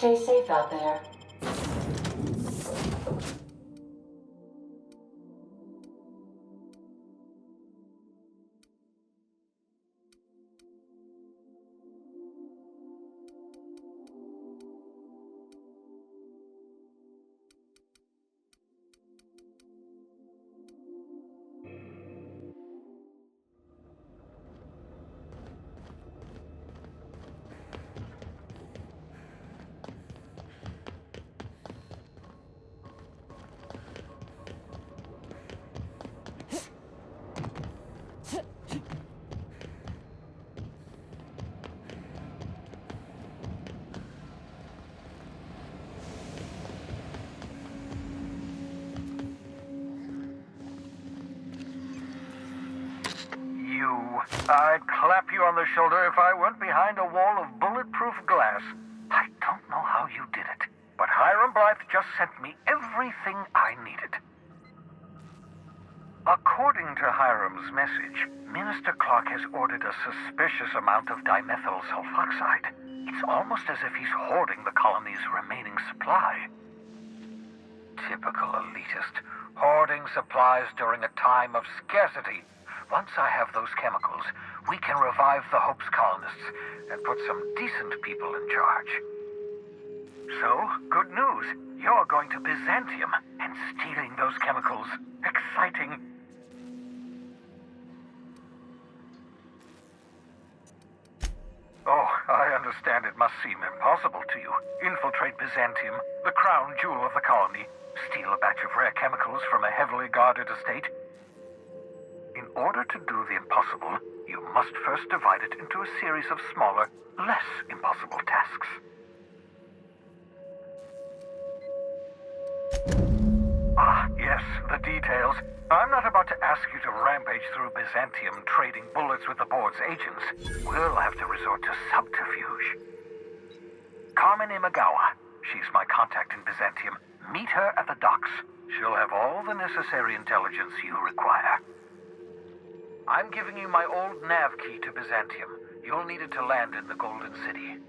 Stay safe out there. I'd clap you on the shoulder if I weren't behind a wall of bulletproof glass. I don't know how you did it, but Hiram Blythe just sent me everything I needed. According to Hiram's message, Minister Clark has ordered a suspicious amount of dimethyl sulfoxide. It's almost as if he's hoarding the colony's remaining supply. Typical elitist, hoarding supplies during a time of scarcity. Once I have those chemicals, we can revive the Hope's colonists and put some decent people in charge. So, good news. You're going to Byzantium and stealing those chemicals. Exciting. Oh, I understand it must seem impossible to you. Infiltrate Byzantium, the crown jewel of the colony, steal a batch of rare chemicals from a heavily guarded estate. In order to do the impossible, you must first divide it into a series of smaller, less impossible tasks. Ah, yes, the details. I'm not about to ask you to rampage through Byzantium trading bullets with the board's agents. We'll have to resort to subterfuge. Carmen Imagawa. She's my contact in Byzantium. Meet her at the docks. She'll have all the necessary intelligence you require. I'm giving you my old nav key to Byzantium. You'll need it to land in the Golden City.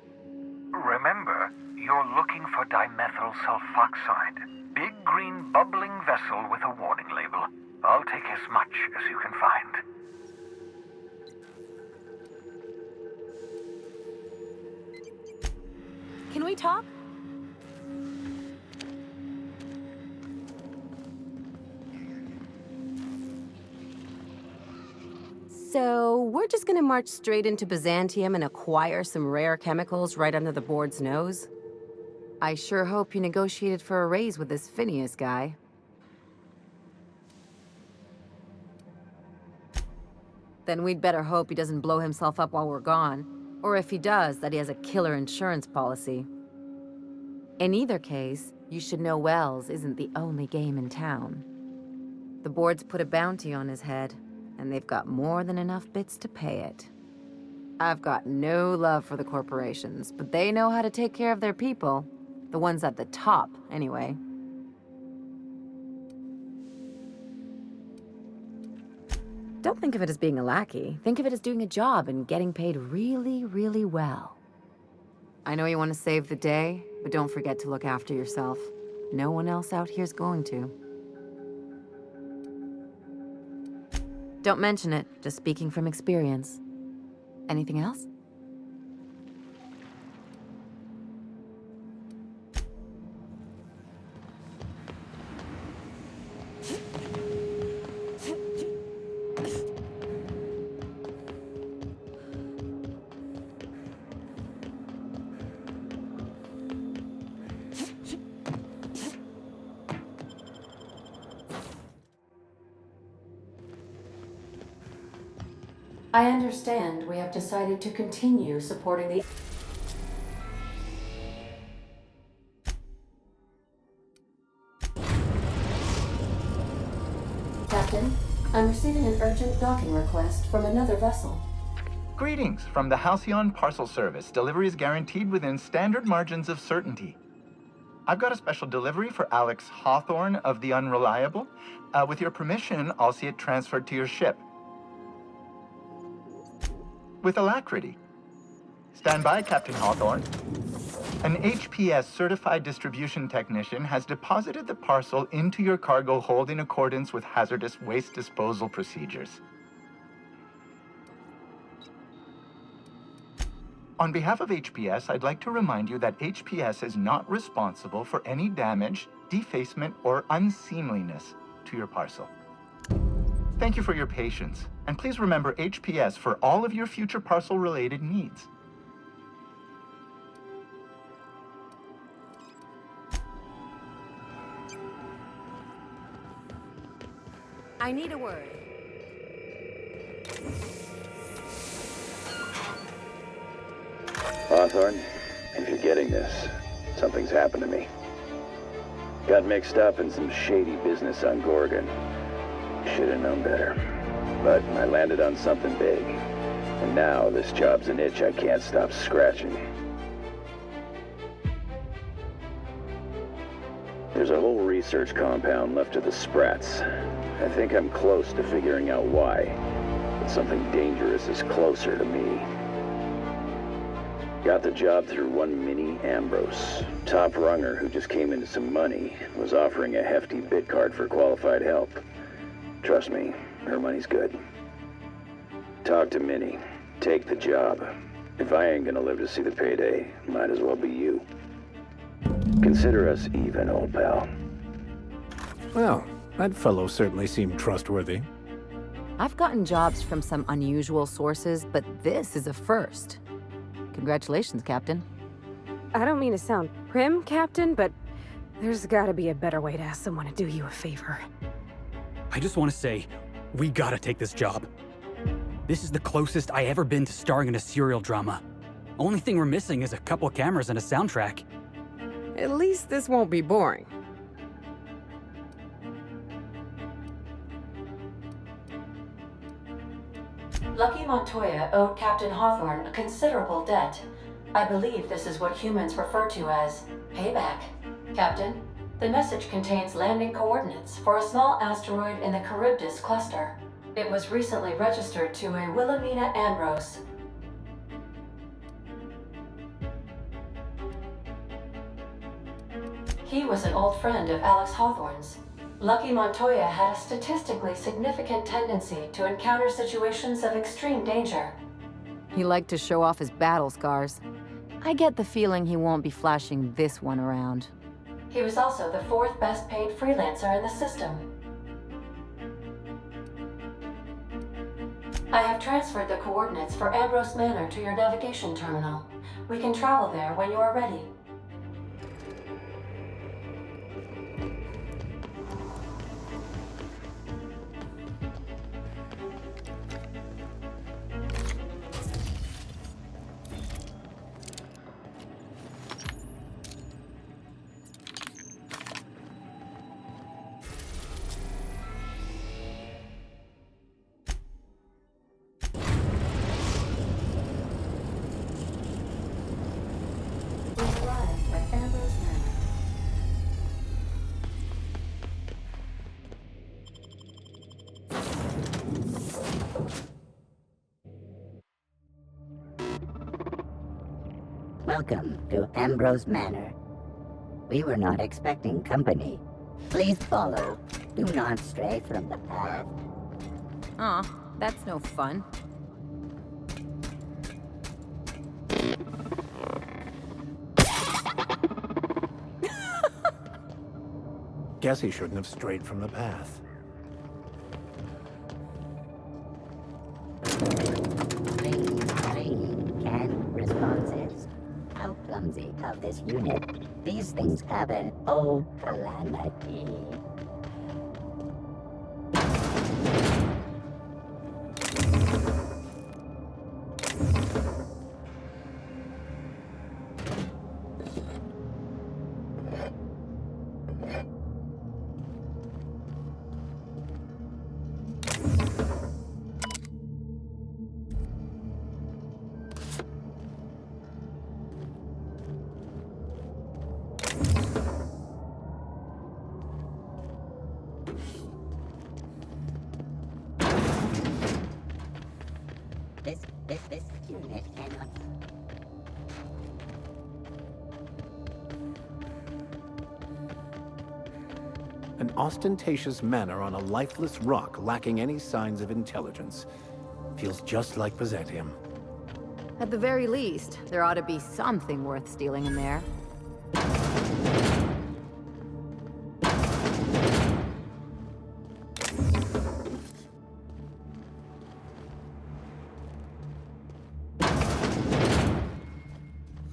Remember, you're looking for dimethyl sulfoxide. Big green bubbling vessel with a warning label. I'll take as much as you can find. Can we talk? So, we're just gonna march straight into Byzantium and acquire some rare chemicals right under the board's nose? I sure hope you negotiated for a raise with this Phineas guy. Then we'd better hope he doesn't blow himself up while we're gone. Or if he does, that he has a killer insurance policy. In either case, you should know Wells isn't the only game in town. The board's put a bounty on his head, and they've got more than enough bits to pay it. I've got no love for the corporations, but they know how to take care of their people. The ones at the top, anyway. Don't think of it as being a lackey. Think of it as doing a job and getting paid really, really well. I know you want to save the day, but don't forget to look after yourself. No one else out here's going to. Don't mention it, just speaking from experience. Anything else? I understand we have decided to continue supporting the... Captain, I'm receiving an urgent docking request from another vessel. Greetings from the Halcyon Parcel Service. Delivery is guaranteed within standard margins of certainty. I've got a special delivery for Alex Hawthorne of the Unreliable. With your permission, I'll see it transferred to your ship. With alacrity. Stand by, Captain Hawthorne. An HPS certified distribution technician has deposited the parcel into your cargo hold in accordance with hazardous waste disposal procedures. On behalf of HPS, I'd like to remind you that HPS is not responsible for any damage, defacement, or unseemliness to your parcel. Thank you for your patience, and please remember HPS for all of your future parcel-related needs. I need a word. Hawthorne, if you're getting this, something's happened to me. Got mixed up in some shady business on Gorgon. Should've known better. But I landed on something big. And now this job's an itch I can't stop scratching. There's a whole research compound left of the Sprats. I think I'm close to figuring out why. But something dangerous is closer to me. Got the job through one Minnie Ambrose. Top runger who just came into some money, was offering a hefty bid card for qualified help. Trust me, her money's good. Talk to Minnie. Take the job. If I ain't gonna live to see the payday, might as well be you. Consider us even, old pal. Well, that fellow certainly seemed trustworthy. I've gotten jobs from some unusual sources, but this is a first. Congratulations, Captain. I don't mean to sound prim, Captain, but there's gotta be a better way to ask someone to do you a favor. I just want to say, we gotta take this job. This is the closest I ever been to starring in a serial drama. Only thing we're missing is a couple cameras and a soundtrack. At least this won't be boring. Lucky Montoya owed Captain Hawthorne a considerable debt. I believe this is what humans refer to as payback. Captain, the message contains landing coordinates for a small asteroid in the Charybdis cluster. It was recently registered to a Wilhelmina Ambrose. He was an old friend of Alex Hawthorne's. Lucky Montoya had a statistically significant tendency to encounter situations of extreme danger. He liked to show off his battle scars. I get the feeling he won't be flashing this one around. He was also the 4th best paid freelancer in the system. I have transferred the coordinates for Ambrose Manor to your navigation terminal. We can travel there when you are ready. We've arrived at Ambrose Manor. Welcome to Ambrose Manor. We were not expecting company. Please follow. Do not stray from the path. Aw, that's no fun. Guess he shouldn't have strayed from the path. Ring. Canned responses. How clumsy of this unit. These things happen. Oh, calamity. This unit cannot. ostentatious manner on a lifeless rock lacking any signs of intelligence. Feels just like Byzantium. At the very least, there ought to be something worth stealing in there.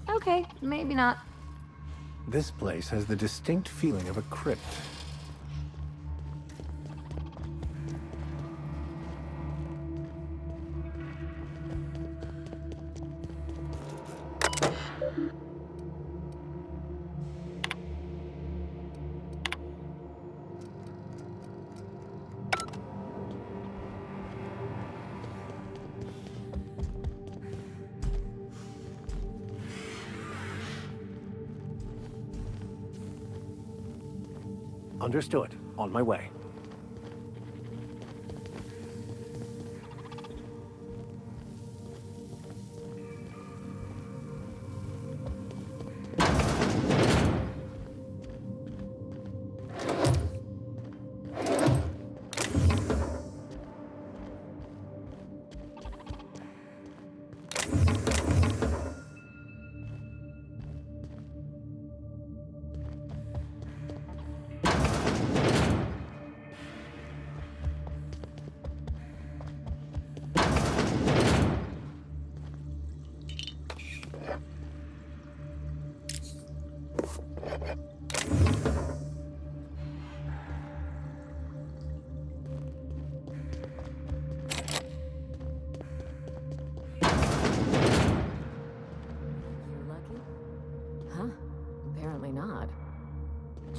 Okay, maybe not. This place has the distinct feeling of a crypt. Understood. On my way.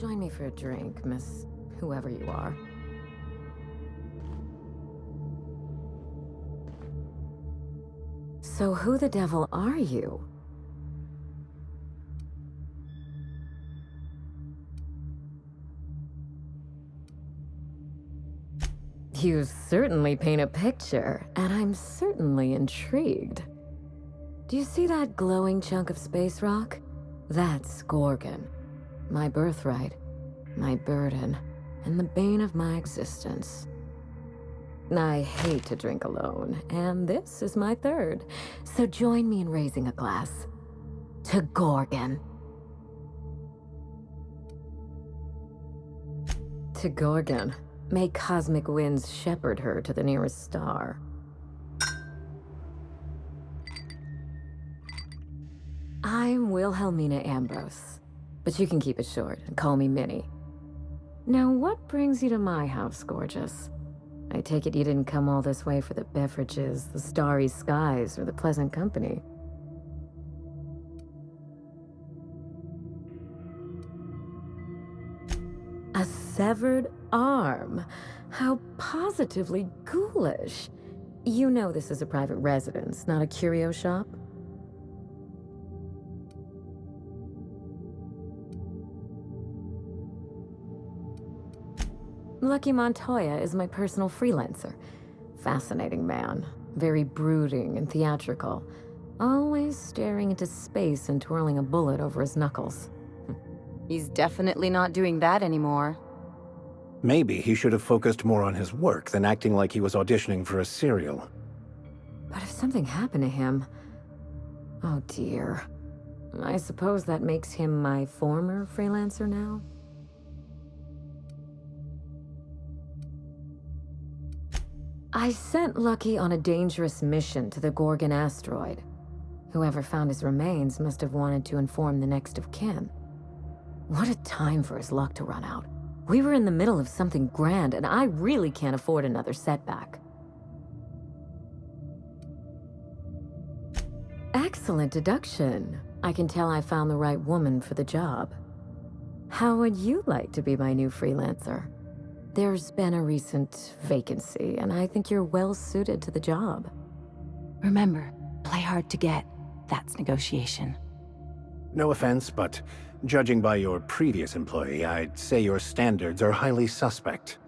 Join me for a drink, Miss whoever you are. So who the devil are you? You certainly paint a picture, and I'm certainly intrigued. Do you see that glowing chunk of space rock? That's Gorgon. My birthright, my burden, and the bane of my existence. I hate to drink alone, and this is my third. So join me in raising a glass to Gorgon. To Gorgon. May cosmic winds shepherd her to the nearest star. I'm Wilhelmina Ambrose, but you can keep it short and call me Minnie. Now, what brings you to my house, gorgeous? I take it you didn't come all this way for the beverages, the starry skies, or the pleasant company. A severed arm? How positively ghoulish. You know this is a private residence, not a curio shop? Lucky Montoya is my personal freelancer. Fascinating man. Very brooding and theatrical. Always staring into space and twirling a bullet over his knuckles. He's definitely not doing that anymore. Maybe he should have focused more on his work than acting like he was auditioning for a serial. But if something happened to him... Oh dear. I suppose that makes him my former freelancer now? I sent Lucky on a dangerous mission to the Gorgon asteroid. Whoever found his remains must have wanted to inform the next of kin. What a time for his luck to run out. We were in the middle of something grand, and I really can't afford another setback. Excellent deduction. I can tell I found the right woman for the job. How would you like to be my new freelancer? There's been a recent vacancy, and I think you're well suited to the job. Remember, play hard to get. That's negotiation. No offense, but judging by your previous employee, I'd say your standards are highly suspect.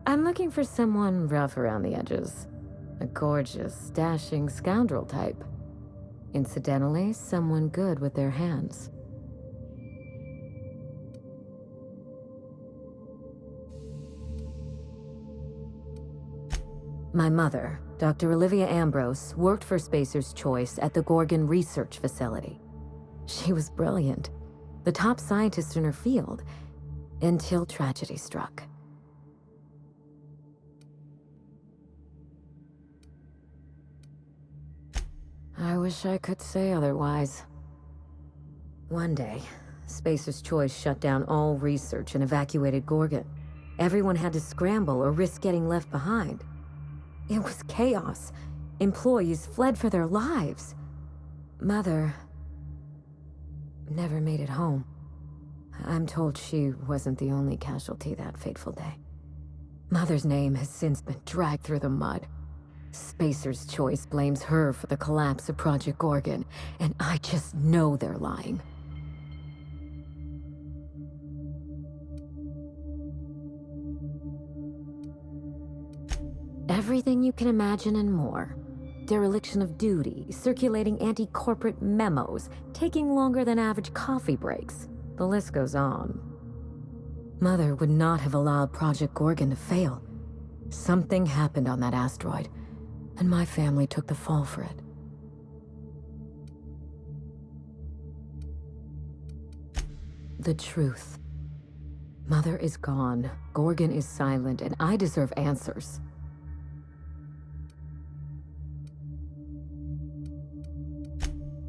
I'm looking for someone rough around the edges. A gorgeous, dashing scoundrel type. Incidentally, someone good with their hands. My mother, Dr. Olivia Ambrose, worked for Spacer's Choice at the Gorgon Research Facility. She was brilliant, the top scientist in her field, until tragedy struck. I wish I could say otherwise. One day, Spacer's Choice shut down all research and evacuated Gorgon. Everyone had to scramble or risk getting left behind. It was chaos. Employees fled for their lives. Mother never made it home. I'm told she wasn't the only casualty that fateful day. Mother's name has since been dragged through the mud. Spacer's Choice blames her for the collapse of Project Gorgon, and I just know they're lying. Everything you can imagine and more. Dereliction of duty, circulating anti-corporate memos, taking longer than average coffee breaks. The list goes on. Mother would not have allowed Project Gorgon to fail. Something happened on that asteroid, and my family took the fall for it. The truth. Mother is gone, Gorgon is silent, and I deserve answers.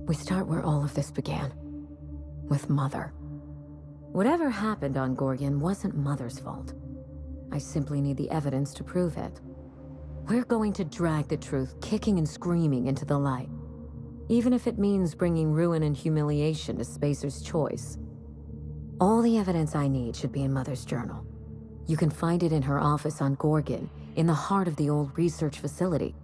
We start where all of this began. With Mother. Whatever happened on Gorgon wasn't Mother's fault. I simply need the evidence to prove it. We're going to drag the truth kicking and screaming into the light. Even if it means bringing ruin and humiliation to Spacer's Choice. All the evidence I need should be in Mother's journal. You can find it in her office on Gorgon, in the heart of the old research facility.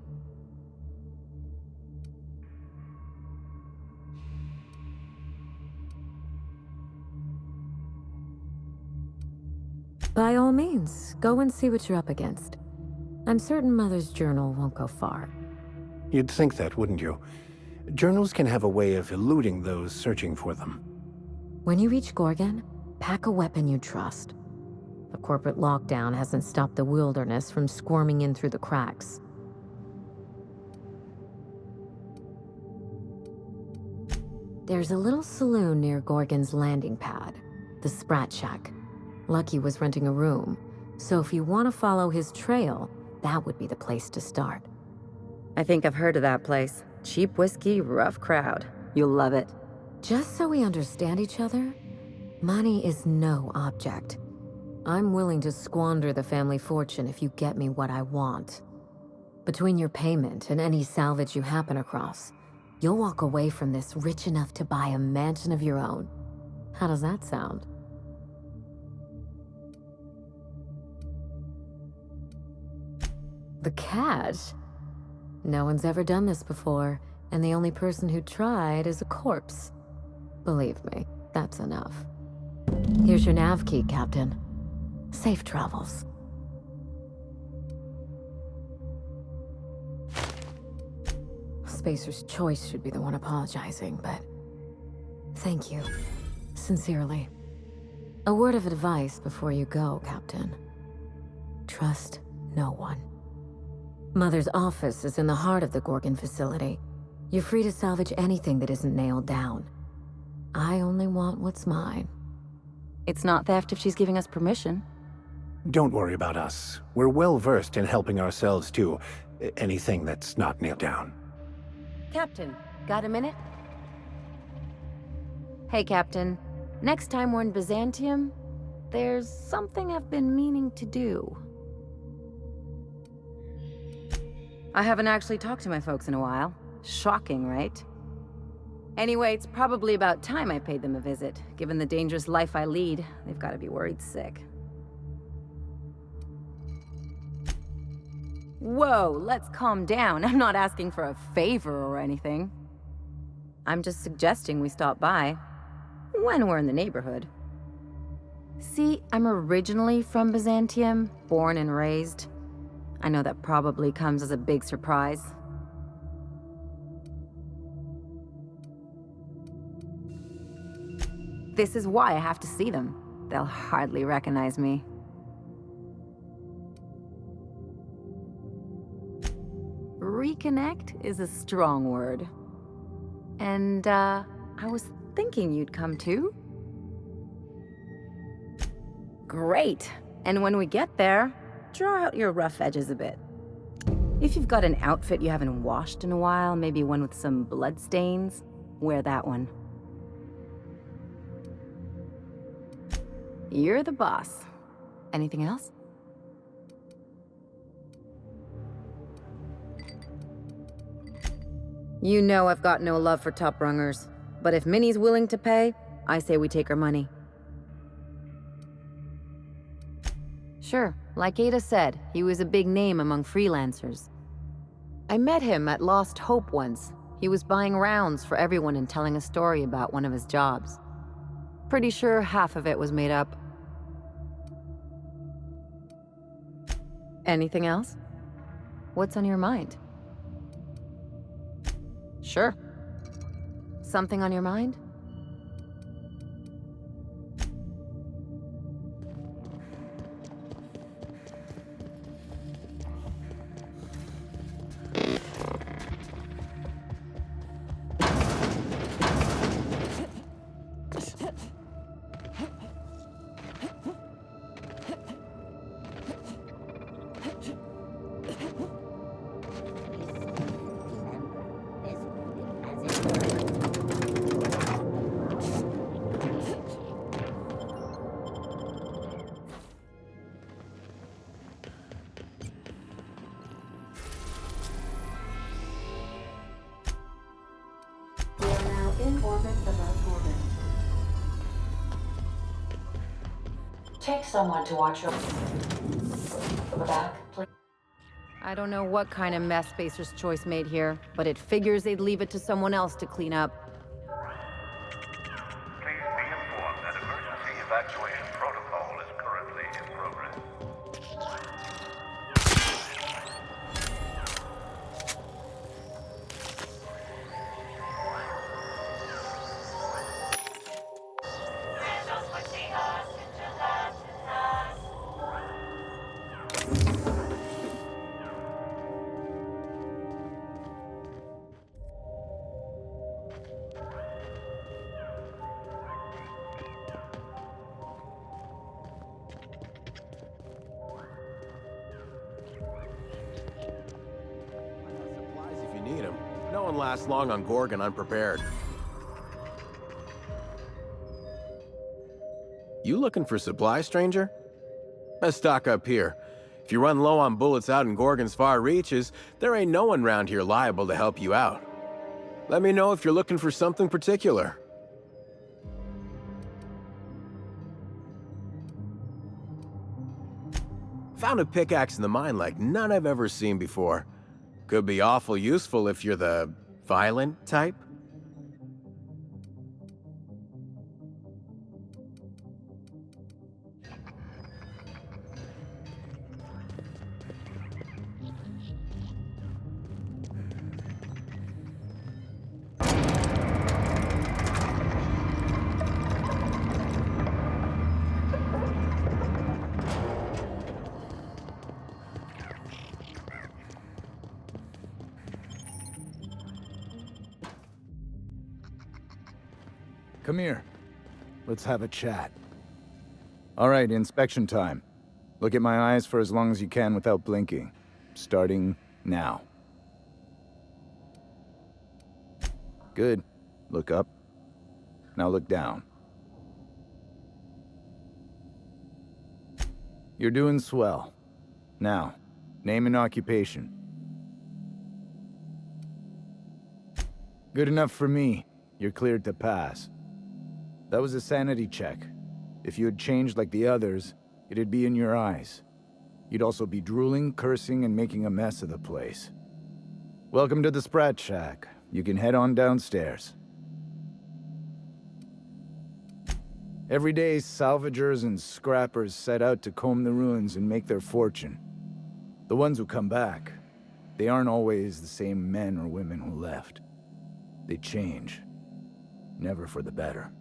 By all means, go and see what you're up against. I'm certain Mother's journal won't go far. You'd think that, wouldn't you? Journals can have a way of eluding those searching for them. When you reach Gorgon, pack a weapon you trust. The corporate lockdown hasn't stopped the wilderness from squirming in through the cracks. There's a little saloon near Gorgon's landing pad, the Sprat Shack. Lucky was renting a room, so if you want to follow his trail, that would be the place to start. I think I've heard of that place. Cheap whiskey, rough crowd. You'll love it. Just so we understand each other, money is no object. I'm willing to squander the family fortune if you get me what I want. Between your payment and any salvage you happen across, you'll walk away from this rich enough to buy a mansion of your own. How does that sound? The cash? No one's ever done this before, and the only person who tried is a corpse. Believe me, that's enough. Here's your nav key, Captain. Safe travels. Spacer's Choice should be the one apologizing, but thank you. Sincerely. A word of advice before you go, Captain. Trust no one. Mother's office is in the heart of the Gorgon facility. You're free to salvage anything that isn't nailed down. I only want what's mine. It's not theft if she's giving us permission. Don't worry about us. We're well versed in helping ourselves to anything that's not nailed down. Captain, got a minute? Hey, Captain. Next time we're in Byzantium, there's something I've been meaning to do. I haven't actually talked to my folks in a while. Shocking, right? Anyway, it's probably about time I paid them a visit. Given the dangerous life I lead, they've got to be worried sick. Whoa, let's calm down. I'm not asking for a favor or anything. I'm just suggesting we stop by when we're in the neighborhood. See, I'm originally from Byzantium, born and raised. I know that probably comes as a big surprise. This is why I have to see them. They'll hardly recognize me. reconnect is a strong word. And, I was thinking you'd come too. Great. And when we get there, draw out your rough edges a bit. If you've got an outfit you haven't washed in a while, maybe one with some blood stains, wear that one. You're the boss. Anything else? You know I've got no love for top rungers, but if Minnie's willing to pay, I say we take her money. Sure, like Ada said, he was a big name among freelancers. I met him at Lost Hope once. He was buying rounds for everyone and telling a story about one of his jobs. Pretty sure half of it was made up. Anything else? What's on your mind? Sure. Something on your mind? Take someone to watch your back, please. I don't know what kind of mess Spacer's Choice made here, but it figures they'd leave it to someone else to clean up. Please be informed that emergency evacuation protocol is currently in progress. No one lasts long on Gorgon unprepared. You looking for supply, stranger? Let's stock up here. If you run low on bullets out in Gorgon's far reaches, there ain't no one round here liable to help you out. Let me know if you're looking for something particular. Found a pickaxe in the mine like none I've ever seen before. Could be awful useful if you're the violent type. Come here. Let's have a chat. All right, inspection time. Look at my eyes for as long as you can without blinking. Starting now. Good. Look up. Now look down. You're doing swell. Now, name and occupation. Good enough for me. You're cleared to pass. That was a sanity check. If you had changed like the others, it'd be in your eyes. You'd also be drooling, cursing, and making a mess of the place. Welcome to the Sprat Shack. You can head on downstairs. Every day, salvagers and scrappers set out to comb the ruins and make their fortune. The ones who come back, they aren't always the same men or women who left. They change. Never for the better.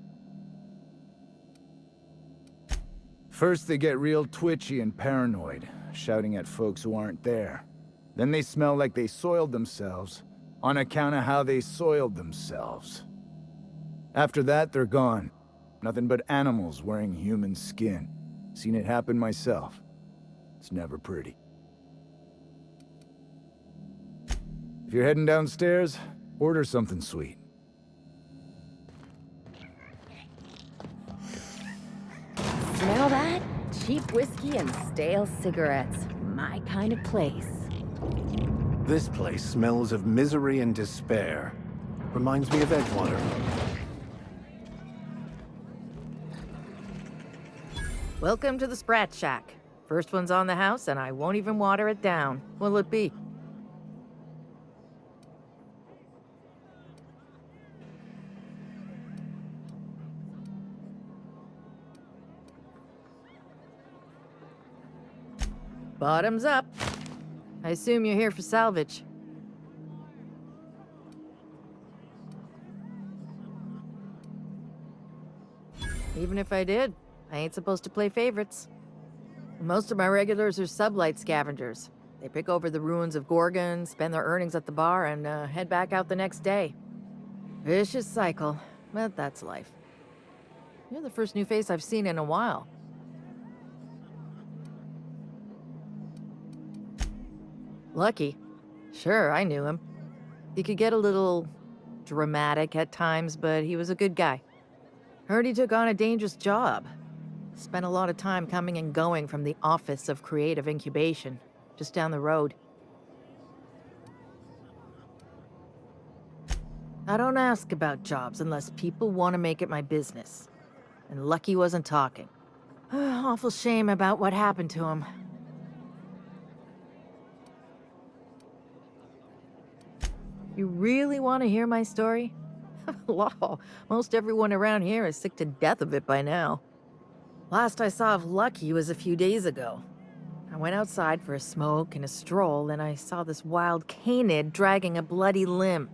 First, they get real twitchy and paranoid, shouting at folks who aren't there. Then they smell like they soiled themselves, on account of how they soiled themselves. After that, they're gone. Nothing but animals wearing human skin. Seen it happen myself. It's never pretty. If you're heading downstairs, order something sweet. Smell that? Cheap whiskey and stale cigarettes. My kind of place. This place smells of misery and despair. Reminds me of Edgewater. Welcome to the Sprat Shack. First one's on the house, and I won't even water it down. What'll it be? Bottoms up. I assume you're here for salvage. Even if I did, I ain't supposed to play favorites. Most of my regulars are sublight scavengers. They pick over the ruins of Gorgon, spend their earnings at the bar, and head back out the next day. Vicious cycle, but that's life. You're the first new face I've seen in a while. Lucky. Sure, I knew him. He could get a little dramatic at times, but he was a good guy. Heard he took on a dangerous job. Spent a lot of time coming and going from the Office of Creative Incubation, just down the road. I don't ask about jobs unless people want to make it my business. And Lucky wasn't talking. Awful shame about what happened to him. You really want to hear my story? Law, most everyone around here is sick to death of it by now. Last I saw of Lucky was a few days ago. I went outside for a smoke and a stroll, and I saw this wild canid dragging a bloody limb.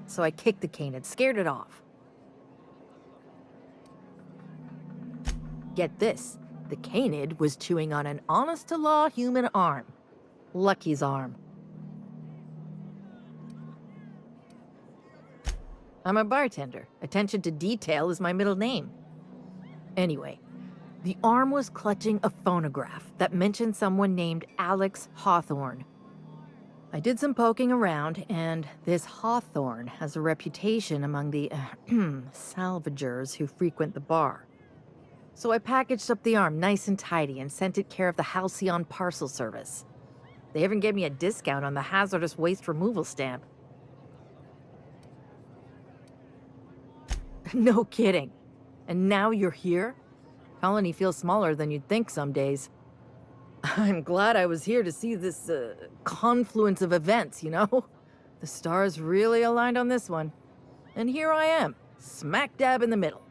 So I kicked the canid, scared it off. Get this, the canid was chewing on an honest-to-law human arm. Lucky's arm. I'm a bartender. Attention to detail is my middle name. Anyway, the arm was clutching a phonograph that mentioned someone named Alex Hawthorne. I did some poking around, and this Hawthorne has a reputation among the salvagers who frequent the bar. So I packaged up the arm nice and tidy and sent it care of the Halcyon Parcel Service. They even gave me a discount on the hazardous waste removal stamp. No kidding. And now you're here? Colony feels smaller than you'd think some days. I'm glad I was here to see this confluence of events, you know? The stars really aligned on this one. And here I am, smack dab in the middle.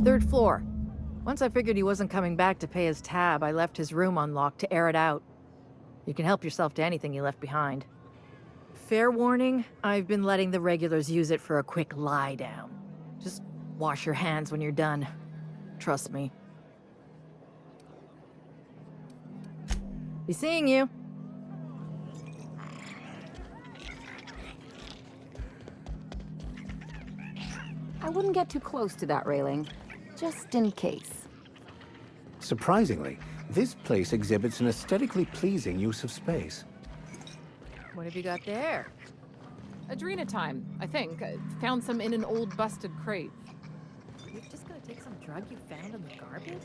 3rd floor. Once I figured he wasn't coming back to pay his tab, I left his room unlocked to air it out. You can help yourself to anything you left behind. Fair warning, I've been letting the regulars use it for a quick lie down. Just wash your hands when you're done. Trust me. Be seeing you. I wouldn't get too close to that railing, just in case. Surprisingly, this place exhibits an aesthetically pleasing use of space. What have you got there? Adrenatime, I think. Found some in an old busted crate. You're just gonna take some drug you found in the garbage?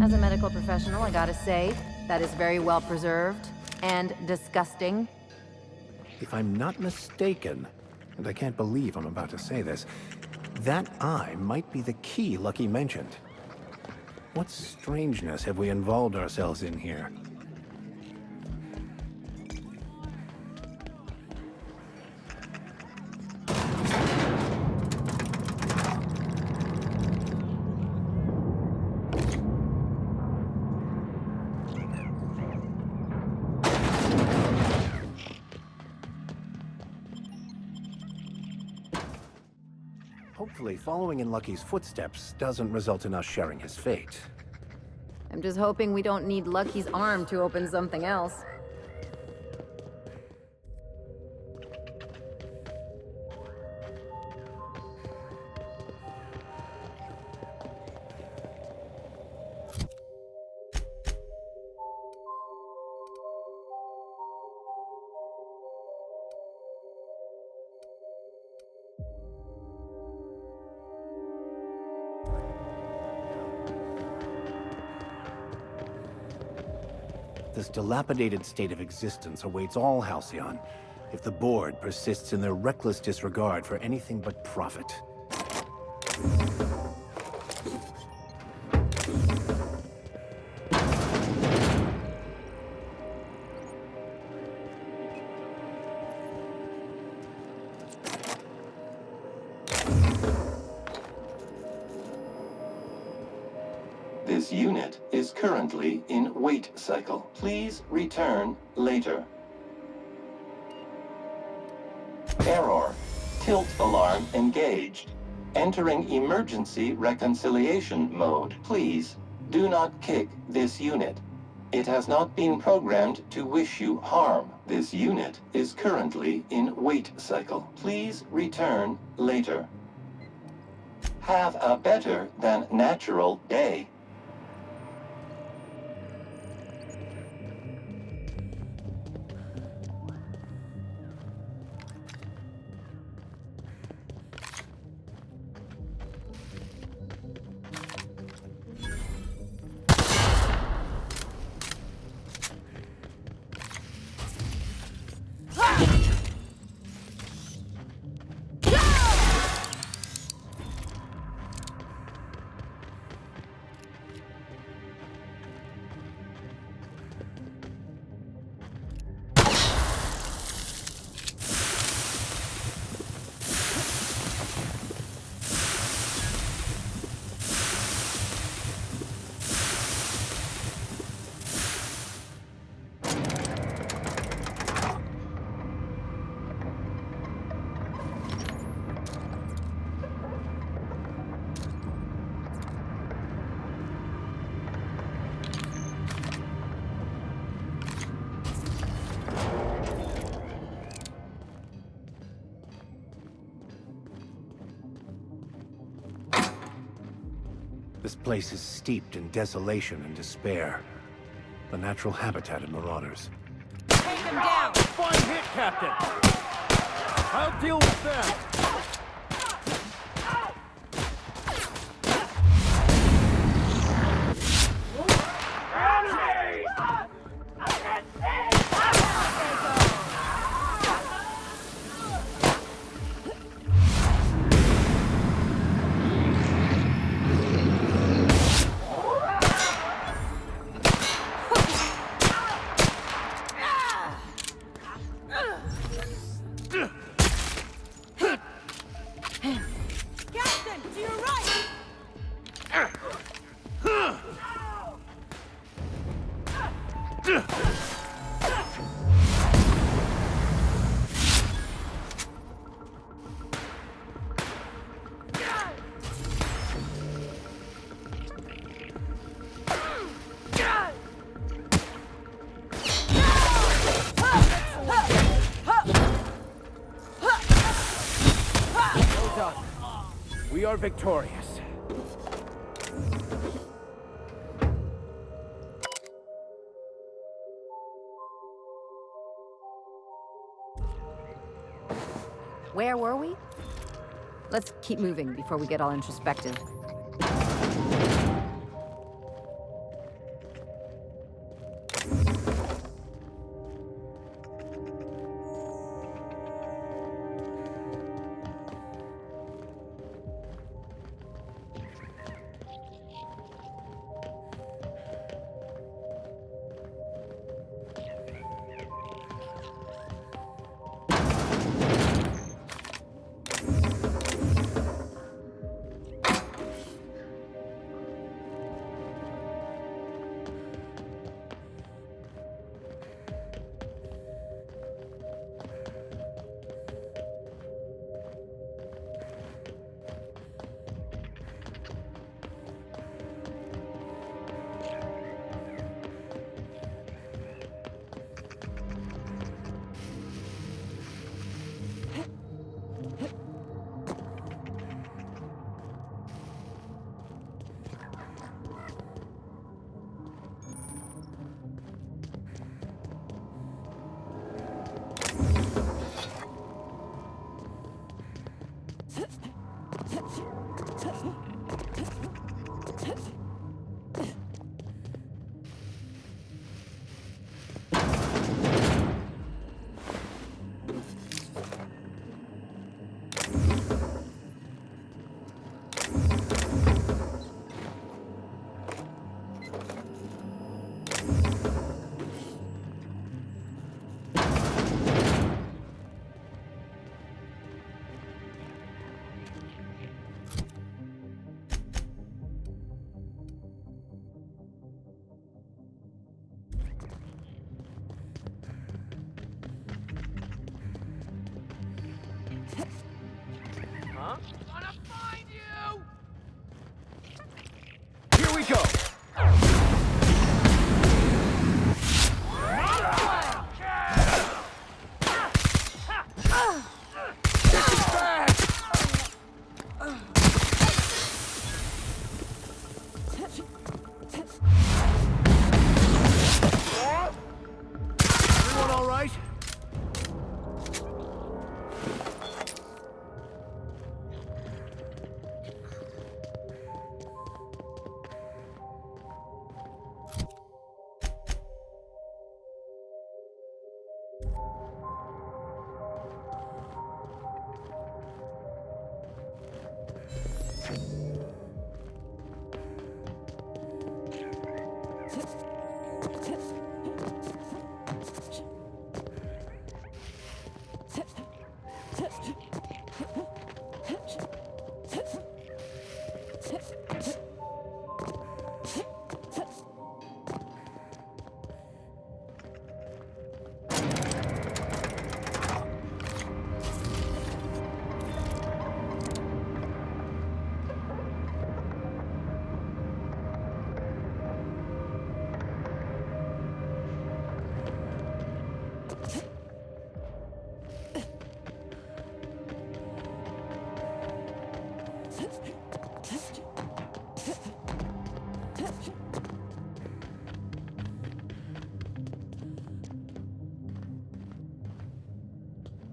As a medical professional, I gotta say, that is very well preserved and disgusting. If I'm not mistaken, and I can't believe I'm about to say this, that eye might be the key Lucky mentioned. What strangeness have we involved ourselves in here? Hopefully, following in Lucky's footsteps doesn't result in us sharing his fate. I'm just hoping we don't need Lucky's arm to open something else. This dilapidated state of existence awaits all Halcyon if the board persists in their reckless disregard for anything but profit. This unit is currently in wait cycle. Please return later. Error. Tilt alarm engaged. Entering emergency reconciliation mode. Please do not kick this unit. It has not been programmed to wish you harm. This unit is currently in wait cycle. Please return later. Have a better than natural day. This place is steeped in desolation and despair, the natural habitat of marauders. Take him down! Fine hit, Captain! I'll deal with them! We are victorious. Where were we? Let's keep moving before we get all introspective. Here we go! Everyone all right?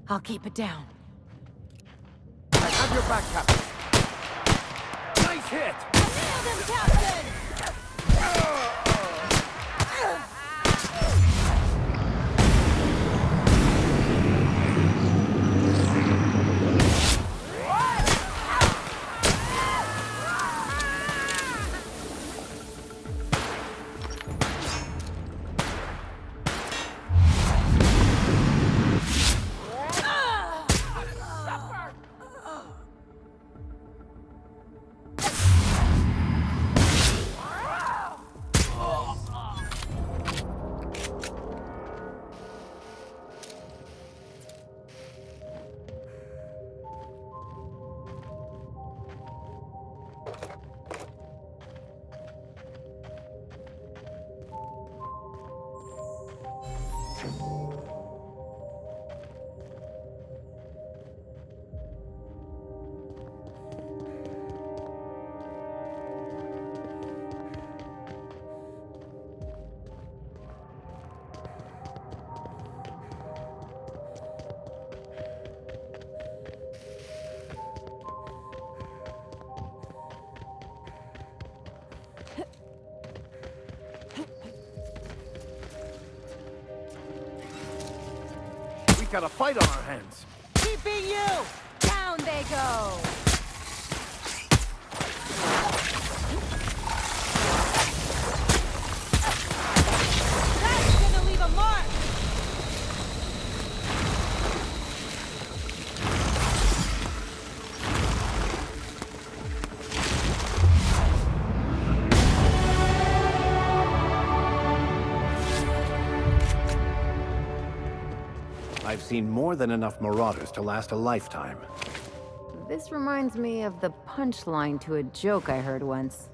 I'll keep it down. I have your back, Captain. Nice hit! Nailed him, Captain! We got a fight on our hands. Keeping you! Down they go! That's gonna leave a mark! I've seen more than enough marauders to last a lifetime. This reminds me of the punchline to a joke I heard once.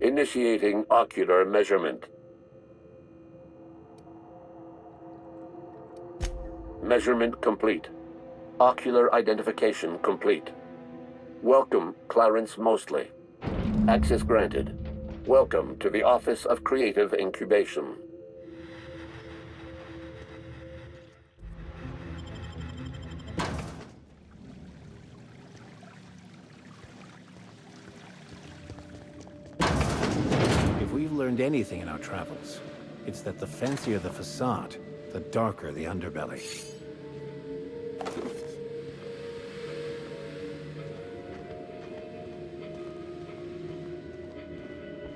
Initiating ocular measurement. Measurement complete. Ocular identification complete. Welcome, Clarence Mostly. Access granted. Welcome to the Office of Creative Incubation. If we've learned anything in our travels, it's that the fancier the facade, the darker the underbelly.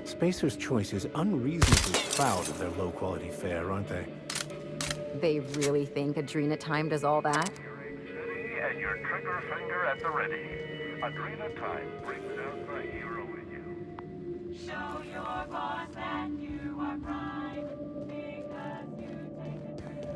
Spacer's Choice is unreasonably proud of their low-quality fare, aren't they? They really think Adrena Time does all that? City and your trigger finger at the ready. Adrena Time brings out the hero in you. Show your boss that you are prime, because you take a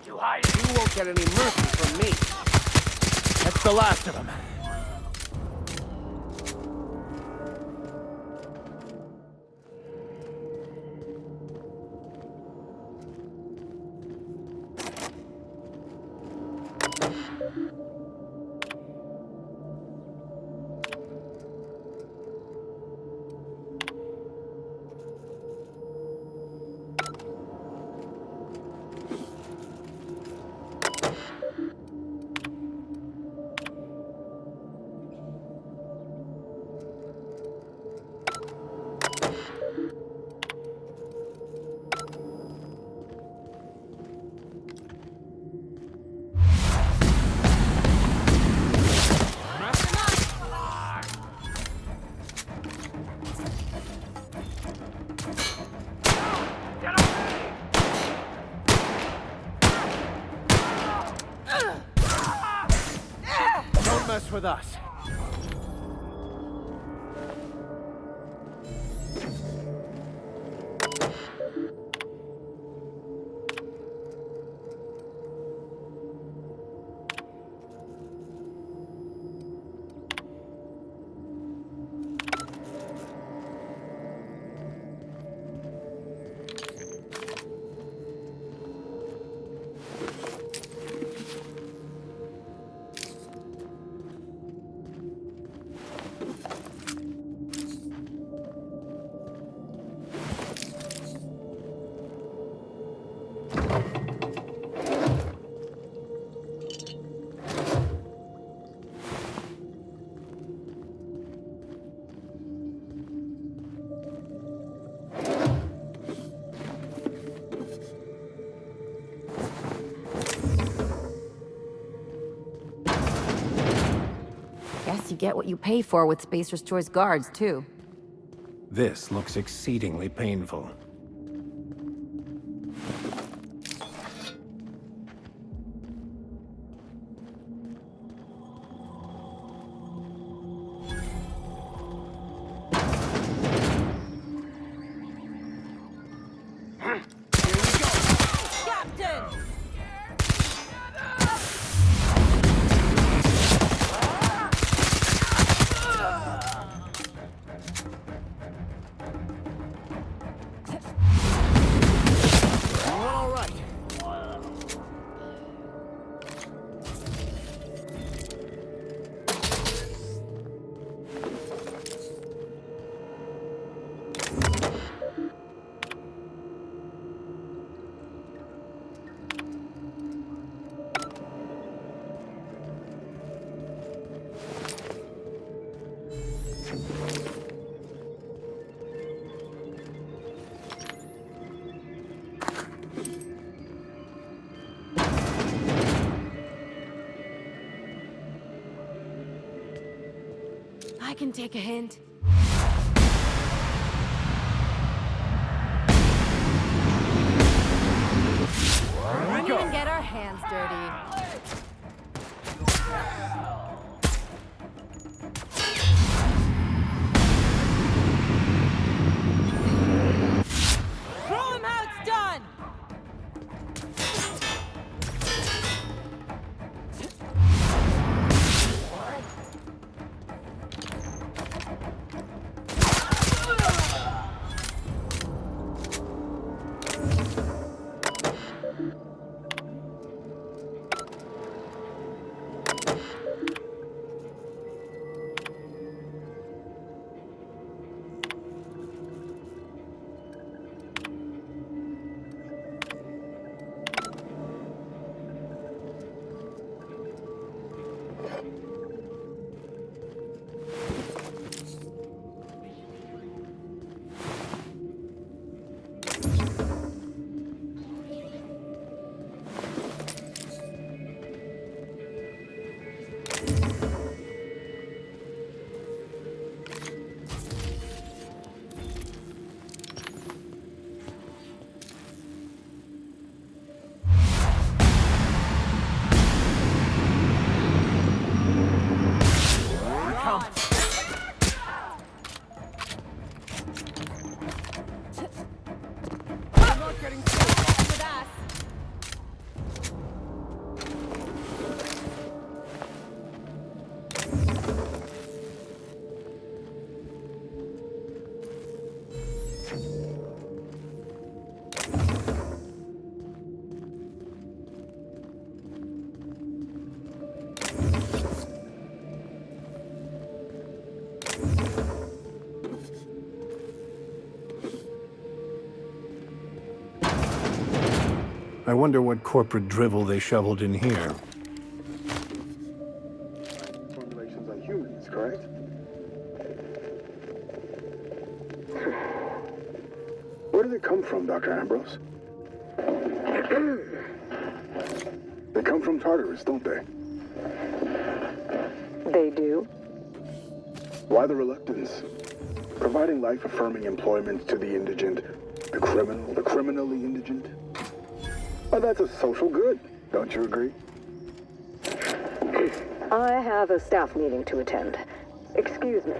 You won't get any mercy from me. That's the last of them. mess with us. Guess you get what you pay for with Space Restore's guards, too. This looks exceedingly painful. I can take a hint. We didn't even get our hands dirty. Throw him how it's done! I wonder what corporate drivel they shoveled in here. Formulations on humans, correct? Where do they come from, Dr. Ambrose? They come from Tartarus, don't they? They do? Why the reluctance? Providing life-affirming employment to the indigent, the criminally indigent? Well, that's a social good, don't you agree? I have a staff meeting to attend. Excuse me.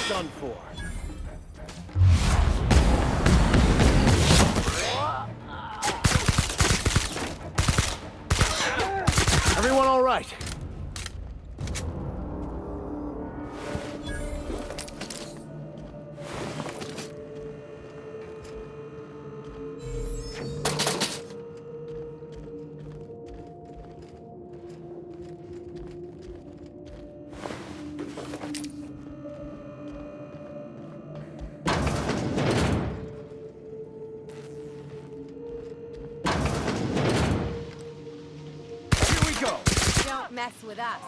Done for. Everyone all right? Don't mess with us.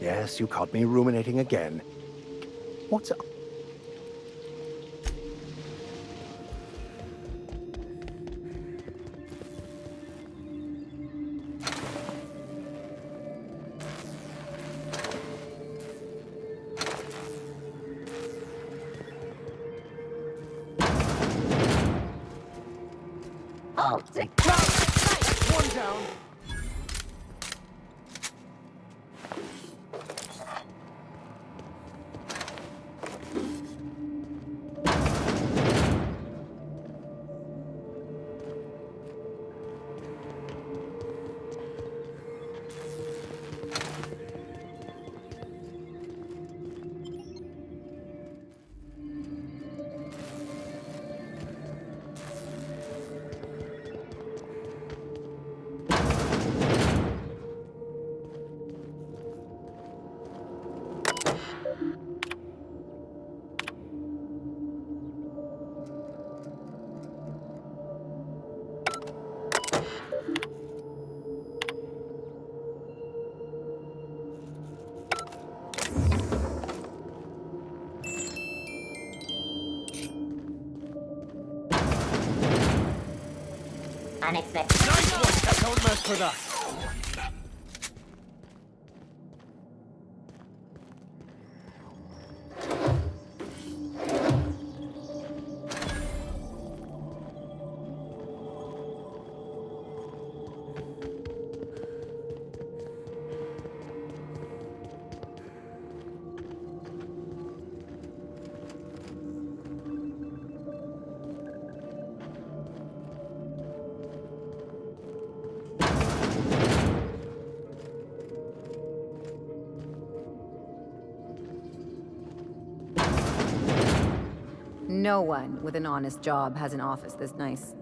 Yes, you caught me ruminating again. What's up? One down. unexpected. Nice one! Don't mess with us! No one with an honest job has an office this nice.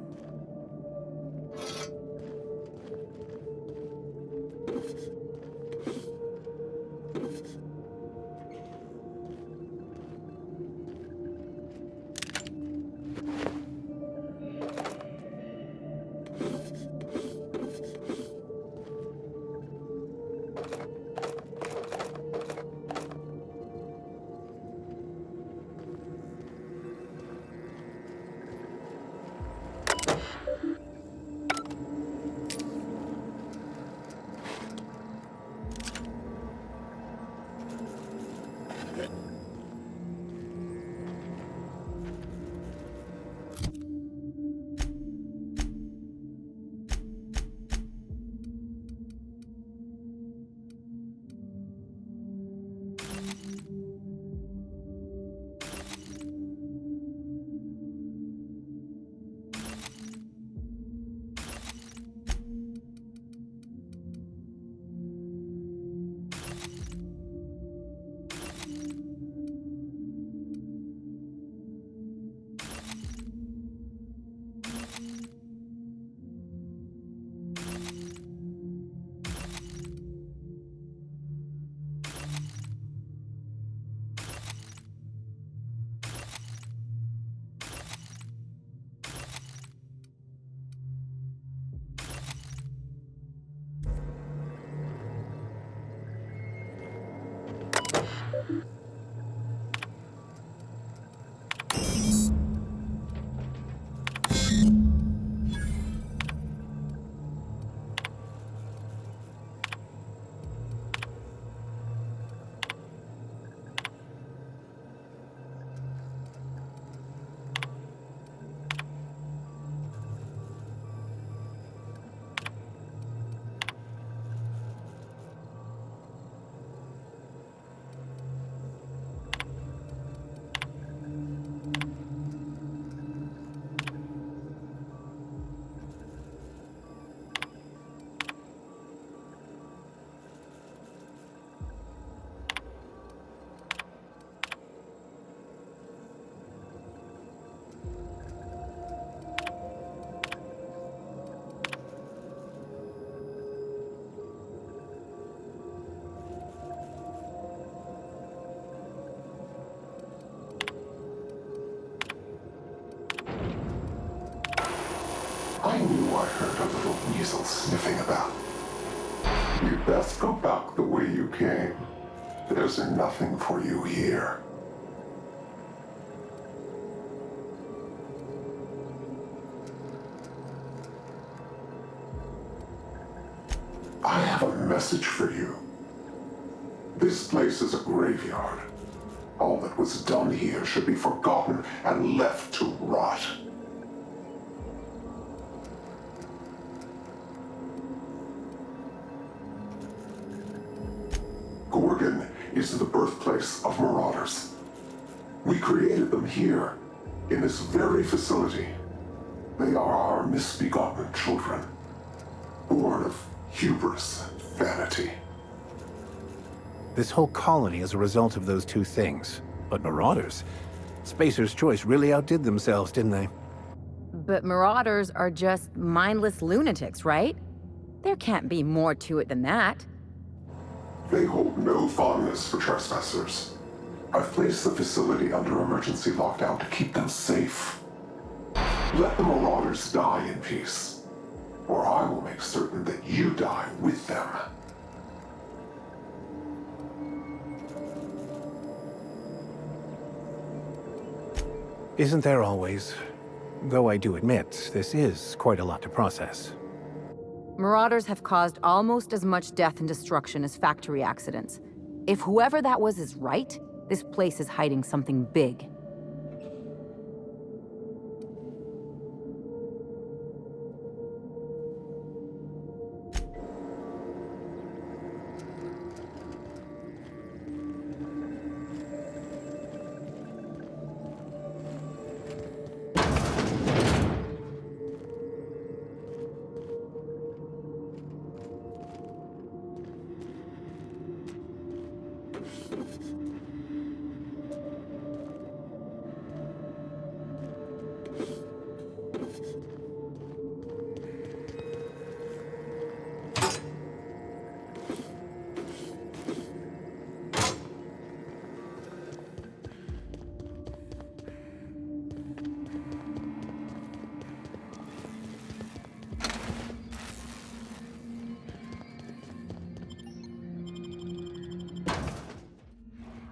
I knew I heard a little weasel sniffing about. You'd best go back the way you came. There's nothing for you here. I have a message for you. This place is a graveyard. All that was done here should be forgotten and left to rot. Gorgon is the birthplace of marauders. We created them here, in this very facility. They are our misbegotten children, born of hubris and vanity. This whole colony is a result of those two things. But Marauders? Spacer's Choice really outdid themselves, didn't they? But Marauders are just mindless lunatics, right? There can't be more to it than that. They hold no fondness for trespassers. I've placed the facility under emergency lockdown to keep them safe. Let the Marauders die in peace, or I will make certain that you die with them. Isn't there always Though I do admit, this is quite a lot to process. Marauders have caused almost as much death and destruction as factory accidents. If whoever that was is right, this place is hiding something big.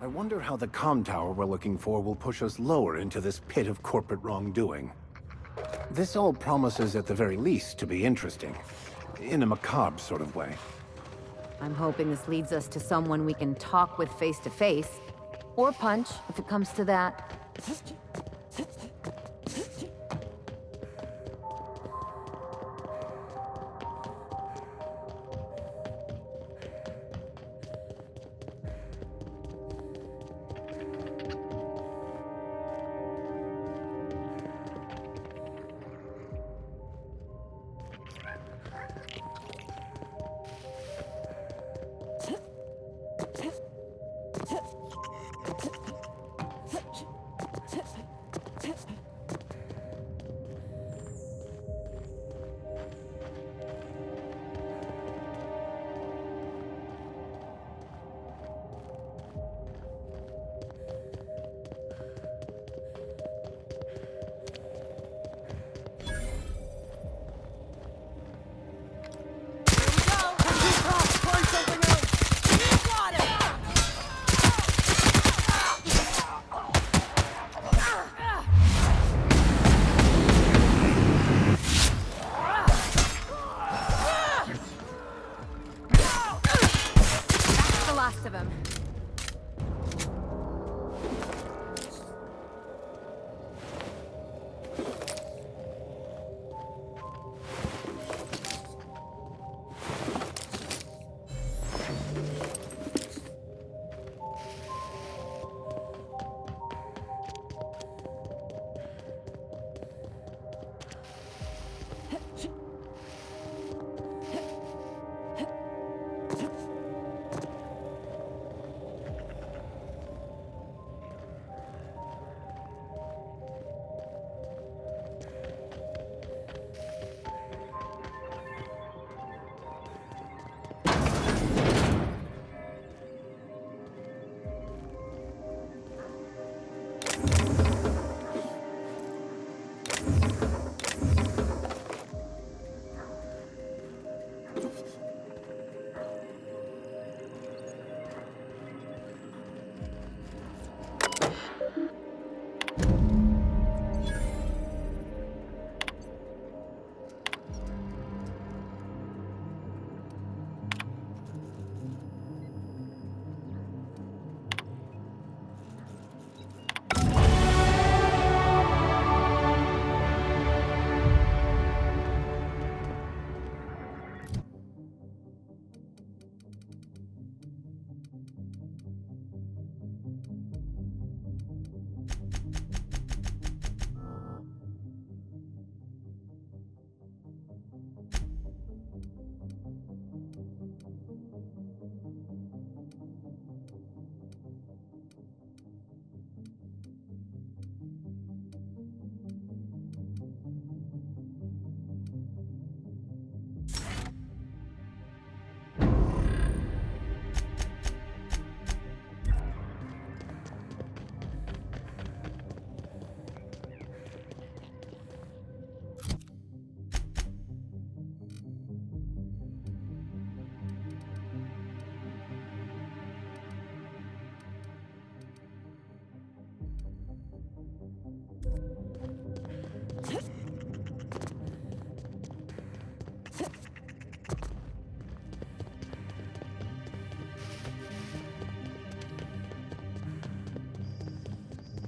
I wonder how the comm tower we're looking for will push us lower into this pit of corporate wrongdoing. This all promises, at the very least, to be interesting. In a macabre sort of way. I'm hoping this leads us to someone we can talk with face to face. Or punch, if it comes to that.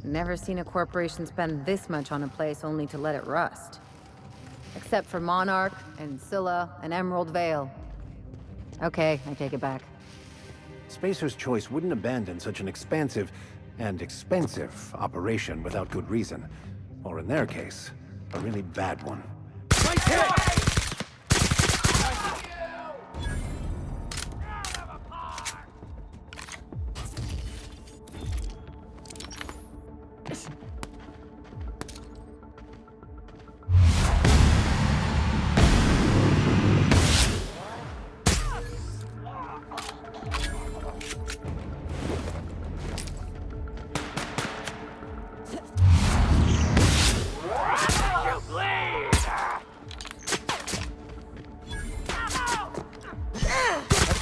Never seen a corporation spend this much on a place only to let it rust. Except for Monarch, and Scylla, and Emerald Vale. Okay, I take it back. Spacer's Choice wouldn't abandon such an expansive and expensive operation without good reason. Or in their case, a really bad one. Nice hit!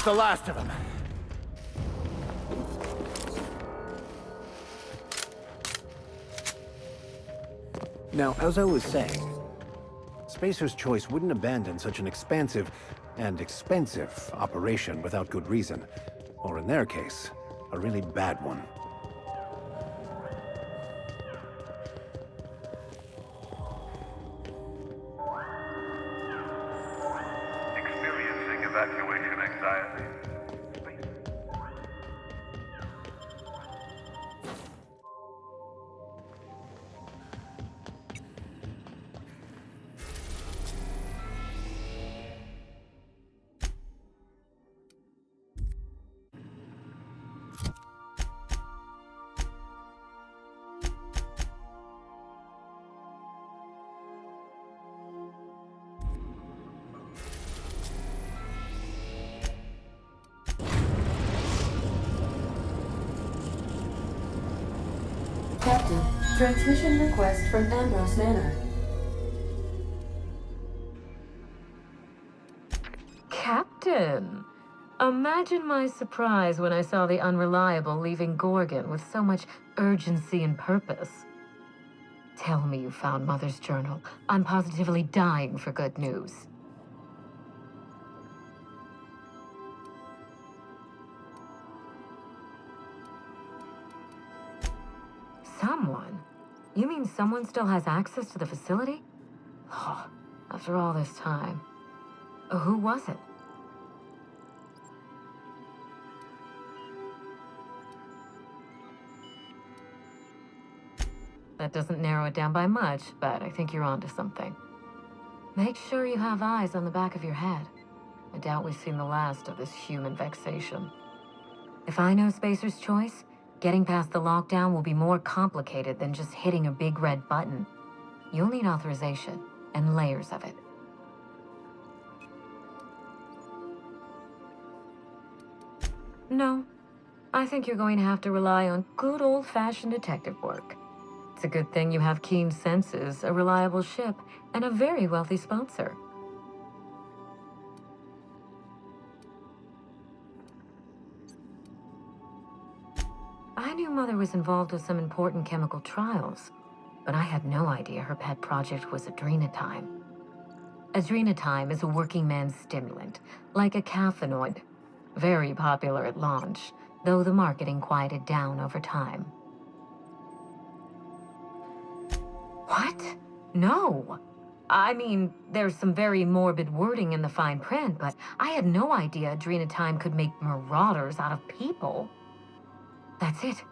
The last of them. Now, as I was saying, Spacer's Choice wouldn't abandon such an expansive and expensive operation without good reason. Or in their case, a really bad one. Experiencing evacuation anxiety. Captain, transmission request from Ambrose Manor. Captain! Imagine my surprise when I saw the Unreliable leaving Gorgon with so much urgency and purpose. Tell me you found Mother's journal. I'm positively dying for good news. Someone? You mean someone still has access to the facility? Oh, after all this time. Who was it? That doesn't narrow it down by much, but I think you're onto something. Make sure you have eyes on the back of your head. I doubt we've seen the last of this human vexation. If I know Spacer's Choice, getting past the lockdown will be more complicated than just hitting a big red button. You'll need authorization, and layers of it. No, I think you're going to have to rely on good old-fashioned detective work. It's a good thing you have keen senses, a reliable ship, and a very wealthy sponsor. I knew Mother was involved with some important chemical trials, but I had no idea her pet project was Adrenatime. Adrenatime is a working man's stimulant, like a caffeinoid. Very popular at launch, though the marketing quieted down over time. What? No! I mean, there's some very morbid wording in the fine print, but I had no idea Adrenatime could make marauders out of people. That's it.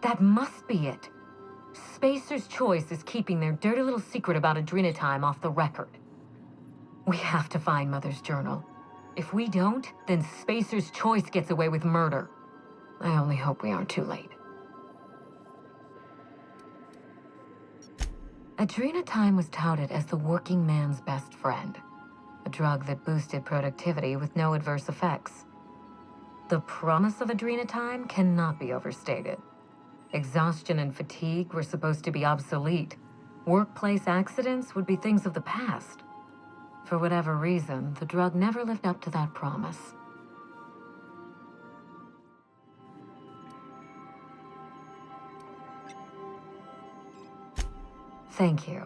That must be it. Spacer's Choice is keeping their dirty little secret about Adrenatime off the record. We have to find Mother's journal. If we don't, then Spacer's Choice gets away with murder. I only hope we aren't too late. Adrenatime was touted as the working man's best friend, a drug that boosted productivity with no adverse effects. The promise of Adrenatime cannot be overstated. Exhaustion and fatigue were supposed to be obsolete. Workplace accidents would be things of the past. For whatever reason, the drug never lived up to that promise. Thank you.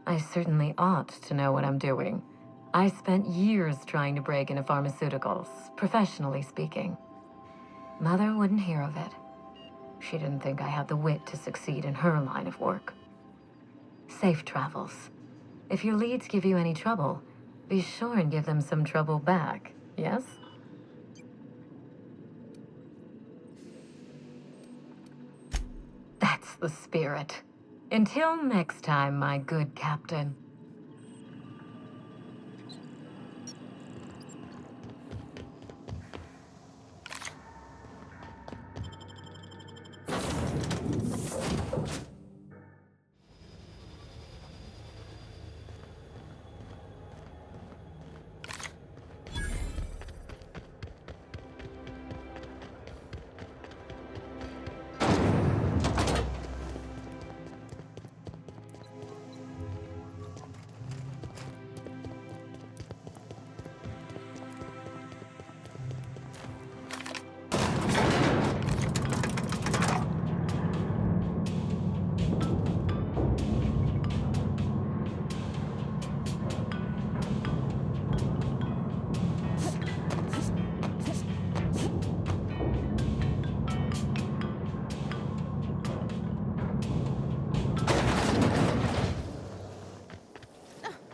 I certainly ought to know what I'm doing. I spent years trying to break into pharmaceuticals, professionally speaking. Mother wouldn't hear of it. she didn't think I had the wit to succeed in her line of work. Safe travels. If your leads give you any trouble, be sure and give them some trouble back, yes? That's the spirit. Until next time, my good captain.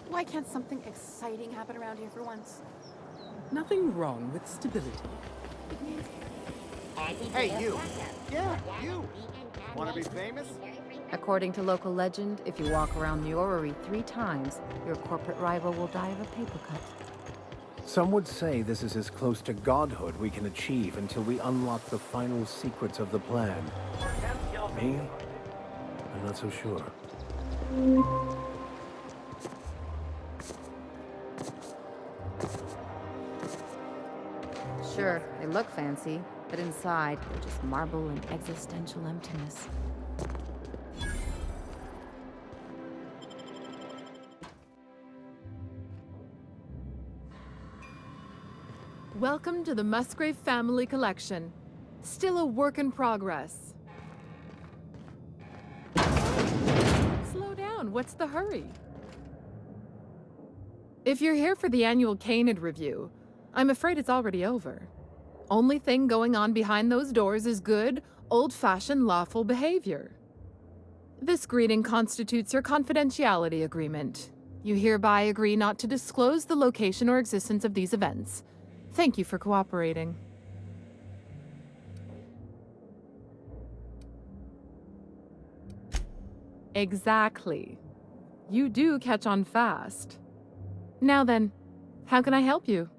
Why can't something exciting happen around here for once? Nothing wrong with stability. Hey, you! Yeah, you! Wanna be famous? According to local legend, if you walk around the orrery 3 times, your corporate rival will die of a paper cut. Some would say this is as close to godhood we can achieve until we unlock the final secrets of the plan. Me? I'm not so sure. Sure, they look fancy, but inside, they're just marble and existential emptiness. Welcome to the Musgrave Family Collection. Still a work in progress. Slow down, what's the hurry? If you're here for the annual Canid review, I'm afraid it's already over. Only thing going on behind those doors is good, old-fashioned lawful behavior. This greeting constitutes your confidentiality agreement. You hereby agree not to disclose the location or existence of these events. Thank you for cooperating. Exactly. You do catch on fast. Now then, how can I help you?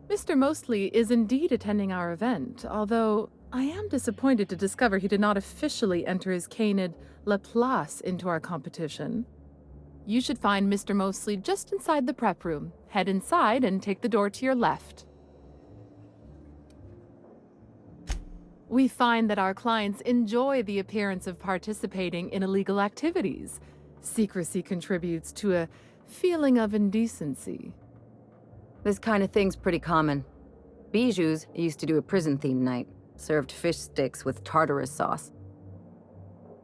Mr. Mostly is indeed attending our event, although I am disappointed to discover he did not officially enter his Canid Laplace into our competition. You should find Mr. Mostly just inside the prep room. Head inside and take the door to your left. We find that our clients enjoy the appearance of participating in illegal activities. Secrecy contributes to a feeling of indecency. This kind of thing's pretty common. Bijou's used to do a prison-themed night. Served fish sticks with tartarus sauce.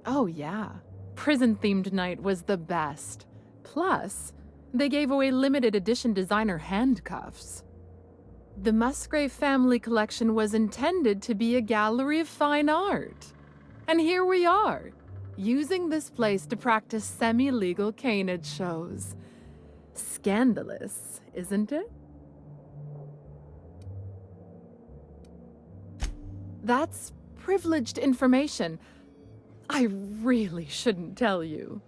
Oh yeah. Prison-themed night was the best. Plus, they gave away limited edition designer handcuffs. The Musgrave Family Collection was intended to be a gallery of fine art. And here we are, using this place to practice semi-legal canid shows. Scandalous, isn't it? That's privileged information. I really shouldn't tell you.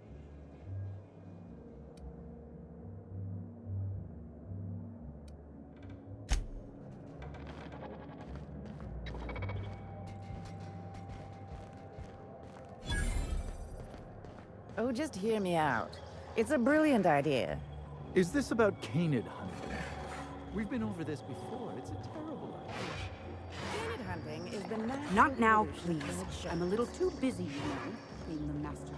Oh, just hear me out. It's a brilliant idea. Is this about Canid hunting? We've been over this before. It's a terrible idea. Canid hunting is the national Not now, tradition please. of show. I'm a little too busy, you know, being the master.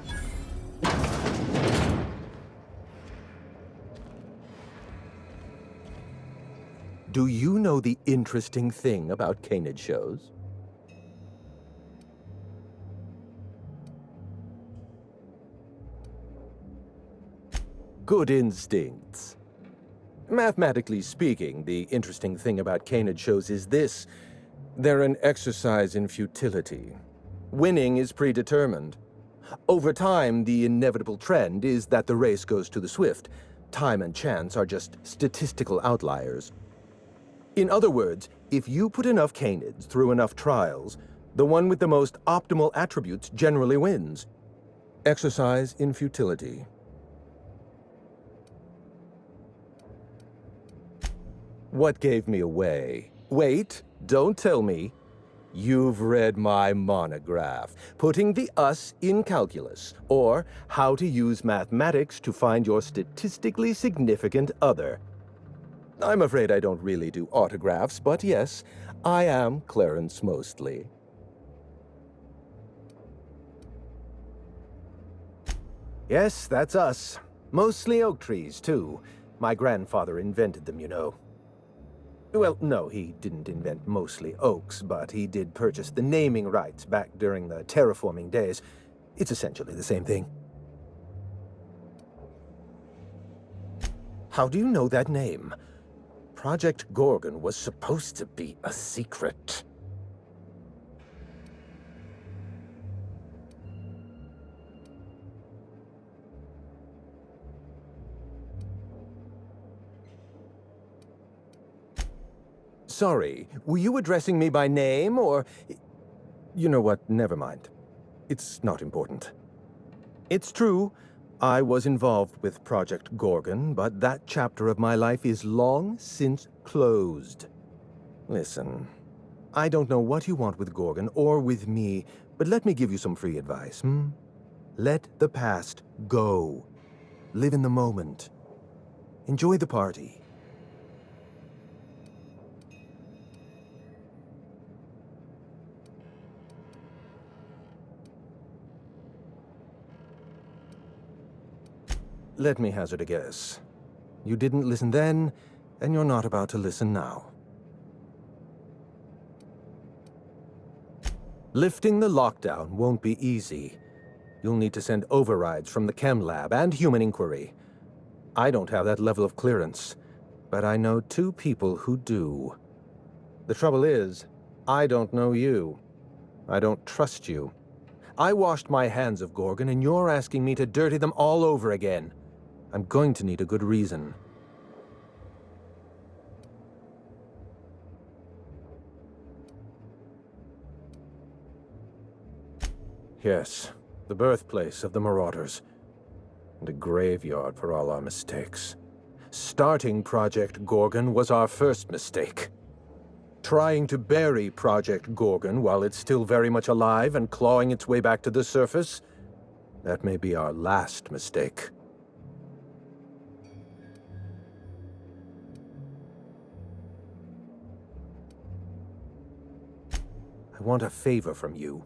Do you know the interesting thing about canid shows? Good instincts. Mathematically speaking, the interesting thing about Canid shows is this. They're an exercise in futility. Winning is predetermined. Over time, the inevitable trend is that the race goes to the swift. Time and chance are just statistical outliers. In other words, if you put enough Canids through enough trials, the one with the most optimal attributes generally wins. Exercise in futility. What gave me away? Wait, don't tell me. You've read my monograph, Putting the Us in Calculus, or How to Use Mathematics to Find Your Statistically Significant Other. I'm afraid I don't really do autographs, but yes, I am Clarence Mostly. Yes, that's us. Mostly oak trees, too. My grandfather invented them, you know. Well, no, he didn't invent mostly oaks, but he did purchase the naming rights back during the terraforming days. It's essentially the same thing. How do you know that name? Project Gorgon was supposed to be a secret. Sorry, were you addressing me by name, or... You know what, never mind. It's not important. It's true, I was involved with Project Gorgon, but that chapter of my life is long since closed. Listen, I don't know what you want with Gorgon or with me, but let me give you some free advice, Let the past go. Live in the moment. Enjoy the party. Let me hazard a guess. You didn't listen then, and you're not about to listen now. Lifting the lockdown won't be easy. You'll need to send overrides from the chem lab and human inquiry. I don't have that level of clearance, but I know 2 people who do. The trouble is, I don't know you. I don't trust you. I washed my hands of Gorgon, and you're asking me to dirty them all over again. I'm going to need a good reason. Yes, the birthplace of the Marauders. And a graveyard for all our mistakes. Starting Project Gorgon was our first mistake. Trying to bury Project Gorgon while it's still very much alive and clawing its way back to the surface, that may be our last mistake. I want a favor from you.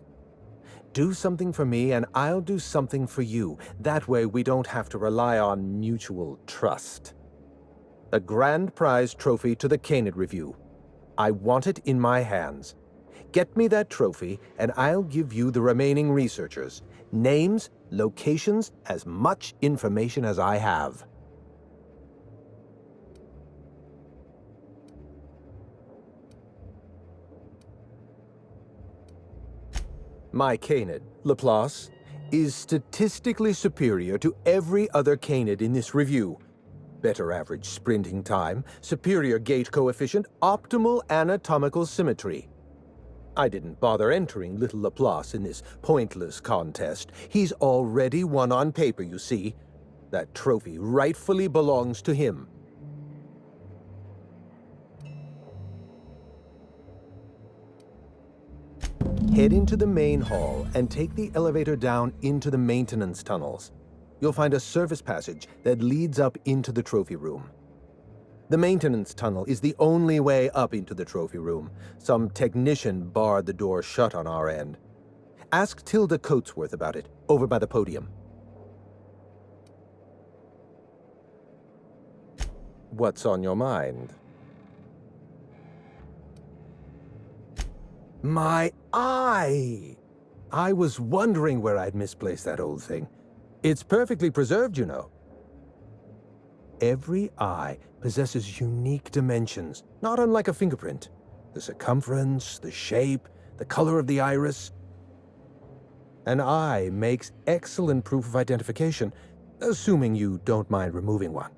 Do something for me, and I'll do something for you. That way we don't have to rely on mutual trust. A grand prize trophy to the Canid Review. I want it in my hands. Get me that trophy, and I'll give you the remaining researchers. Names, locations, as much information as I have. My Canid, Laplace, is statistically superior to every other Canid in this review. Better average sprinting time, superior gait coefficient, optimal anatomical symmetry. I didn't bother entering little Laplace in this pointless contest. He's already won on paper, you see. That trophy rightfully belongs to him. Head into the main hall and take the elevator down into the maintenance tunnels. You'll find a service passage that leads up into the trophy room. The maintenance tunnel is the only way up into the trophy room. Some technician barred the door shut on our end. Ask Tilda Coatsworth about it, over by the podium. What's on your mind? My eye! I was wondering where I'd misplaced that old thing. It's perfectly preserved, you know. every eye possesses unique dimensions, not unlike a fingerprint. The circumference, the shape, the color of the iris. An eye makes excellent proof of identification, assuming you don't mind removing one.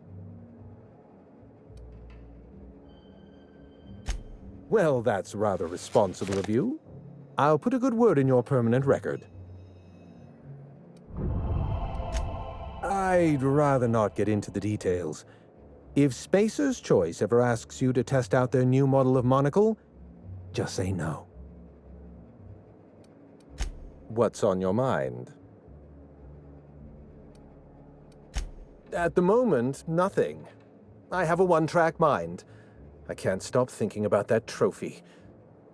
Well, that's rather responsible of you. I'll put a good word in your permanent record. I'd rather not get into the details. If Spacer's Choice ever asks you to test out their new model of monocle, just say no. What's on your mind? At the moment, nothing. I have a one-track mind. I can't stop thinking about that trophy.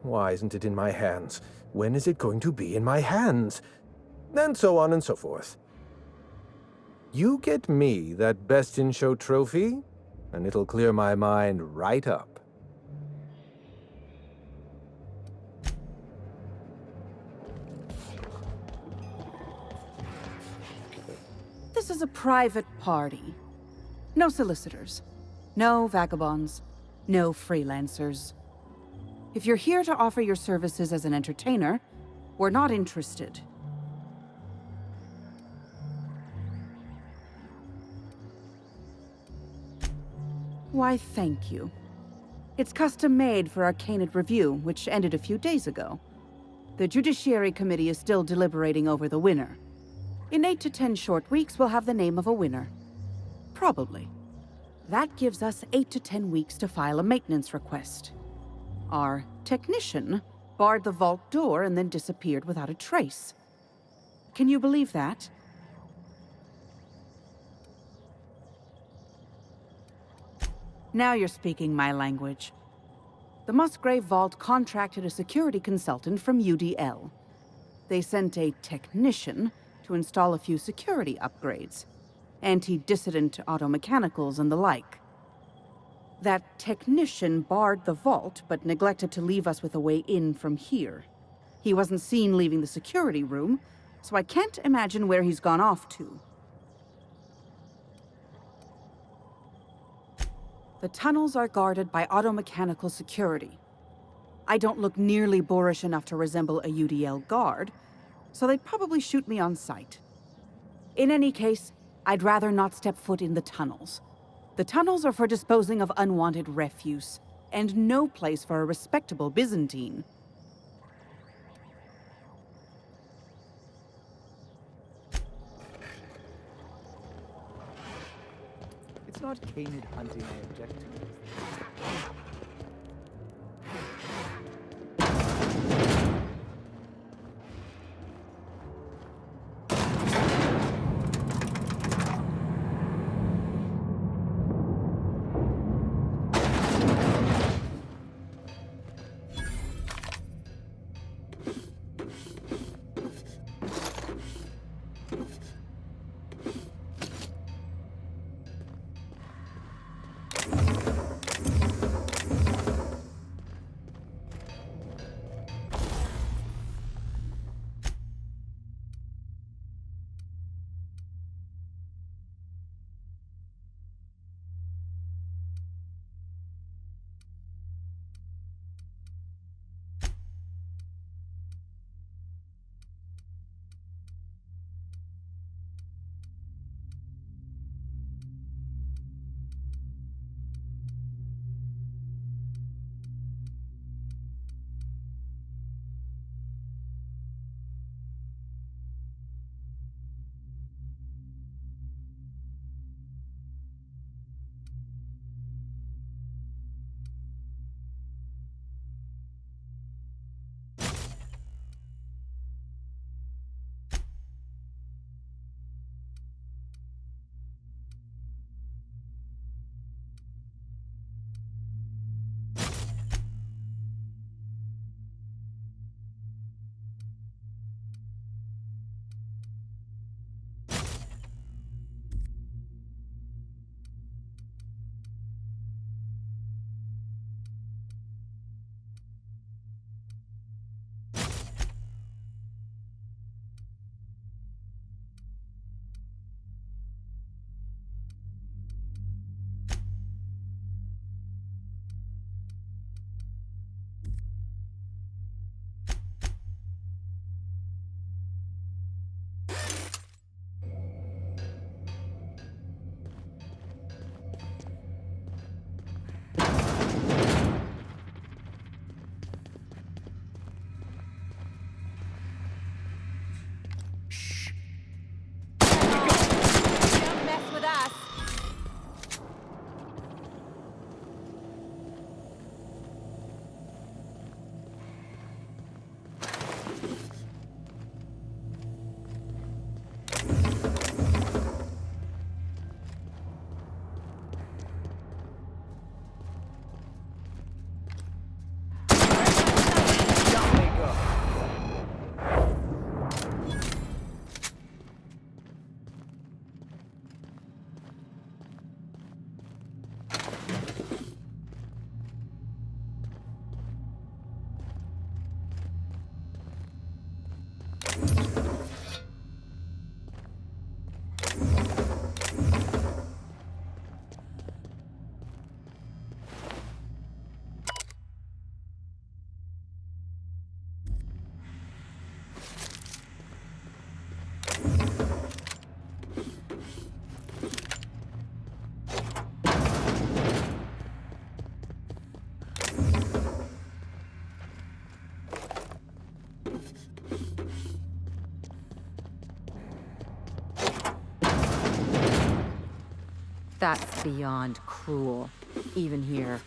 Why isn't it in my hands? When is it going to be in my hands? And so on and so forth. You get me that Best in Show trophy, and it'll clear my mind right up. This is a private party. No solicitors. No vagabonds. No freelancers. If you're here to offer your services as an entertainer, we're not interested. Why, thank you. It's custom made for our Canid review, which ended a few days ago. The Judiciary Committee is still deliberating over the winner. In 8 to 10 short weeks, we'll have the name of a winner. Probably. That gives us 8 to 10 weeks to file a maintenance request. Our technician barred the vault door and then disappeared without a trace. Can you believe that? Now you're speaking my language. The Musgrave Vault contracted a security consultant from UDL. They sent a technician to install a few security upgrades, anti-dissident automechanicals and the like. That technician barred the vault, but neglected to leave us with a way in from here. He wasn't seen leaving the security room, so I can't imagine where he's gone off to. The tunnels are guarded by automechanical security. I don't look nearly boorish enough to resemble a UDL guard, so they'd probably shoot me on sight. In any case, I'd rather not step foot in the tunnels. The tunnels are for disposing of unwanted refuse, and no place for a respectable Byzantine. It's not Canid hunting I object to. That's beyond cruel, even here.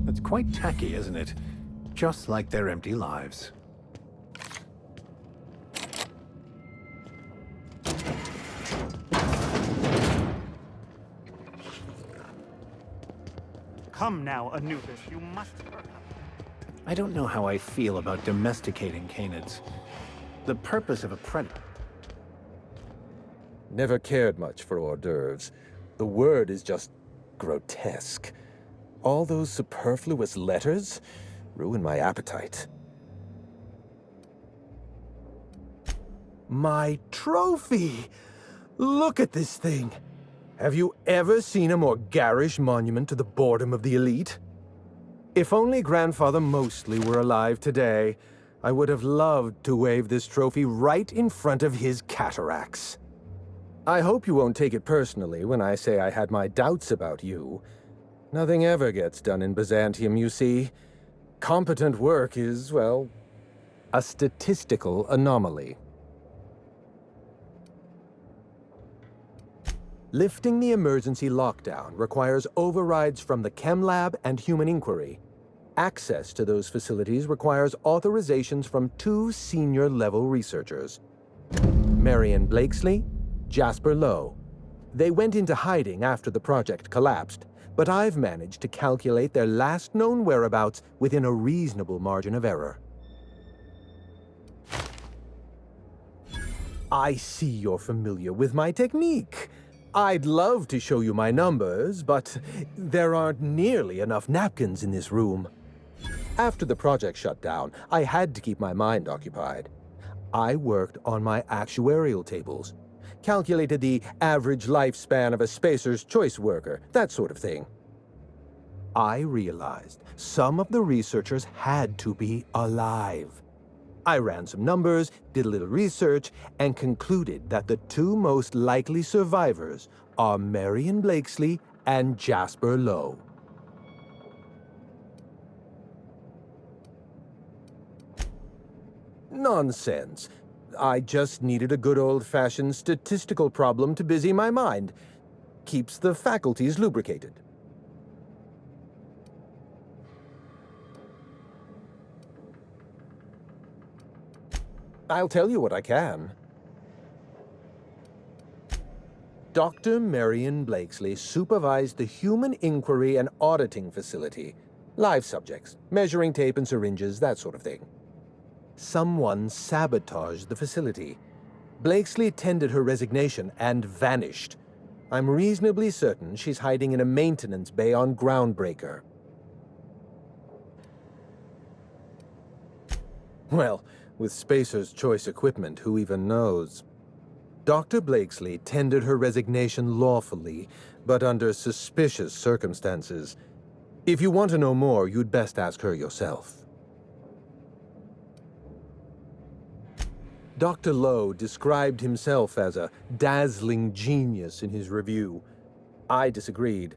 It's quite tacky, isn't it? Just like their empty lives. Come now, Anubis, you must... I don't know how I feel about domesticating canids. The purpose of a predator... Never cared much for hors d'oeuvres. The word is just grotesque. All those superfluous letters ruin my appetite. My trophy! Look at this thing! Have you ever seen a more garish monument to the boredom of the elite? If only Grandfather Mostly were alive today, I would have loved to wave this trophy right in front of his cataracts. I hope you won't take it personally when I say I had my doubts about you. Nothing ever gets done in Byzantium, you see. Competent work is, well, a statistical anomaly. Lifting the emergency lockdown requires overrides from the Chem Lab and Human Inquiry. Access to those facilities requires authorizations from 2 senior-level researchers. Marion Blakesley, Jasper Lowe. They went into hiding after the project collapsed, but I've managed to calculate their last known whereabouts within a reasonable margin of error. I see you're familiar with my technique. I'd love to show you my numbers, but there aren't nearly enough napkins in this room. After the project shut down, I had to keep my mind occupied. I worked on my actuarial tables, calculated the average lifespan of a Spacer's Choice worker, that sort of thing. I realized some of the researchers had to be alive. I ran some numbers, did a little research, and concluded that the 2 most likely survivors are Marion Blakesley and Jasper Lowe. Nonsense. I just needed a good old-fashioned statistical problem to busy my mind. Keeps the faculties lubricated. I'll tell you what I can. Dr. Marion Blakesley supervised the Human Inquiry and Auditing Facility. Live subjects, measuring tape and syringes, that sort of thing. Someone sabotaged the facility. Blakesley tendered her resignation and vanished. I'm reasonably certain she's hiding in a maintenance bay on Groundbreaker. Well, with Spacer's Choice equipment, who even knows? Dr. Blakesley tendered her resignation lawfully, but under suspicious circumstances. If you want to know more, you'd best ask her yourself. Dr. Lowe described himself as a dazzling genius in his review. I disagreed.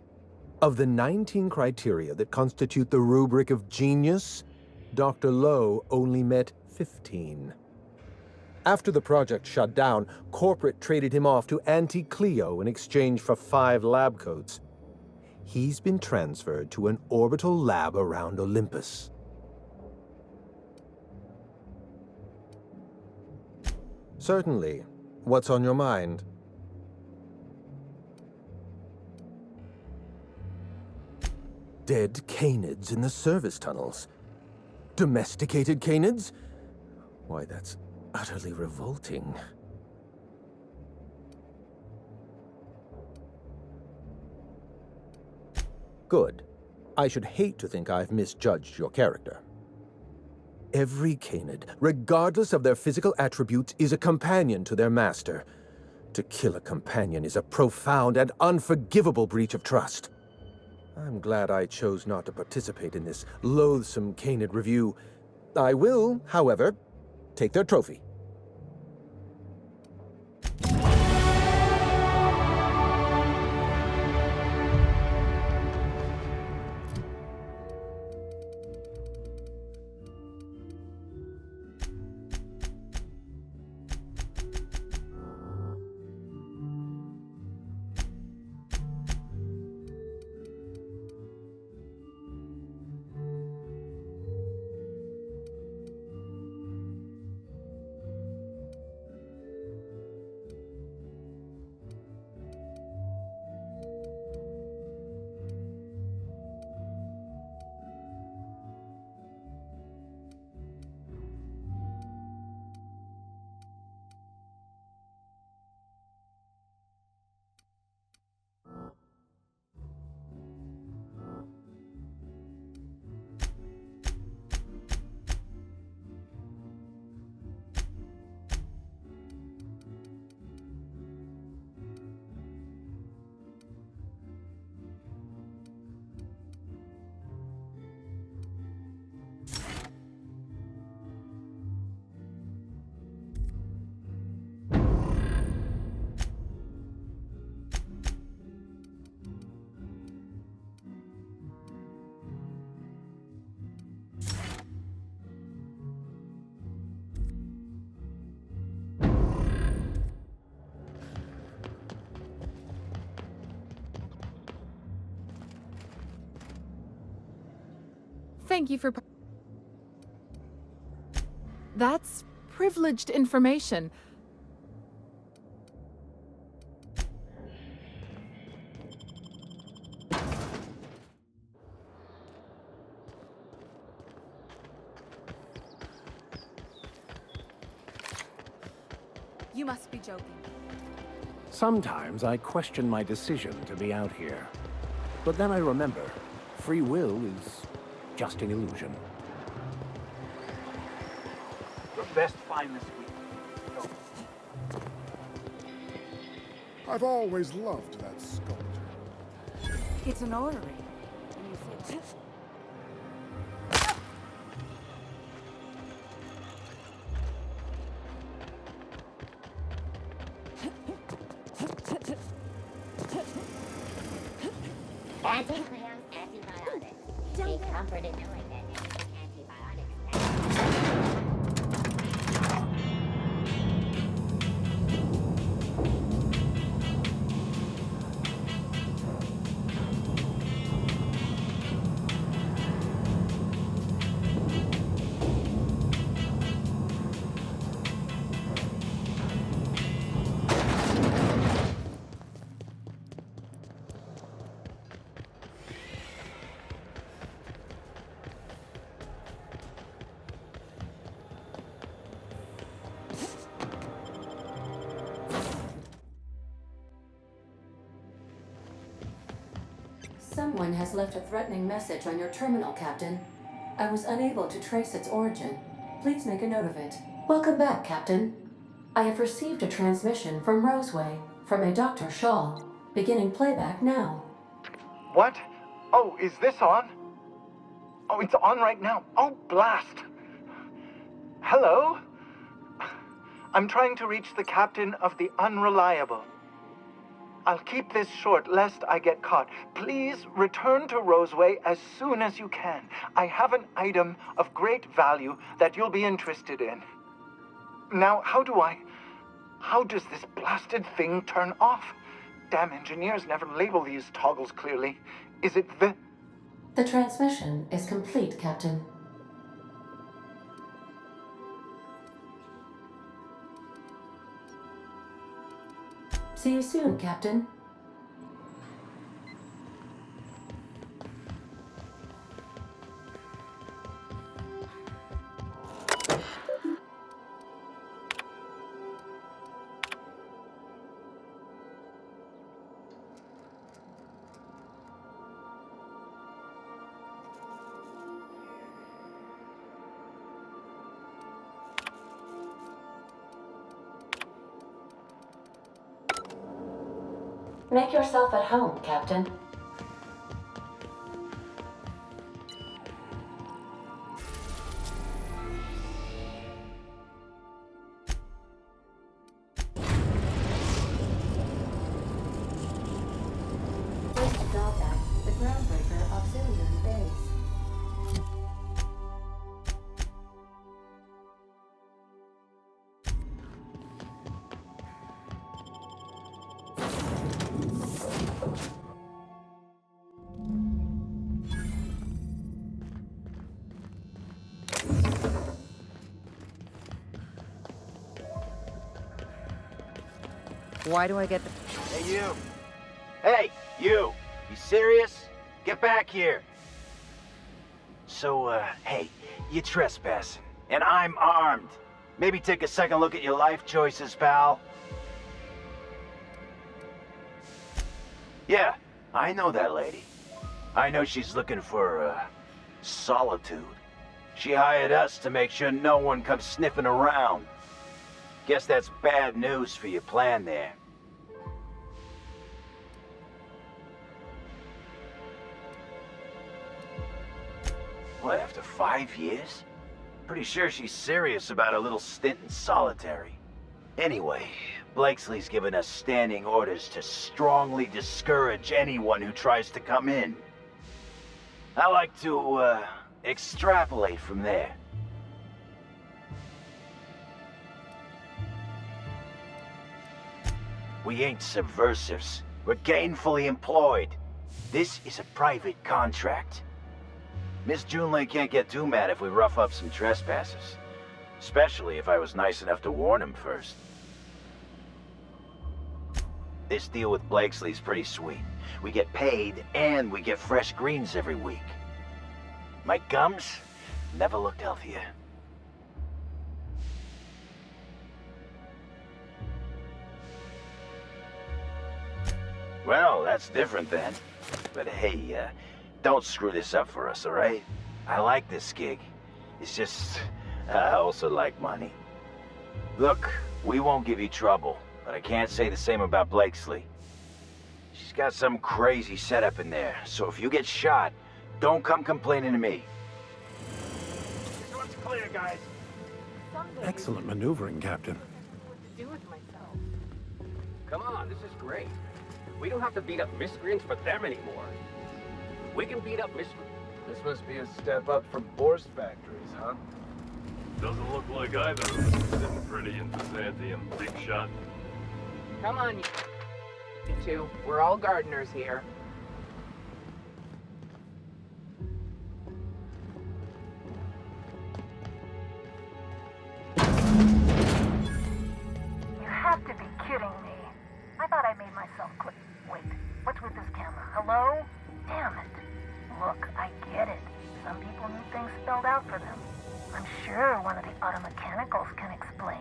Of the 19 criteria that constitute the rubric of genius, Dr. Lowe only met 15. After the project shut down, corporate traded him off to Anti-Cleo in exchange for 5 lab coats. He's been transferred to an orbital lab around Olympus. Certainly. What's on your mind? Dead canids in the service tunnels. Domesticated canids? Why, that's utterly revolting. Good. I should hate to think I've misjudged your character. Every canid, regardless of their physical attributes, is a companion to their master. To kill a companion is a profound and unforgivable breach of trust. I'm glad I chose not to participate in this loathsome canid review. I will, however, take their trophy. Thank you for... That's privileged information. You must be joking. Sometimes I question my decision to be out here. But then I remember, free will is just an illusion. Your best find this week. Go. I've always loved that sculpture. It's an orrery. And you say, Anti-clearance antibiotics. Take comfort in knowing that antibiotics. Someone has left a threatening message on your terminal, Captain. I was unable to trace its origin. Please make a note of it. Welcome back, Captain. I have received a transmission from Roseway, from a Dr. Shaw. Beginning playback now. What? Oh, is this on? Oh, it's on right now. Oh, blast. Hello? I'm trying to reach the captain of the Unreliable. I'll keep this short lest I get caught. Please return to Roseway as soon as you can. I have an item of great value that you'll be interested in. Now, how does this blasted thing turn off? Damn engineers never label these toggles clearly. Is it the... The transmission is complete, Captain. See you soon, Captain. Make yourself at home, Captain. Place to drop at the Groundbreaker Auxiliary Base. Why do I get the... Hey, you! Hey, you! You serious? Get back here! So, hey, you trespassing, and I'm armed. Maybe take a second look at your life choices, pal. Yeah, I know that lady. I know she's looking for, solitude. She hired us to make sure no one comes sniffing around. Guess that's bad news for your plan there. What, after 5 years? Pretty sure she's serious about a little stint in solitary. Anyway, Blakesley's given us standing orders to strongly discourage anyone who tries to come in. I like to, extrapolate from there. We ain't subversives. We're gainfully employed. This is a private contract. Miss Junlei can't get too mad if we rough up some trespassers. Especially if I was nice enough to warn him first. This deal with Blakesley's pretty sweet. We get paid, and we get fresh greens every week. My gums never looked healthier. Well, that's different then. But hey, don't screw this up for us, all right? I like this gig. It's just, I also like money. Look, we won't give you trouble, but I can't say the same about Blakesley. She's got some crazy setup in there, so if you get shot, don't come complaining to me. This one's clear, guys. Excellent maneuvering, Captain. Come on, this is great. We don't have to beat up miscreants for them anymore. We can beat up miscreants. This must be a step up from Bourse factories, huh? Doesn't look like either of us is sitting pretty in Byzantium. Big shot. Come on, you two. We're all gardeners here. You have to be kidding me. I thought I made myself clear. Wait, what's with this camera? Hello? Damn it. Look, I get it. Some people need things spelled out for them. I'm sure one of the automechanicals can explain.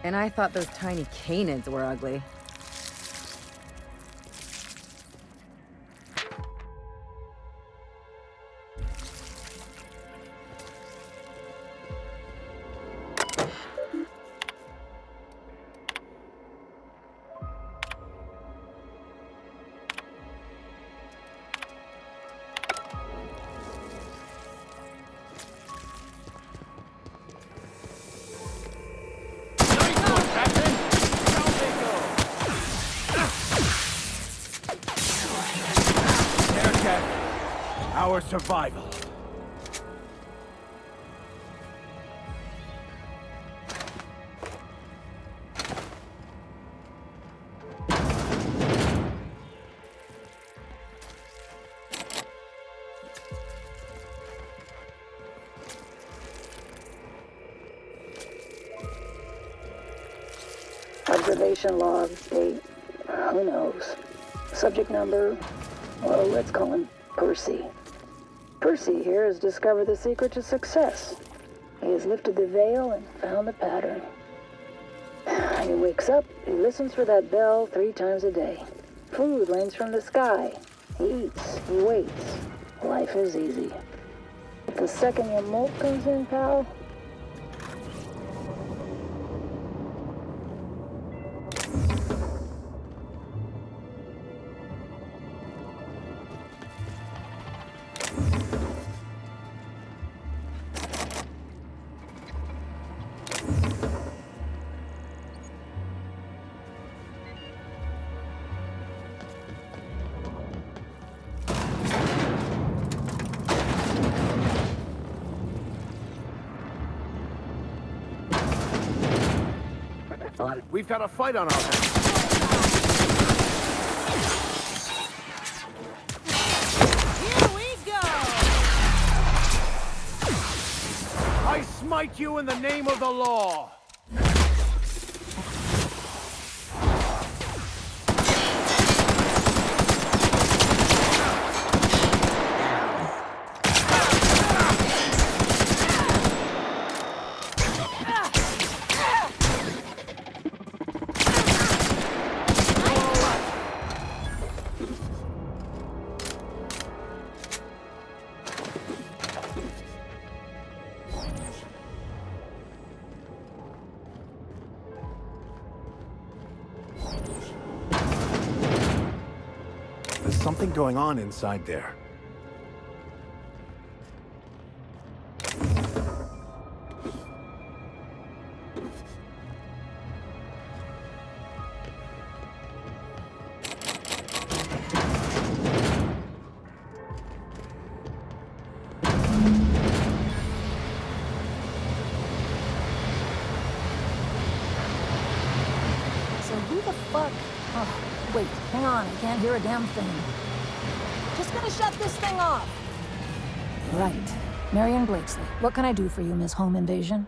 And I thought those tiny canids were ugly. Our survival. Observation log, date, who knows. Subject number, well, let's call him Percy. Percy here has discovered the secret to success. He has lifted the veil and found the pattern. When he wakes up, he listens for that bell 3 times a day. Food rains from the sky. He eats, he waits. Life is easy. But the second your molt comes in, pal, We've got a fight on our hands. Here we go! I smite you in the name of the law. There's something going on inside there. so who the fuck? Oh, wait, hang on, I can't hear a damn thing. Just gonna shut this thing off. Right. Marion Blakesley, what can I do for you, Miss Home Invasion?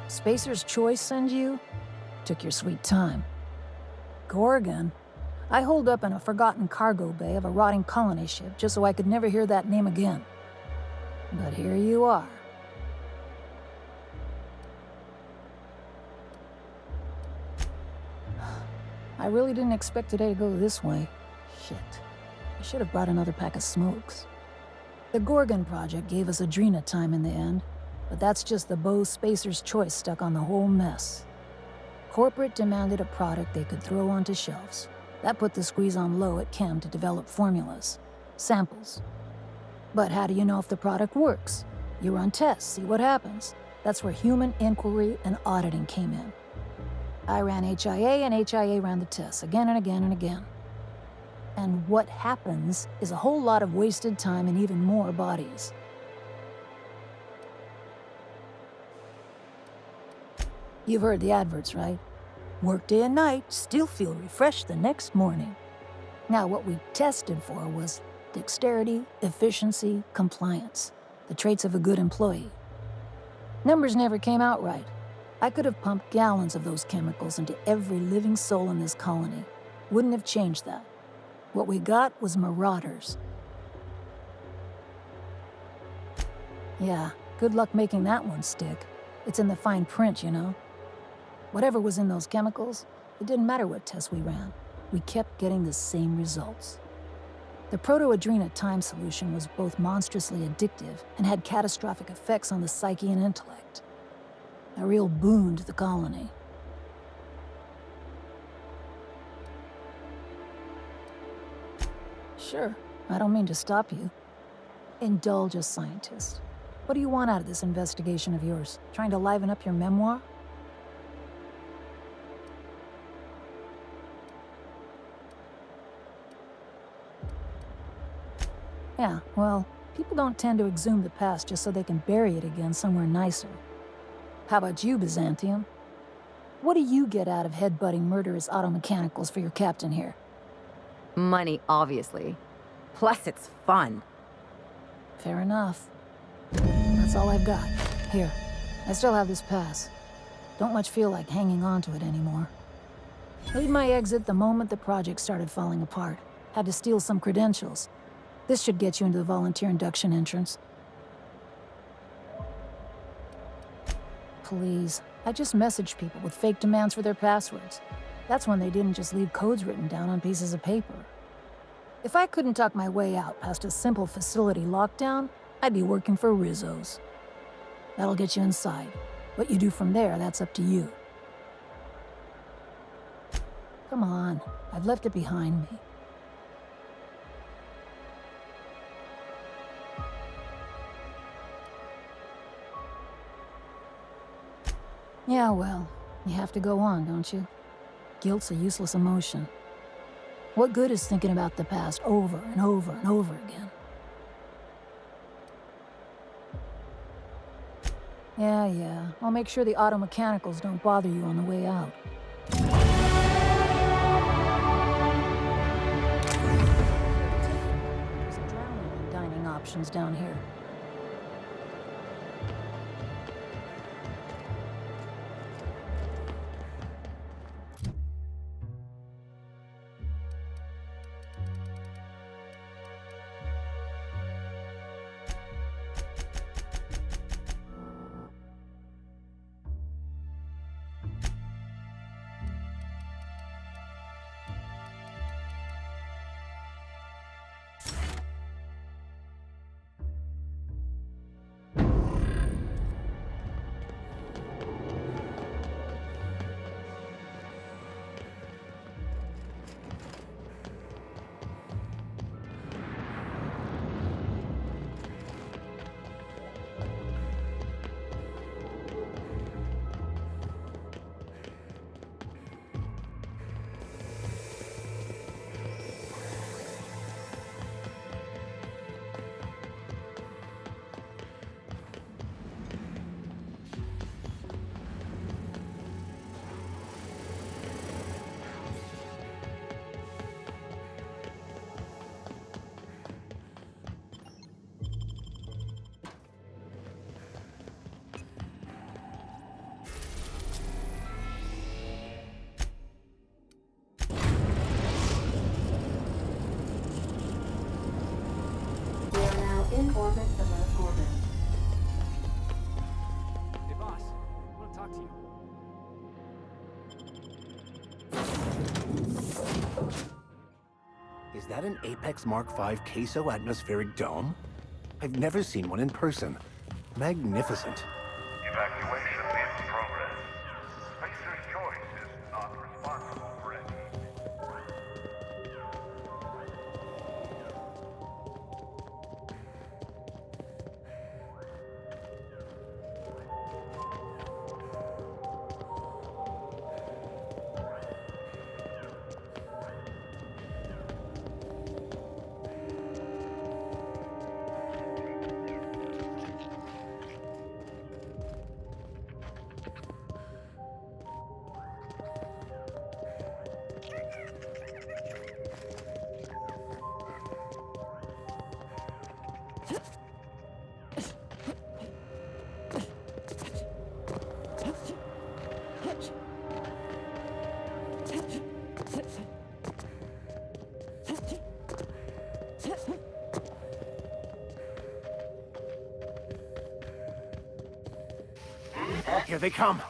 Spacer's Choice send you? Took your sweet time. Gorgon? I holed up in a forgotten cargo bay of a rotting colony ship just so I could never hear that name again. But here you are. I really didn't expect today to go this way. Shit. I should have brought another pack of smokes. The Gorgon project gave us Adrena time in the end, but that's just the Bose Spacer's Choice stuck on the whole mess. Corporate demanded a product they could throw onto shelves. That put the squeeze on low at Chem to develop formulas, samples. But how do you know if the product works? You run tests, see what happens. That's where human inquiry and auditing came in. I ran HIA, and HIA ran the tests again and again and again. And what happens is a whole lot of wasted time and even more bodies. You've heard the adverts, right? Work day and night, still feel refreshed the next morning. Now, what we tested for was dexterity, efficiency, compliance, the traits of a good employee. Numbers never came out right. I could have pumped gallons of those chemicals into every living soul in this colony. Wouldn't have changed that. What we got was marauders. Yeah, good luck making that one stick. It's in the fine print, you know? Whatever was in those chemicals, it didn't matter what tests we ran. We kept getting the same results. The protoadrena time solution was both monstrously addictive and had catastrophic effects on the psyche and intellect. A real boon to the colony. Sure, I don't mean to stop you. Indulge a scientist. What do you want out of this investigation of yours? Trying to liven up your memoir? Yeah, well, people don't tend to exhume the past just so they can bury it again somewhere nicer. How about you, Byzantium? What do you get out of headbutting murderous automechanicals for your captain here? Money, obviously. Plus, it's fun. Fair enough. That's all I've got. Here, I still have this pass. Don't much feel like hanging on to it anymore. Made my exit the moment the project started falling apart. Had to steal some credentials. This should get you into the volunteer induction entrance. Please, I just messaged people with fake demands for their passwords. That's when they didn't just leave codes written down on pieces of paper. If I couldn't talk my way out past a simple facility lockdown, I'd be working for Rizzo's. That'll get you inside. What you do from there, that's up to you. Come on, I've left it behind me. Yeah, well, you have to go on, don't you? Guilt's a useless emotion. What good is thinking about the past over and over and over again? Yeah, I'll make sure the automechanicals don't bother you on the way out. There's drowning and dining options down here. In orbit above orbit. Hey, boss. I want to talk to you. Is that an Apex Mark V queso atmospheric dome? I've never seen one in person. Magnificent. Evacuation in progress. Spacer's choice is not responsible for any. Here they come.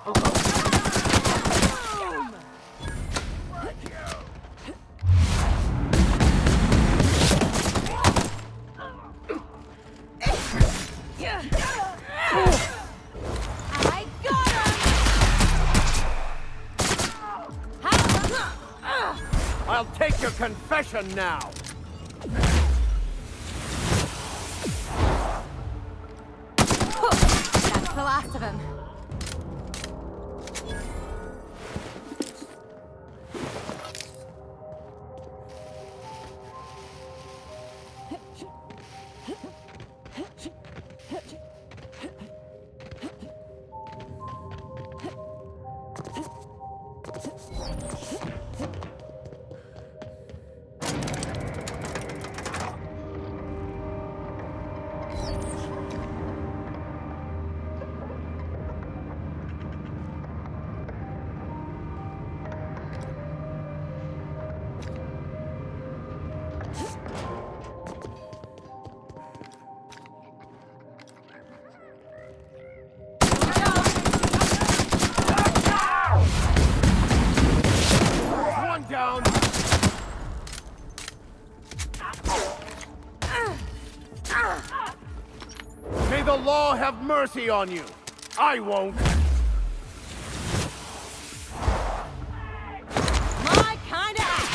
I got him! I'll take your confession now. That's the last of him. One down. May the law have mercy on you. I won't. My kind of act.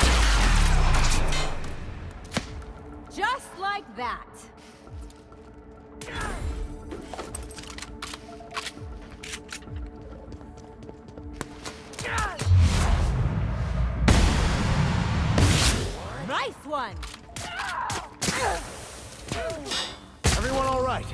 Just like that. Nice one. Everyone all right?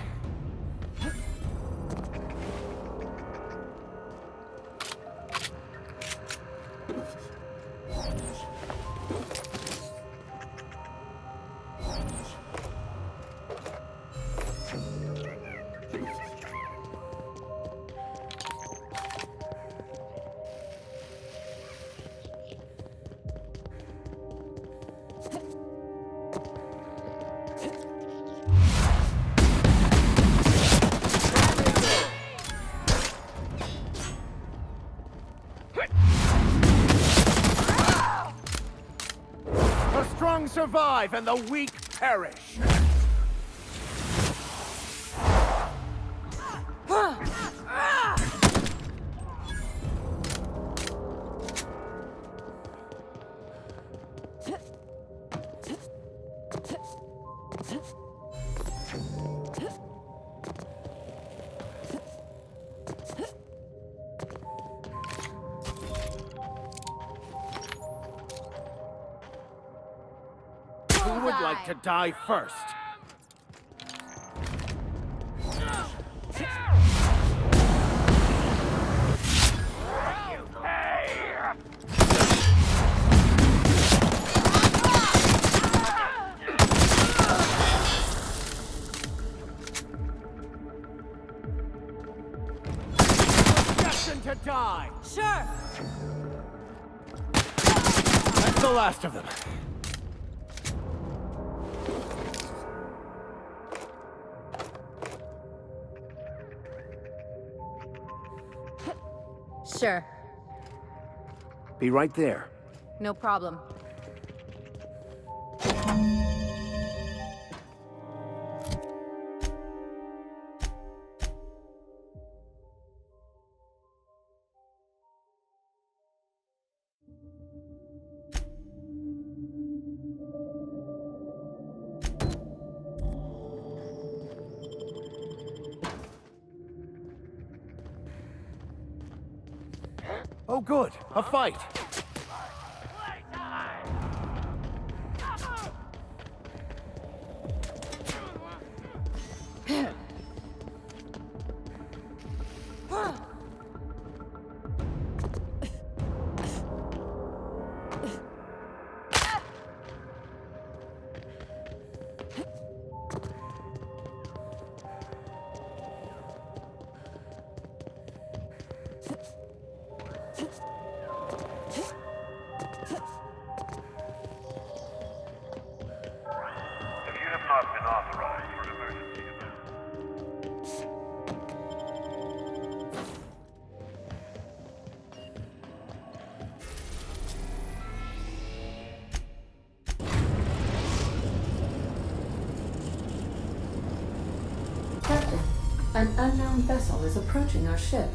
The strong survive and the weak perish. Who would like to die first? Destined to die. Sure. That's the last of them. Sure. Be right there. No problem. Oh, good. A fight. Not been authorized for emergency An unknown vessel is approaching our ship.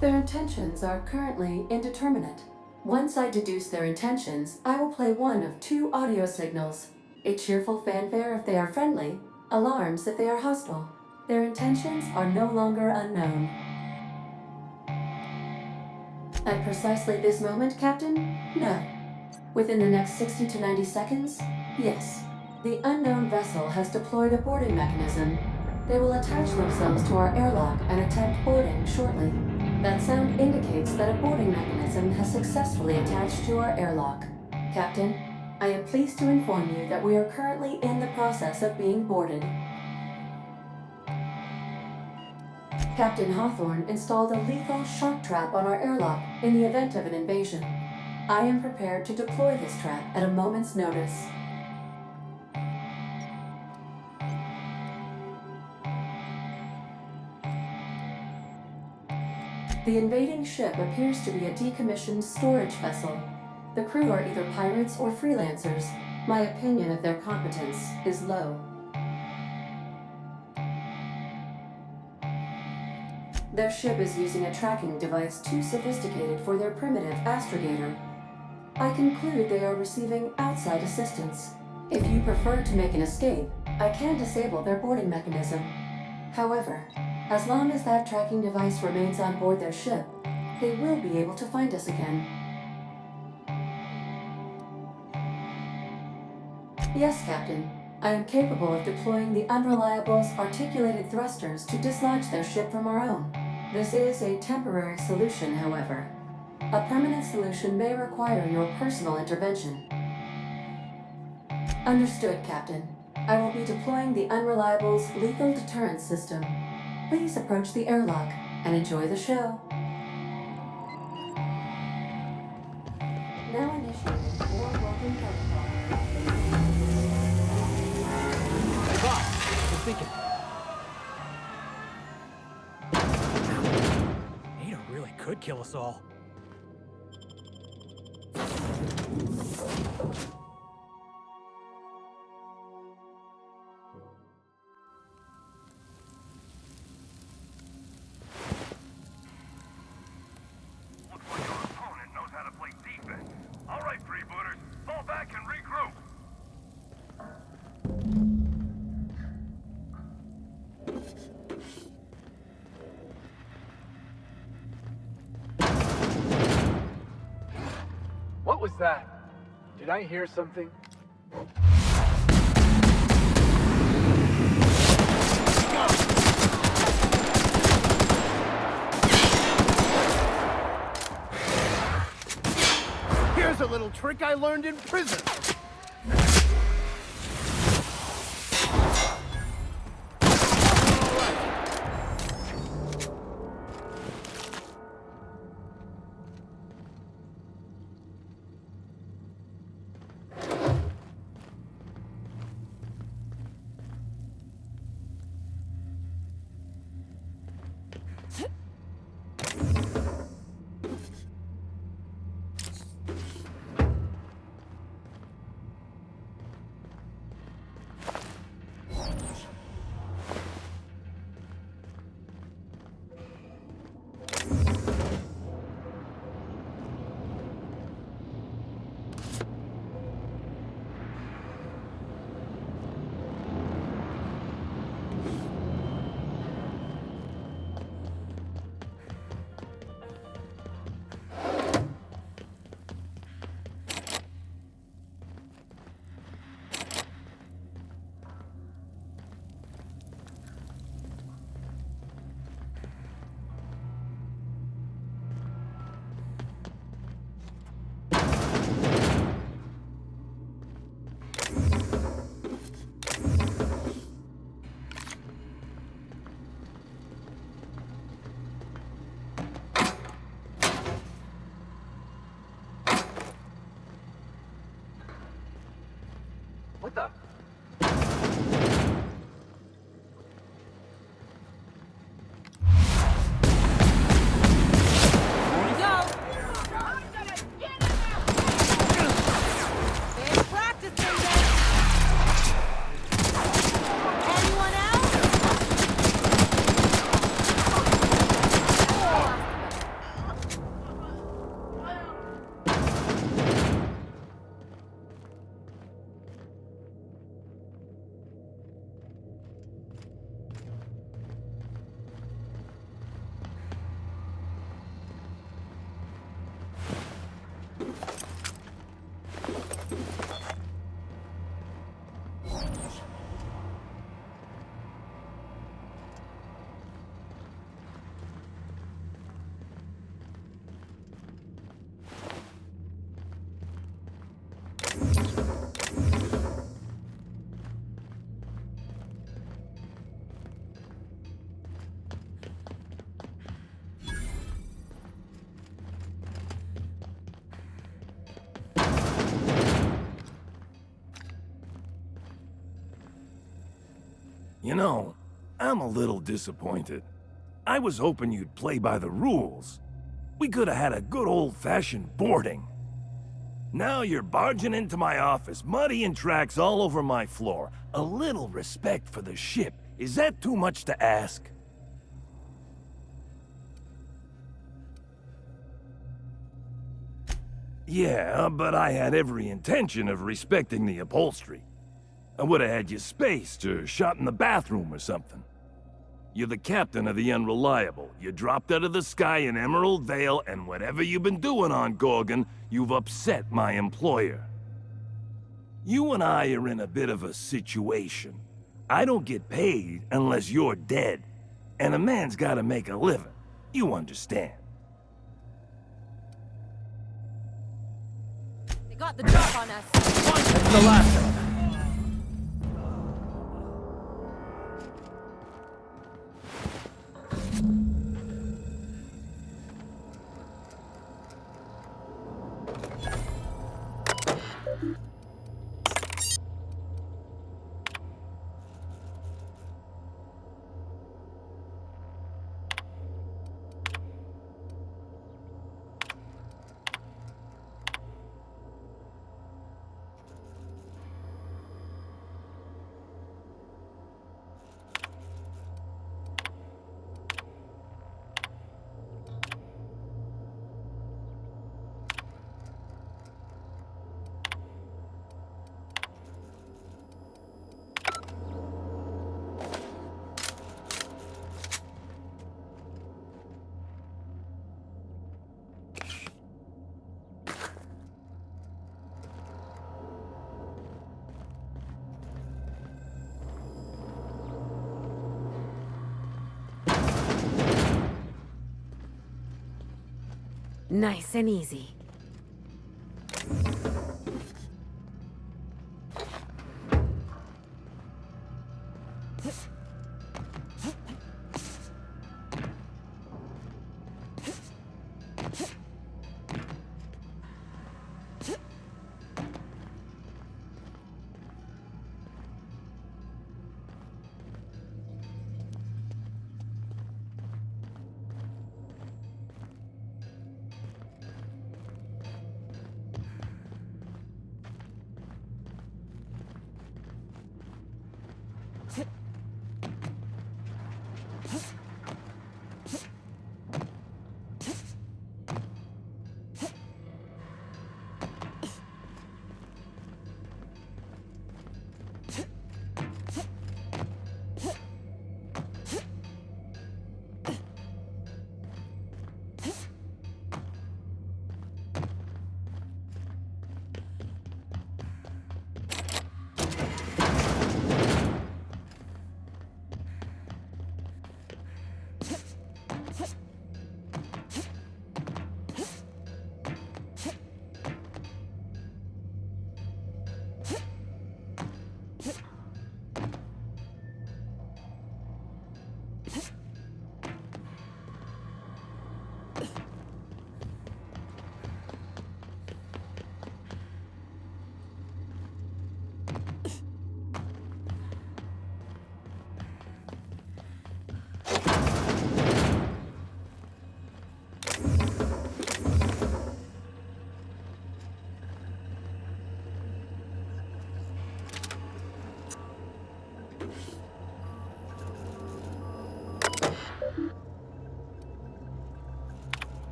Their intentions are currently indeterminate. Once I deduce their intentions, I will play one of two audio signals. A cheerful fanfare if they are friendly, alarms if they are hostile. Their intentions are no longer unknown. At precisely this moment, Captain? No. Within the next 60 to 90 seconds? Yes. The unknown vessel has deployed a boarding mechanism. They will attach themselves to our airlock and attempt boarding shortly. That sound indicates that a boarding mechanism has successfully attached to our airlock. Captain, I am pleased to inform you that we are currently in the process of being boarded. Captain Hawthorne installed a lethal shock trap on our airlock in the event of an invasion. I am prepared to deploy this trap at a moment's notice. The invading ship appears to be a decommissioned storage vessel. The crew are either pirates or freelancers. My opinion of their competence is low. Their ship is using a tracking device too sophisticated for their primitive astrogator. I conclude they are receiving outside assistance. If you prefer to make an escape, I can disable their boarding mechanism. However, as long as that tracking device remains on board their ship, they will be able to find us again. Yes, Captain. I am capable of deploying the Unreliable's articulated thrusters to dislodge their ship from our own. This is a temporary solution, however. A permanent solution may require your personal intervention. Understood, Captain. I will be deploying the Unreliable's lethal deterrence system. Please approach the airlock and enjoy the show. Now initiating more welcome protocol. Hey, boss, just thinking. Ada really could kill us all. What was that? Did I hear something? Here's a little trick I learned in prison. What the? You know, I'm a little disappointed. I was hoping you'd play by the rules. We could have had a good old-fashioned boarding. Now you're barging into my office, muddying tracks all over my floor. A little respect for the ship. Is that too much to ask? Yeah, but I had every intention of respecting the upholstery. I would have had you spaced or shot in the bathroom or something. You're the captain of the Unreliable. You dropped out of the sky in Emerald Vale, and whatever you've been doing on Gorgon, you've upset my employer. You and I are in a bit of a situation. I don't get paid unless you're dead, and a man's gotta make a living. You understand. They got the drop on us. That's the last one. Nice and easy.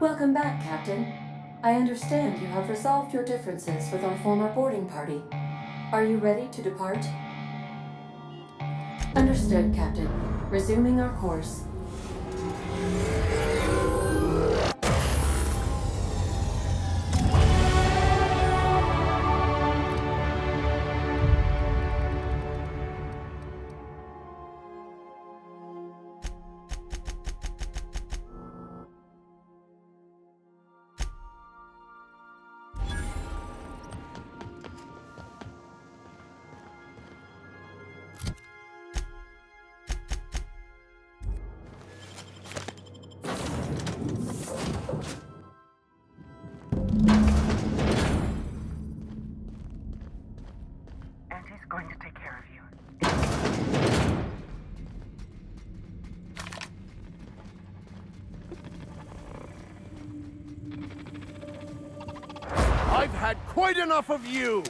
Welcome back, Captain. I understand you have resolved your differences with our former boarding party. Are you ready to depart? Understood, Captain. Resuming our course. Auntie's going to take care of you. I've had quite enough of you!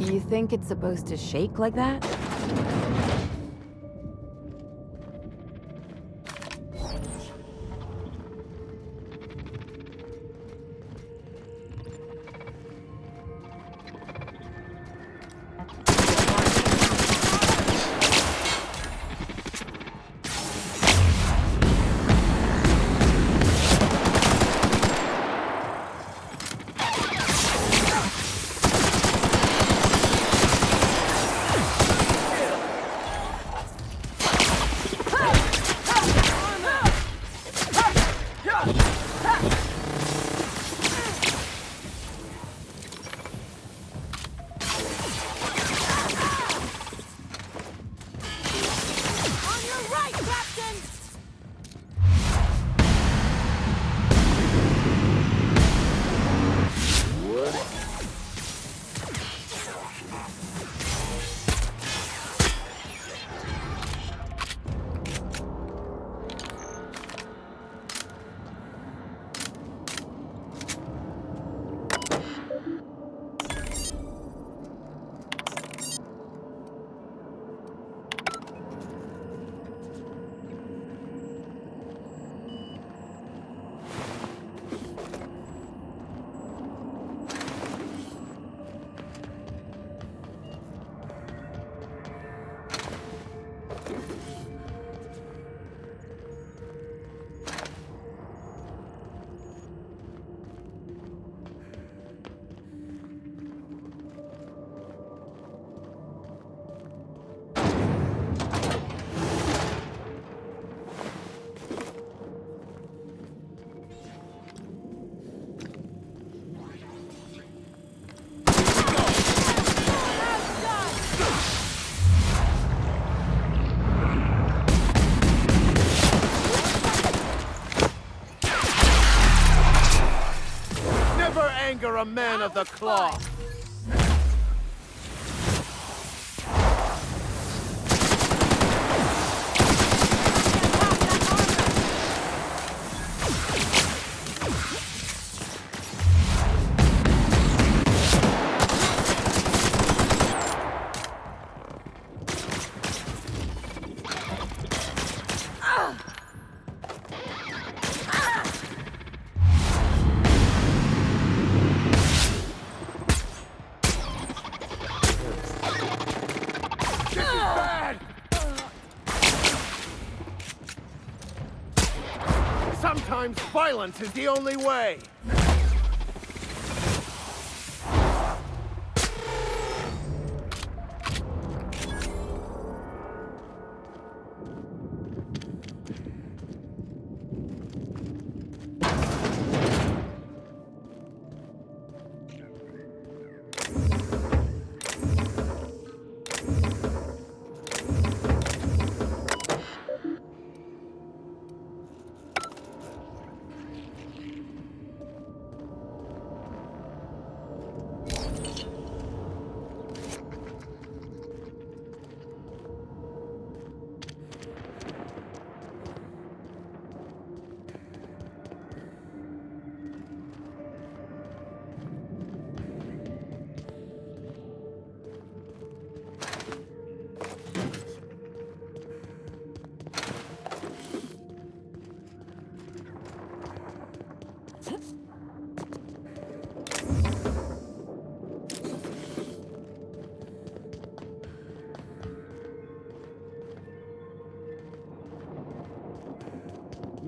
You think it's supposed to shake like that? Anger a man of the cloth! Sometimes violence is the only way!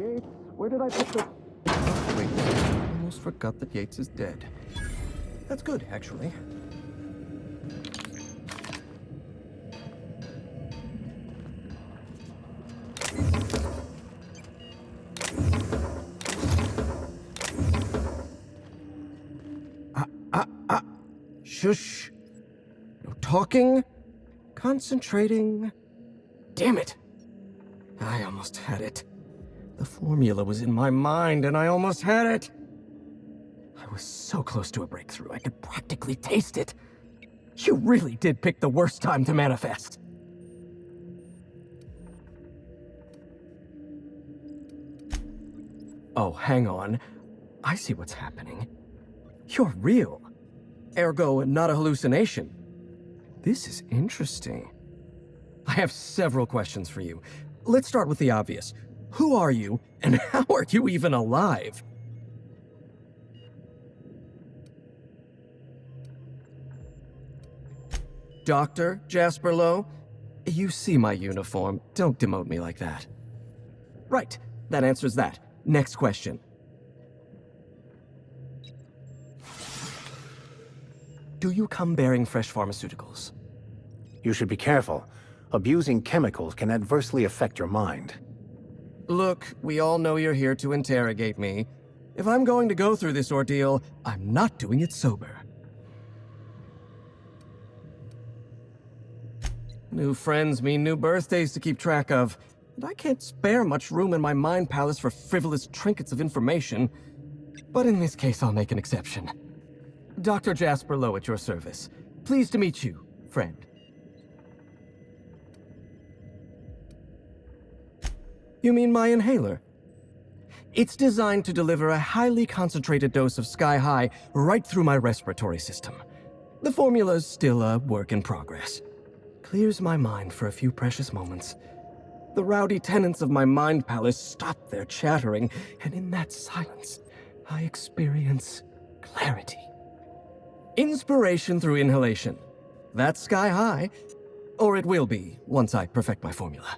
Yates, where did I put the... Oh, wait, I almost forgot that Yates is dead. That's good, actually. Shush. No talking. Concentrating. Damn it. I almost had it. The formula was in my mind, and I almost had it. I was so close to a breakthrough, I could practically taste it. You really did pick the worst time to manifest. Oh, hang on. I see what's happening. You're real. Ergo, not a hallucination. This is interesting. I have several questions for you. Let's start with the obvious. Who are you, and how are you even alive? Dr. Jasper Lowe? You see my uniform. Don't demote me like that. Right, that answers that. Next question. Do you come bearing fresh pharmaceuticals? You should be careful. Abusing chemicals can adversely affect your mind. Look, we all know you're here to interrogate me. If I'm going to go through this ordeal, I'm not doing it sober. New friends mean new birthdays to keep track of, and I can't spare much room in my mind palace for frivolous trinkets of information. But in this case, I'll make an exception. Dr. Jasper Lowe at your service. Pleased to meet you, friend. You mean my inhaler? It's designed to deliver a highly concentrated dose of Sky High right through my respiratory system. The formula's still a work in progress. Clears my mind for a few precious moments. The rowdy tenants of my mind palace stop their chattering, and in that silence, I experience clarity. Inspiration through inhalation. That's Sky High. Or it will be, once I perfect my formula.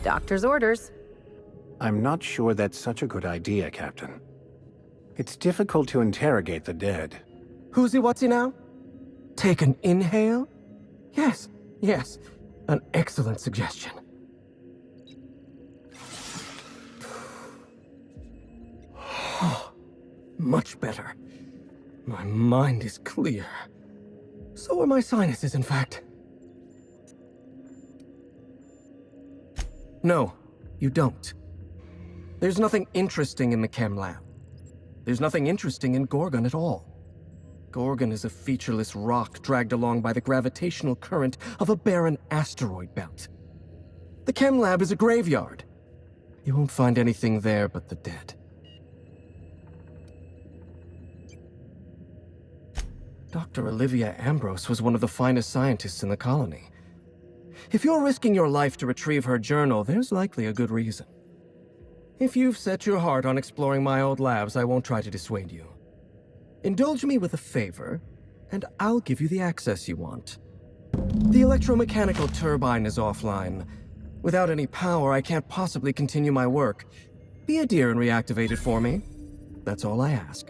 Doctor's orders. I'm not sure that's such a good idea, Captain. It's difficult to interrogate the dead. Who's he, what's he now? Take an inhale? Yes, yes. An excellent suggestion. Much better. My mind is clear. So are my sinuses, in fact. No, you don't. There's nothing interesting in the chem lab. There's nothing interesting in Gorgon at all. Gorgon is a featureless rock dragged along by the gravitational current of a barren asteroid belt. The chem lab is a graveyard. You won't find anything there but the dead. Dr. Olivia Ambrose was one of the finest scientists in the colony. If you're risking your life to retrieve her journal, there's likely a good reason. If you've set your heart on exploring my old labs, I won't try to dissuade you. Indulge me with a favor, and I'll give you the access you want. The electromechanical turbine is offline. Without any power, I can't possibly continue my work. Be a dear and reactivate it for me. That's all I ask.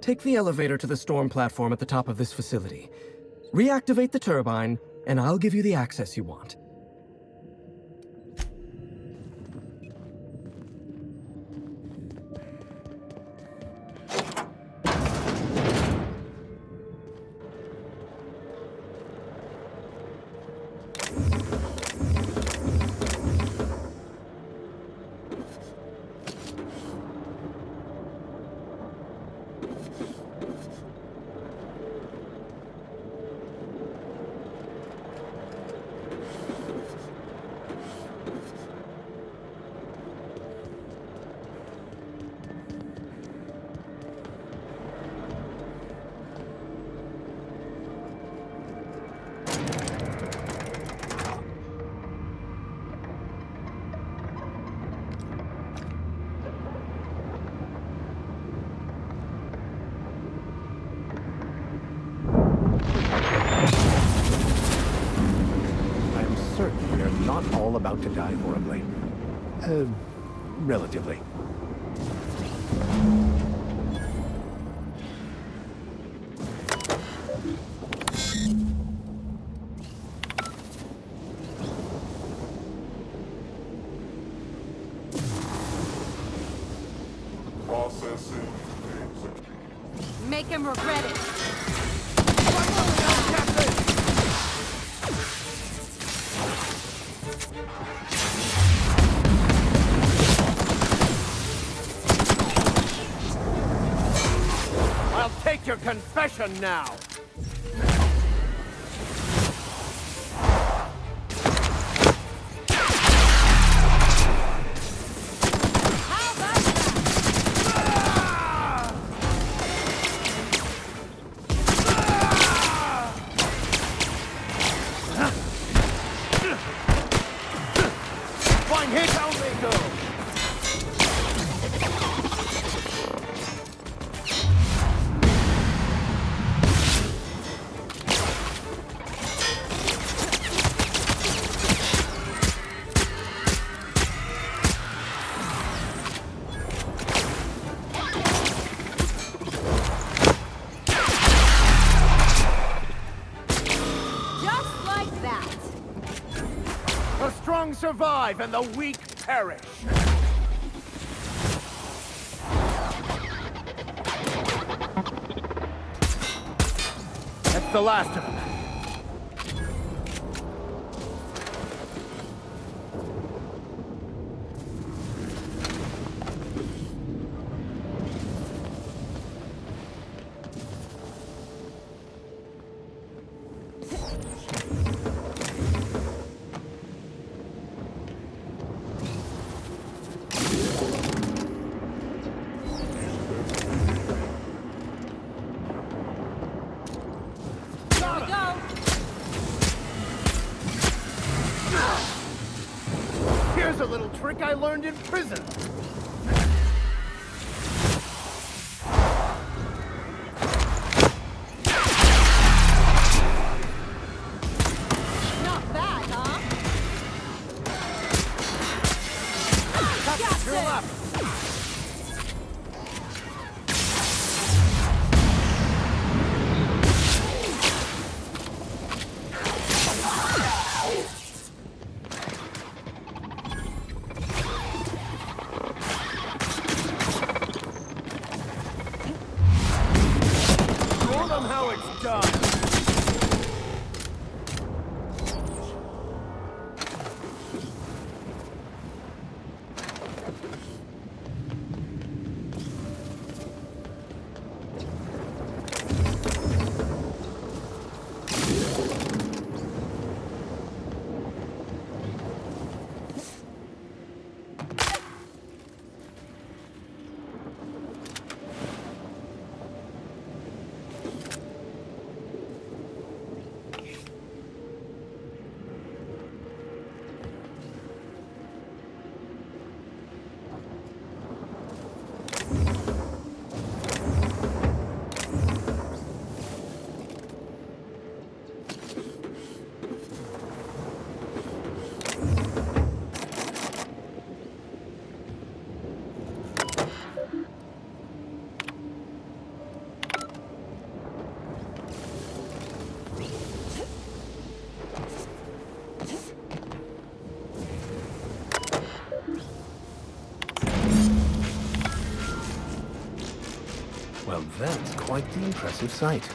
Take the elevator to the storm platform at the top of this facility. Reactivate the turbine, and I'll give you the access you want. about to die horribly. Relatively. Processing. Make him regret it. I'll take your confession now. One hit only go. Just like that. The strong survive and the weak perish. That's the last of them. Here's a little trick I learned in prison. Not bad, huh? You're left. Show them how it's done. Well, that's quite the impressive sight.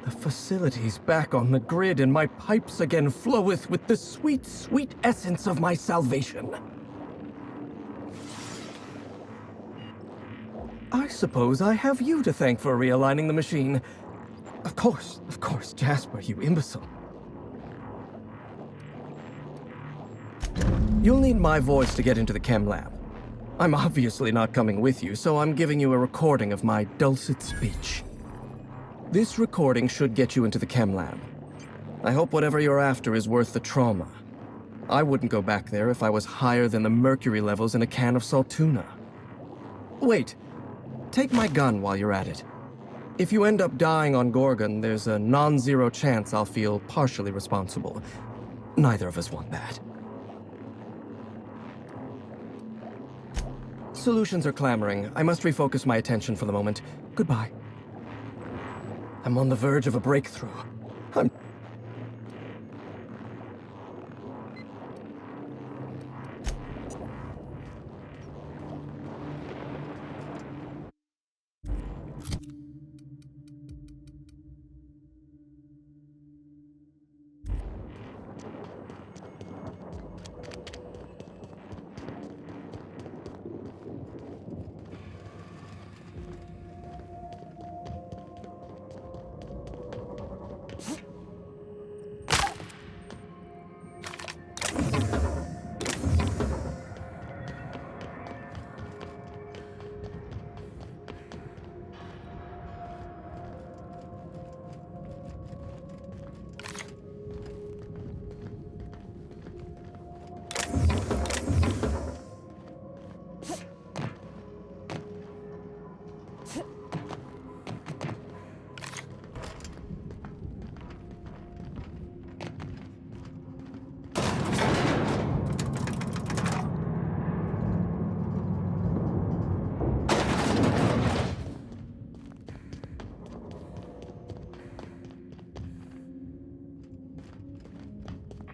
The facility's back on the grid, and my pipes again floweth with the sweet, sweet essence of my salvation. I suppose I have you to thank for realigning the machine. Of course, Jasper, you imbecile. You'll need my voice to get into the chem lab. I'm obviously not coming with you, so I'm giving you a recording of my dulcet speech. This recording should get you into the chem lab. I hope whatever you're after is worth the trauma. I wouldn't go back there if I was higher than the mercury levels in a can of salt tuna. Wait, take my gun while you're at it. If you end up dying on Gorgon, there's a non-zero chance I'll feel partially responsible. Neither of us want that. Solutions are clamoring. I must refocus my attention for the moment. Goodbye. I'm on the verge of a breakthrough. I'm...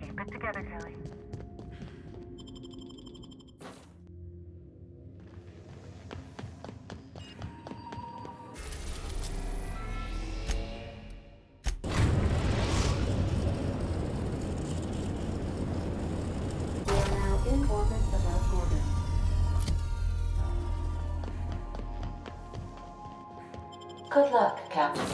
Keep it together, Kelly. We are now in orbit above Gorgon. Good luck, Captain.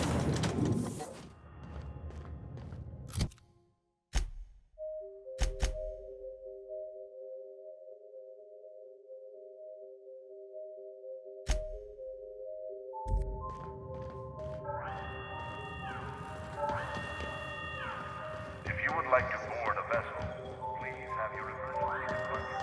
If you would like to board a vessel, please have your emergency departure.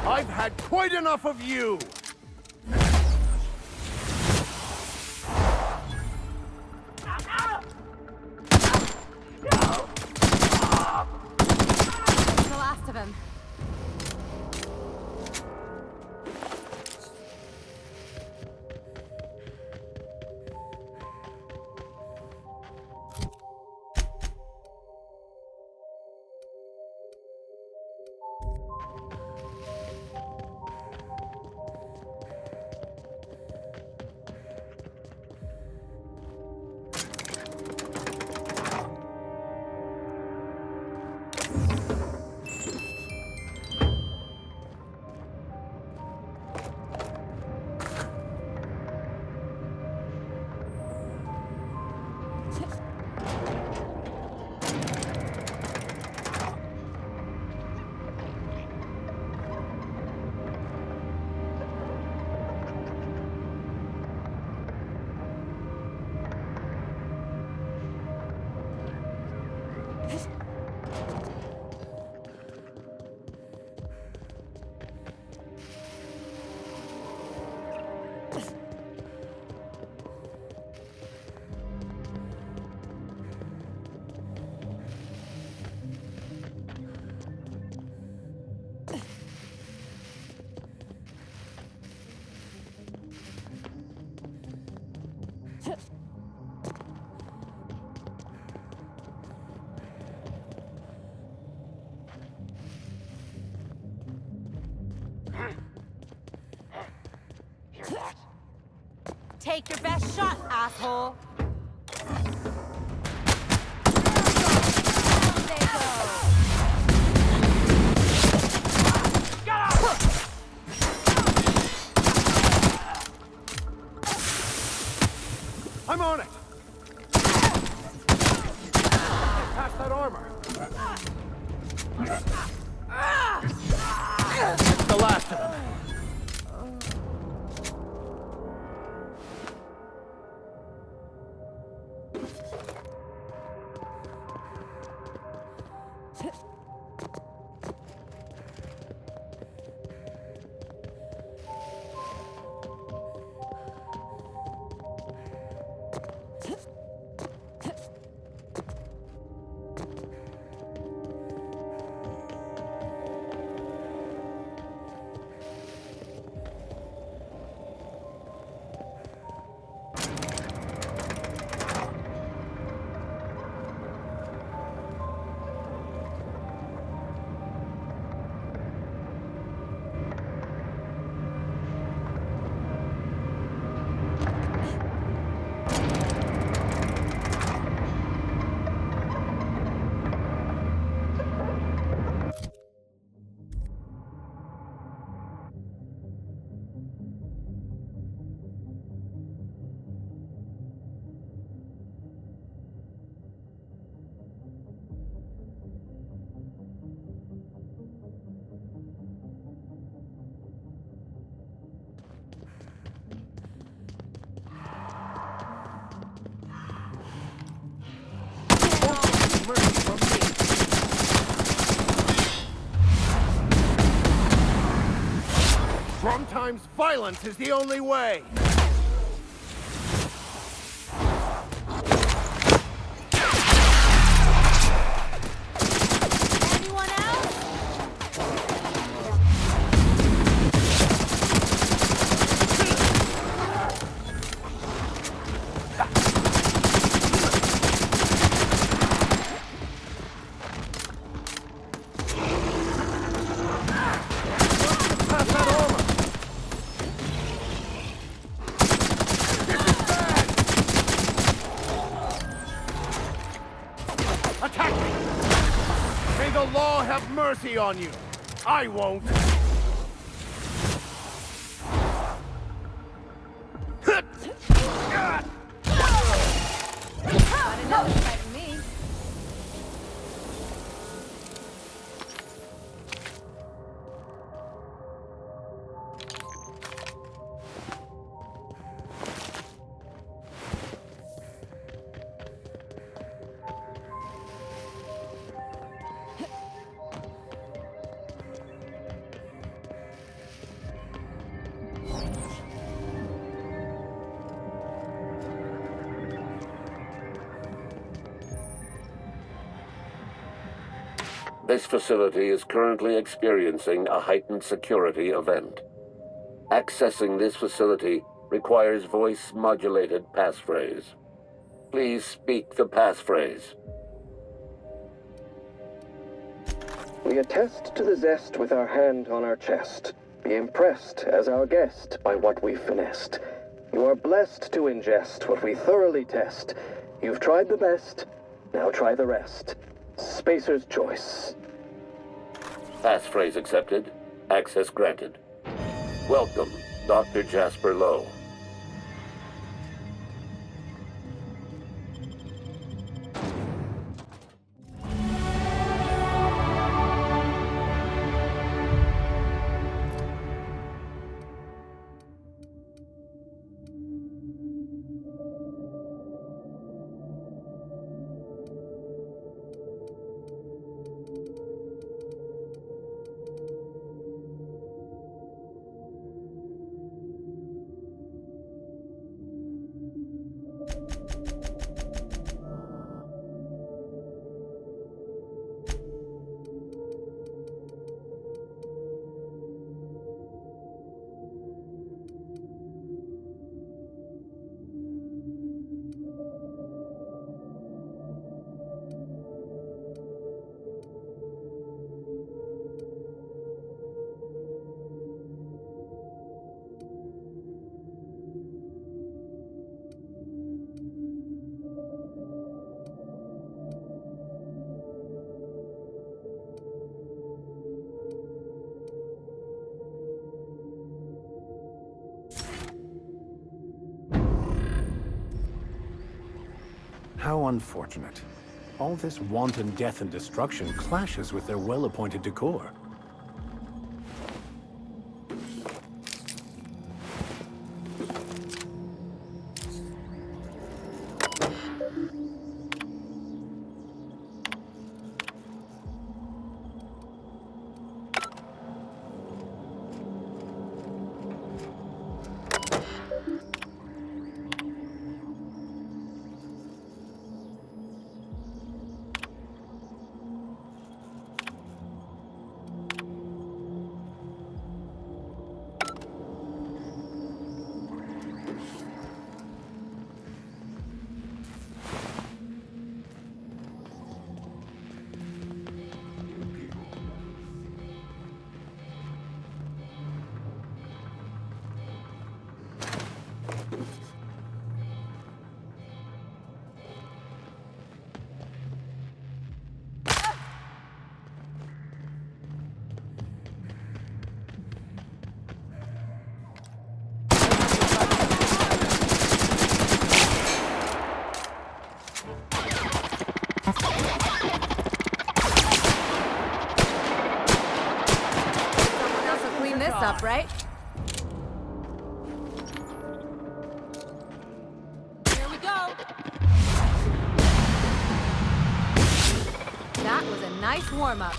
I've had quite enough of you! The last of him. Take your best shot, asshole! They go! I'm on it! Get past that armor! It's the last of them. Sometimes violence is the only way! Anyone else? Attack me! May the law have mercy on you! I won't! Not enough to frighten me. This facility is currently experiencing a heightened security event. Accessing this facility requires voice-modulated passphrase. Please speak the passphrase. We attest to the zest with our hand on our chest. Be impressed as our guest by what we've finessed. You are blessed to ingest what we thoroughly test. You've tried the best, now try the rest. Spacer's choice. Passphrase accepted. Access granted. Welcome, Dr. Jasper Lowe. How unfortunate. All this wanton death and destruction clashes with their well-appointed decor. Up, right? Here we go. That was a nice warm-up.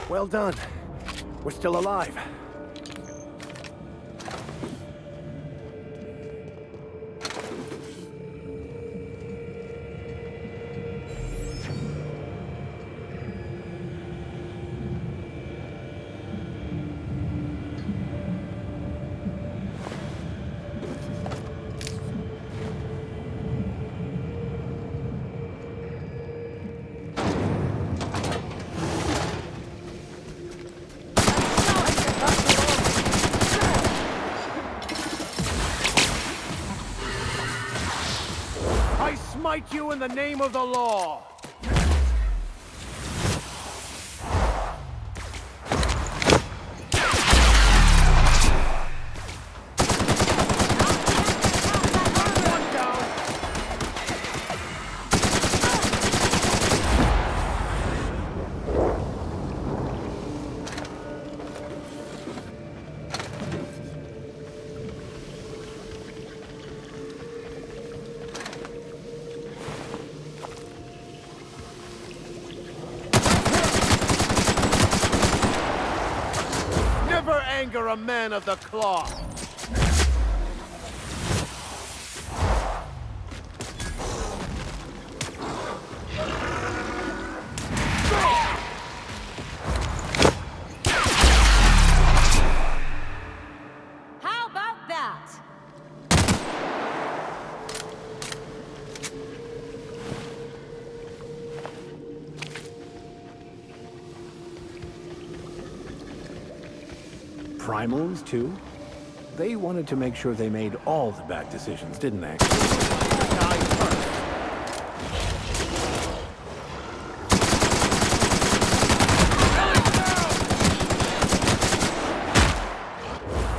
Well done. We're still alive. Smite you in the name of the law! Anger a man of the cloth. How about that? Primals, too? They wanted to make sure they made all the bad decisions, didn't they?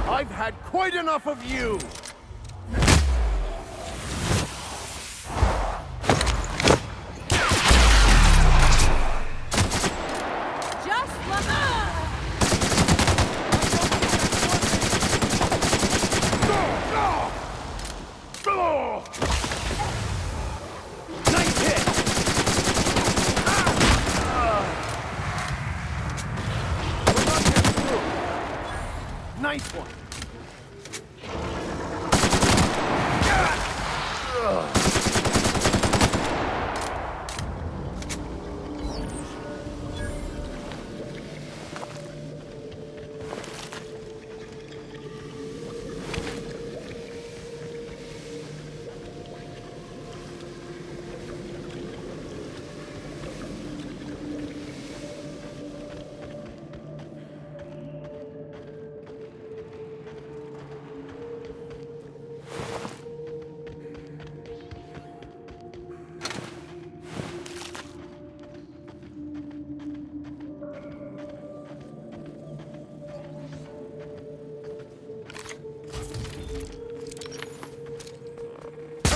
I've had quite enough of you! Nice one.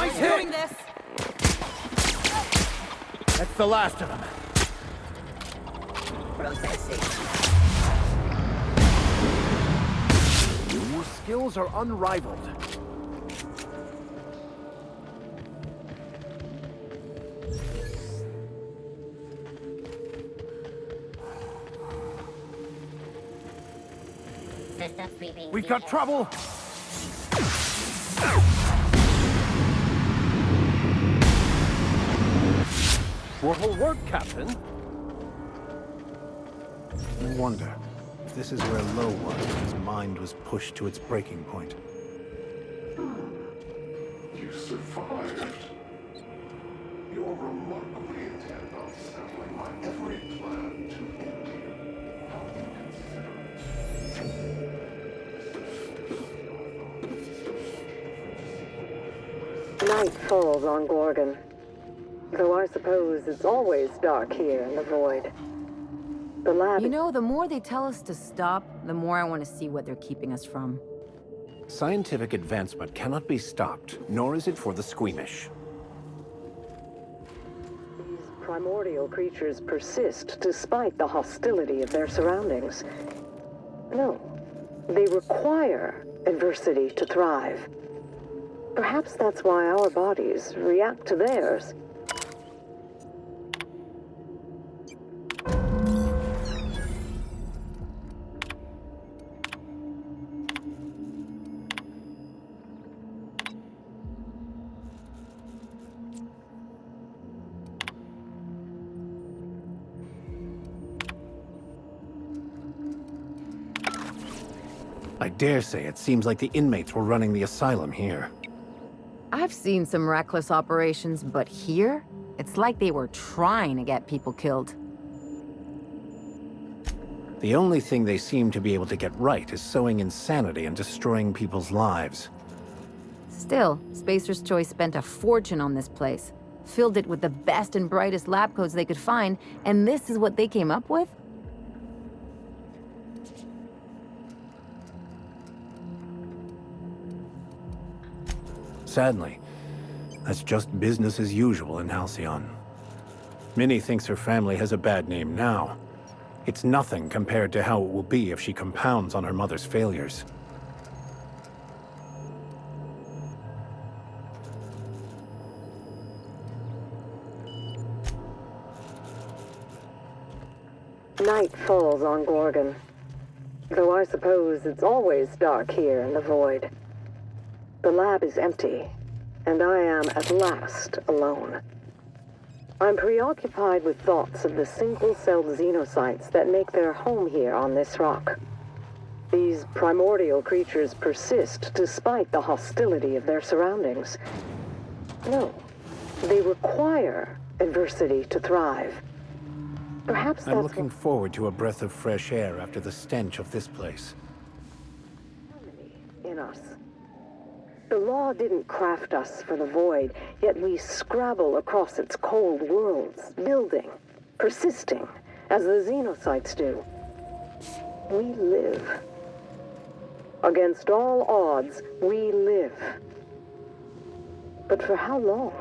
Nice hit! Doing this. That's the last of them. Processing. Your skills are unrivaled. We've got trouble! What'll work, Captain? I wonder if this is where Lowe was when his mind was pushed to its breaking point. You survived. You're remarkably intent on settling my every plan to India. How inconsiderate. Night falls on Gorgon. Though I suppose it's always dark here in the void. The lab... You know, the more they tell us to stop, the more I want to see what they're keeping us from. Scientific advancement cannot be stopped, nor is it for the squeamish. These primordial creatures persist despite the hostility of their surroundings. No, they require adversity to thrive. Perhaps that's why our bodies react to theirs. I dare say it seems like the inmates were running the asylum here. I've seen some reckless operations, but here, it's like they were trying to get people killed. The only thing they seem to be able to get right is sowing insanity and destroying people's lives. Still, Spacer's Choice spent a fortune on this place, filled it with the best and brightest lab coats they could find, and this is what they came up with? Sadly, that's just business as usual in Halcyon. Minnie thinks her family has a bad name now. It's nothing compared to how it will be if she compounds on her mother's failures. Night falls on Gorgon. Though I suppose it's always dark here in the void. The lab is empty, and I am at last alone. I'm preoccupied with thoughts of the single-celled xenocytes that make their home here on this rock. These primordial creatures persist despite the hostility of their surroundings. No, they require adversity to thrive. Perhaps that's I'm looking forward to a breath of fresh air after the stench of this place. in us. The law didn't craft us for the void, yet we scrabble across its cold worlds, building, persisting, as the xenocytes do. We live. Against all odds, we live. But for how long?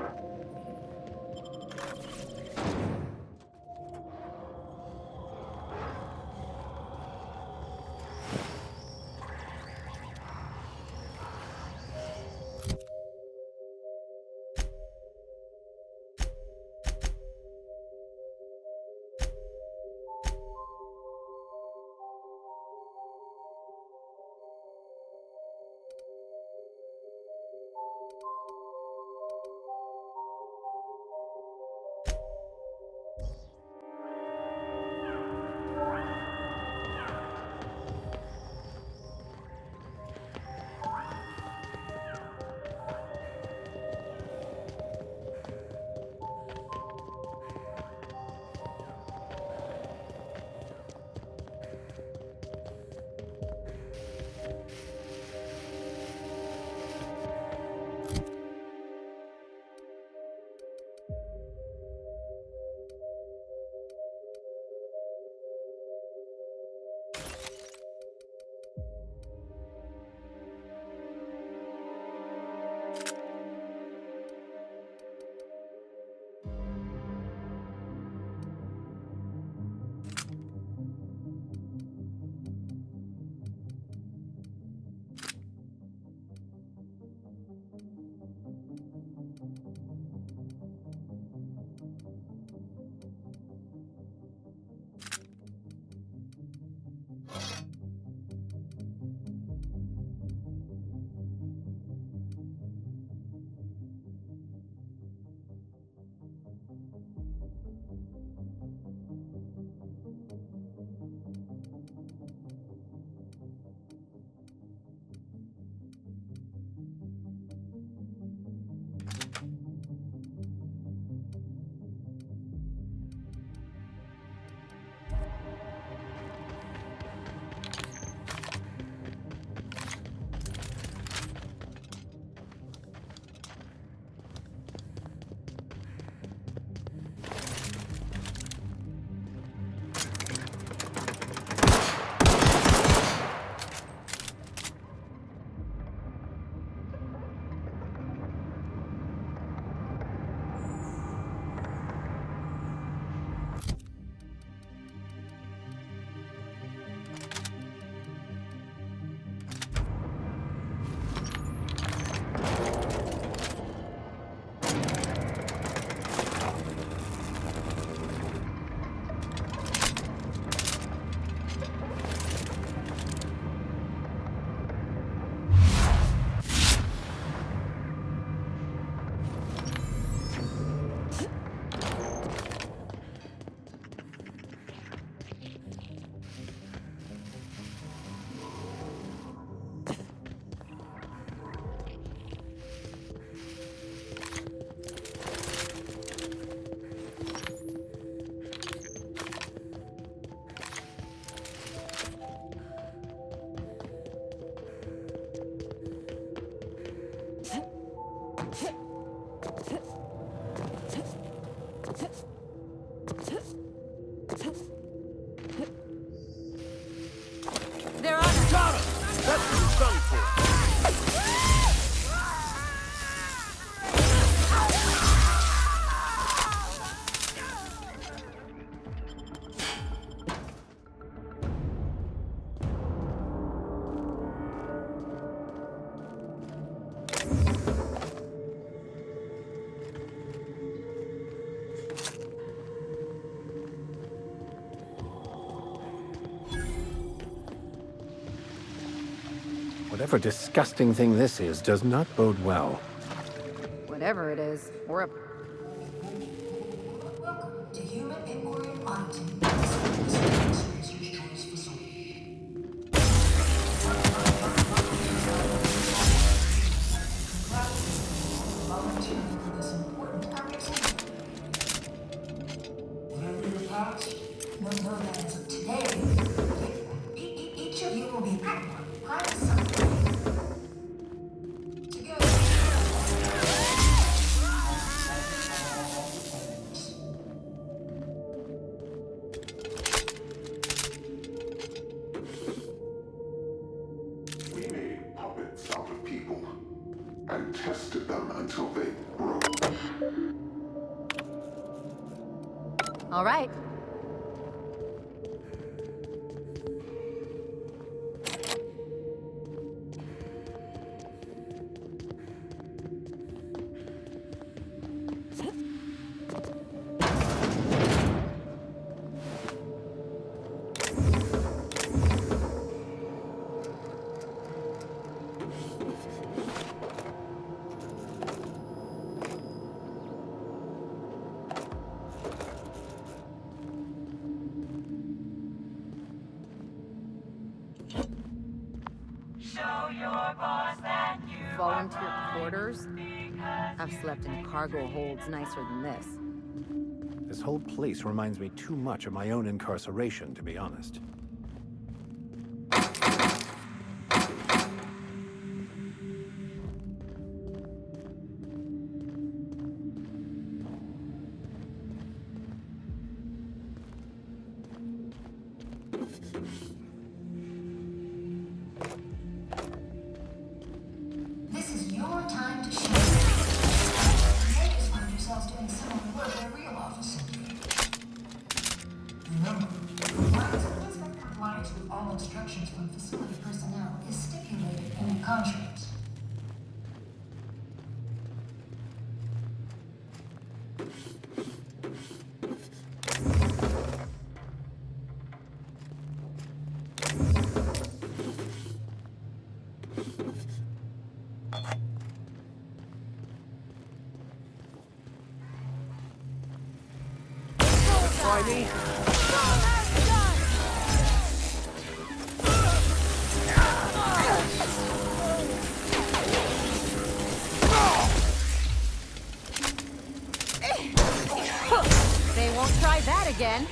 Whatever disgusting thing this is does not bode well. Whatever it is, we're a... Welcome to Human Inquiry Auditing. Volunteering for this important conversation. Whatever your past, no, that as of today, each of you will be part of something. Together. We made puppets out of people and tested them until they broke. All right. Volunteer quarters? I've slept in cargo holds nicer than this. This whole place reminds me too much of my own incarceration, to be honest. This is your time to shine. You may just find yourselves doing similar work at a real office someday. Remember, compliance with all instructions from facility personnel is stipulated in your contracts. Try me. They won't try that again.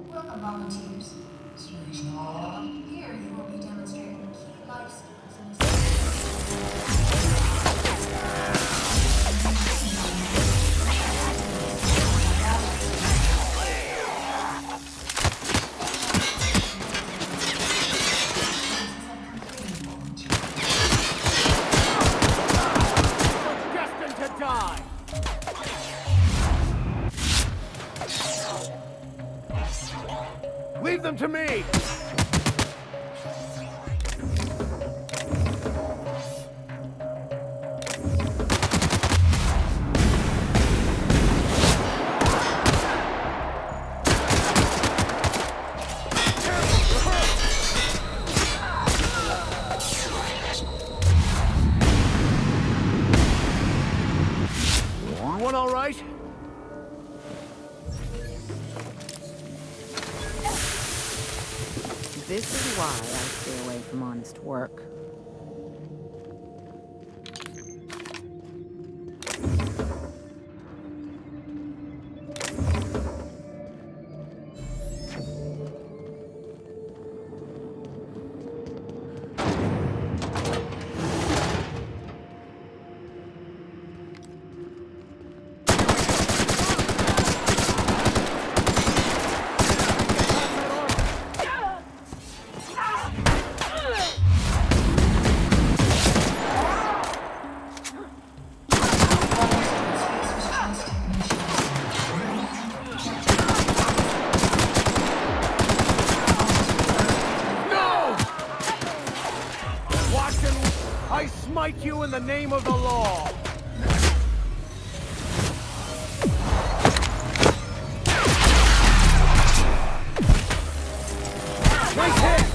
Welcome, volunteers. Solution on. Here you will be demonstrating key life skills in Destined to die. Leave them to me! Everyone all right? This is why I stay away from honest work. I smite you in the name of the law! Nice hit!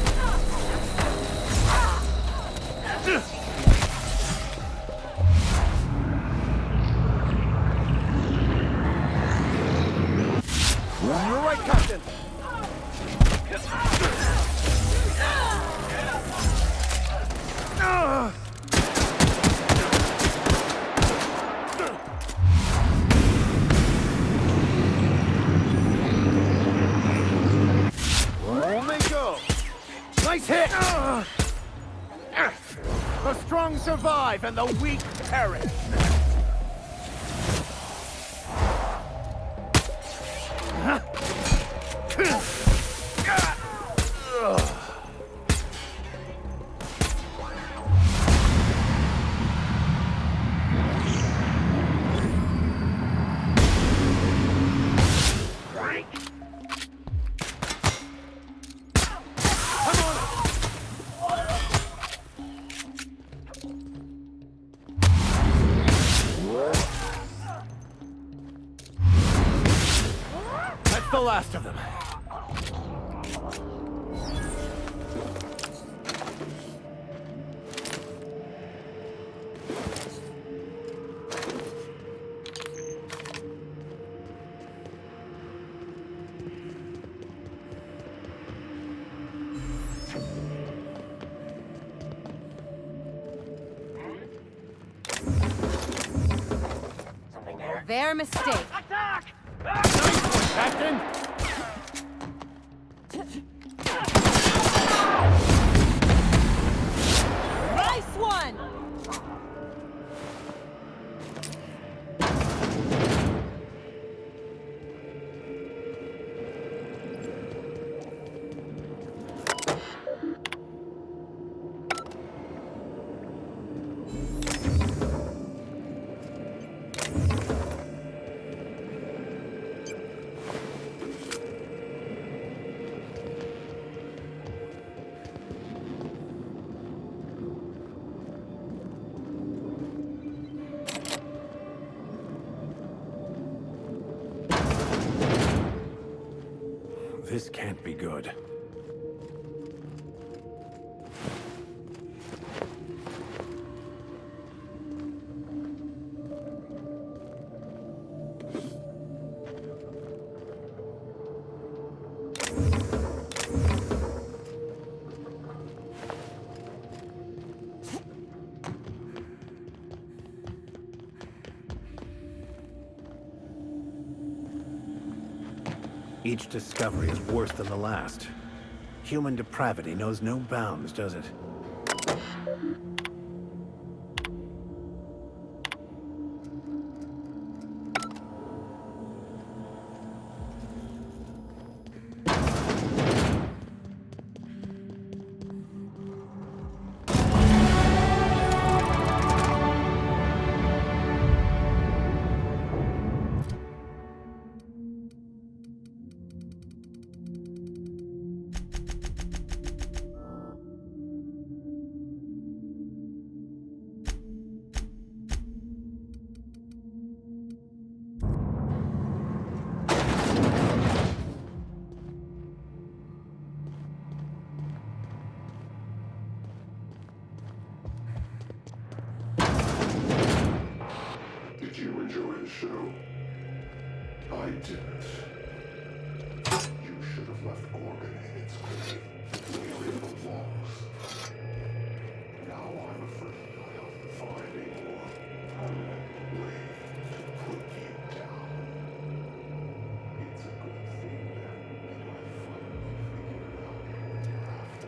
You're right, Captain! Nice hit! The strong survive and the weak perish! That's the last of them. Their mistake. Attack! Nice one, Captain! good. Each discovery is worse than the last. Human depravity knows no bounds, does it? Did you enjoy the show? I didn't. You should have left Gorgon in its grave, where it belongs. Now I'm afraid I have to find a more permanent way to put you down. It's a good thing that I finally figured out what you're after.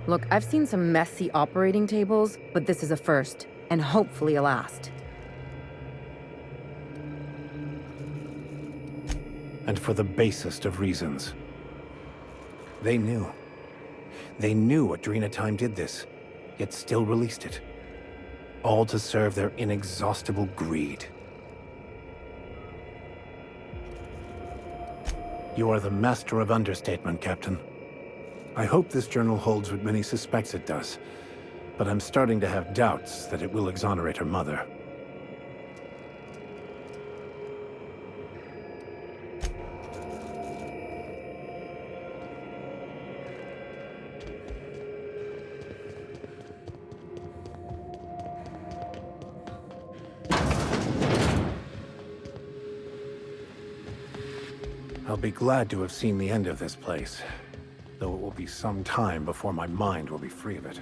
Look, I've seen some messy operating tables, but this is a first, and hopefully a last. And for the basest of reasons. They knew. They knew Adrena Time did this, yet still released it. All to serve their inexhaustible greed. You are the master of understatement, Captain. I hope this journal holds what many suspects it does, but I'm starting to have doubts that it will exonerate her mother. I'll be glad to have seen the end of this place, though it will be some time before my mind will be free of it.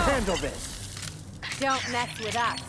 Handle this. Don't mess with us.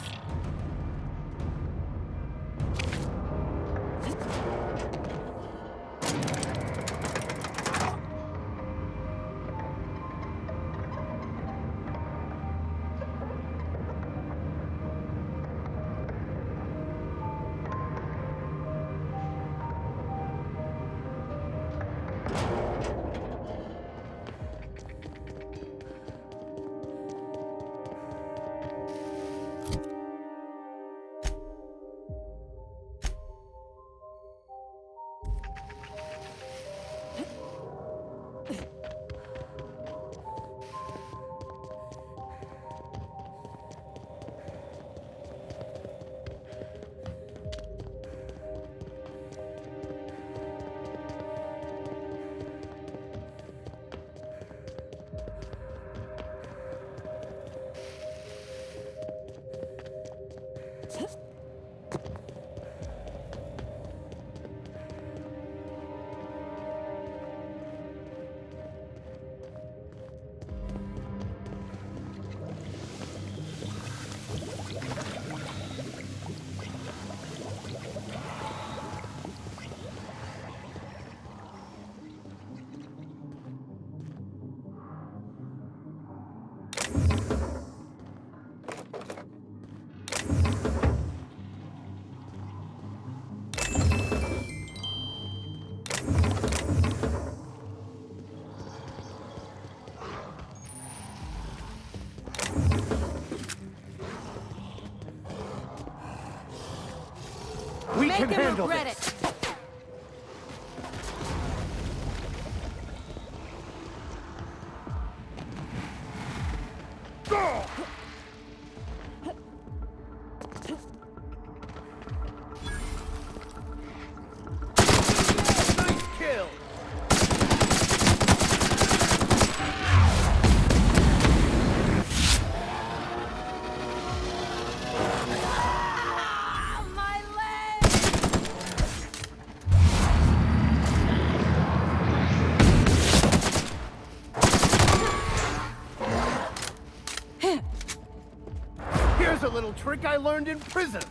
We Make can him handle regret this. it. Nice kill! Here's a little trick I learned in prison.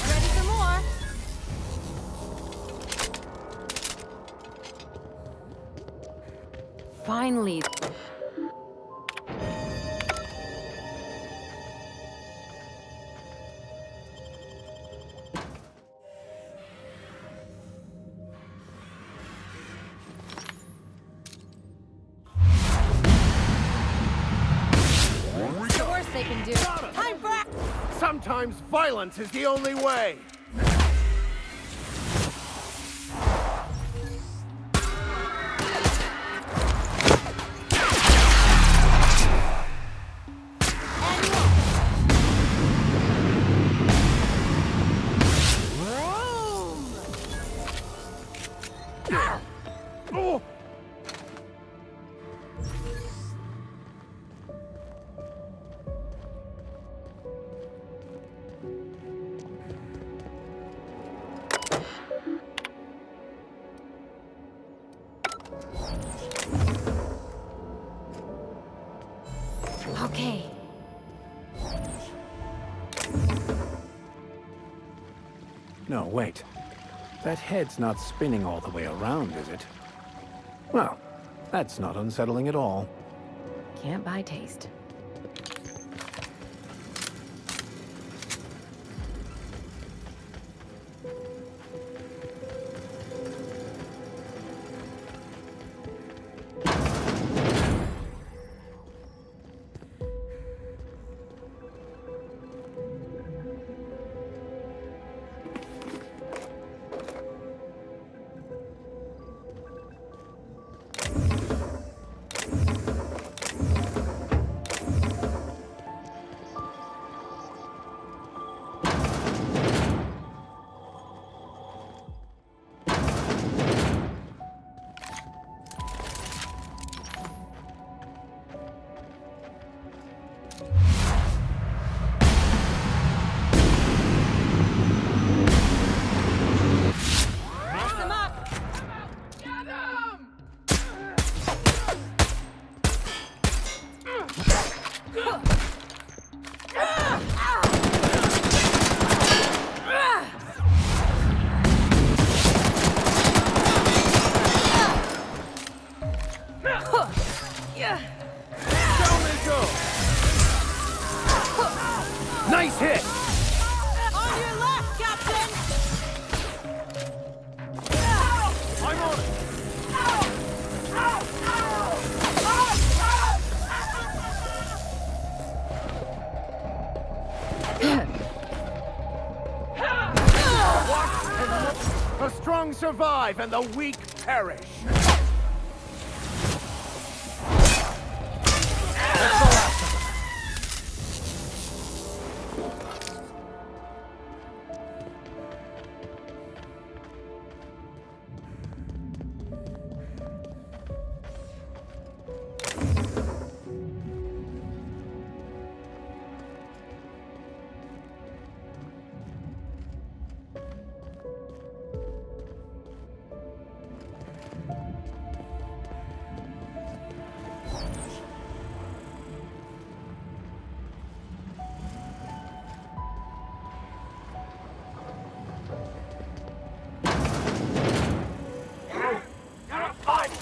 Ready for more? Finally. What's the worst they can do? Time for act. Sometimes violence is the only way. Oh! Okay. No, wait. That head's not spinning all the way around, is it? Well, that's not unsettling at all. Can't buy taste. Nice hit! On your left, Captain! I'm on it! The strong survive and the weak perish.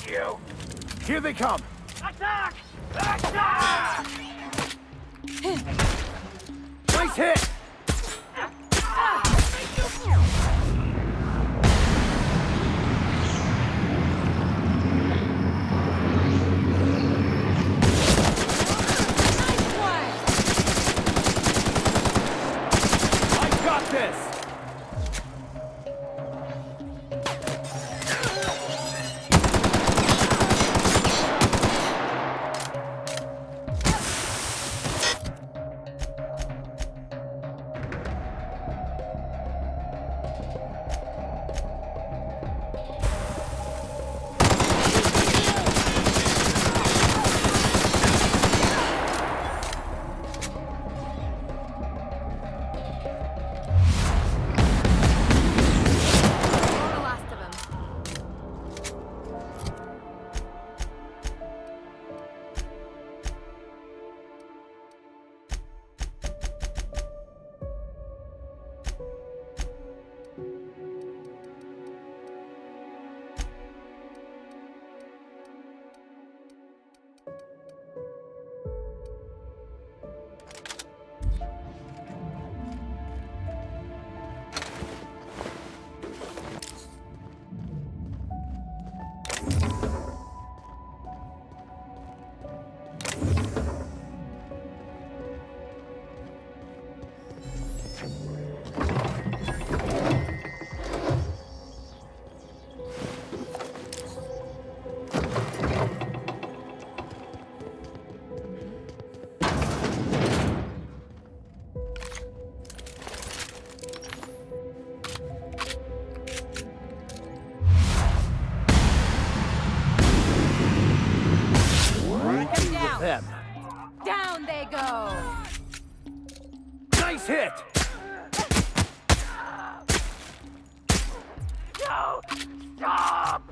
you! Here they come! Attack! Attack! Nice hit! I got this! Them. Down they go! Nice hit! No! Stop!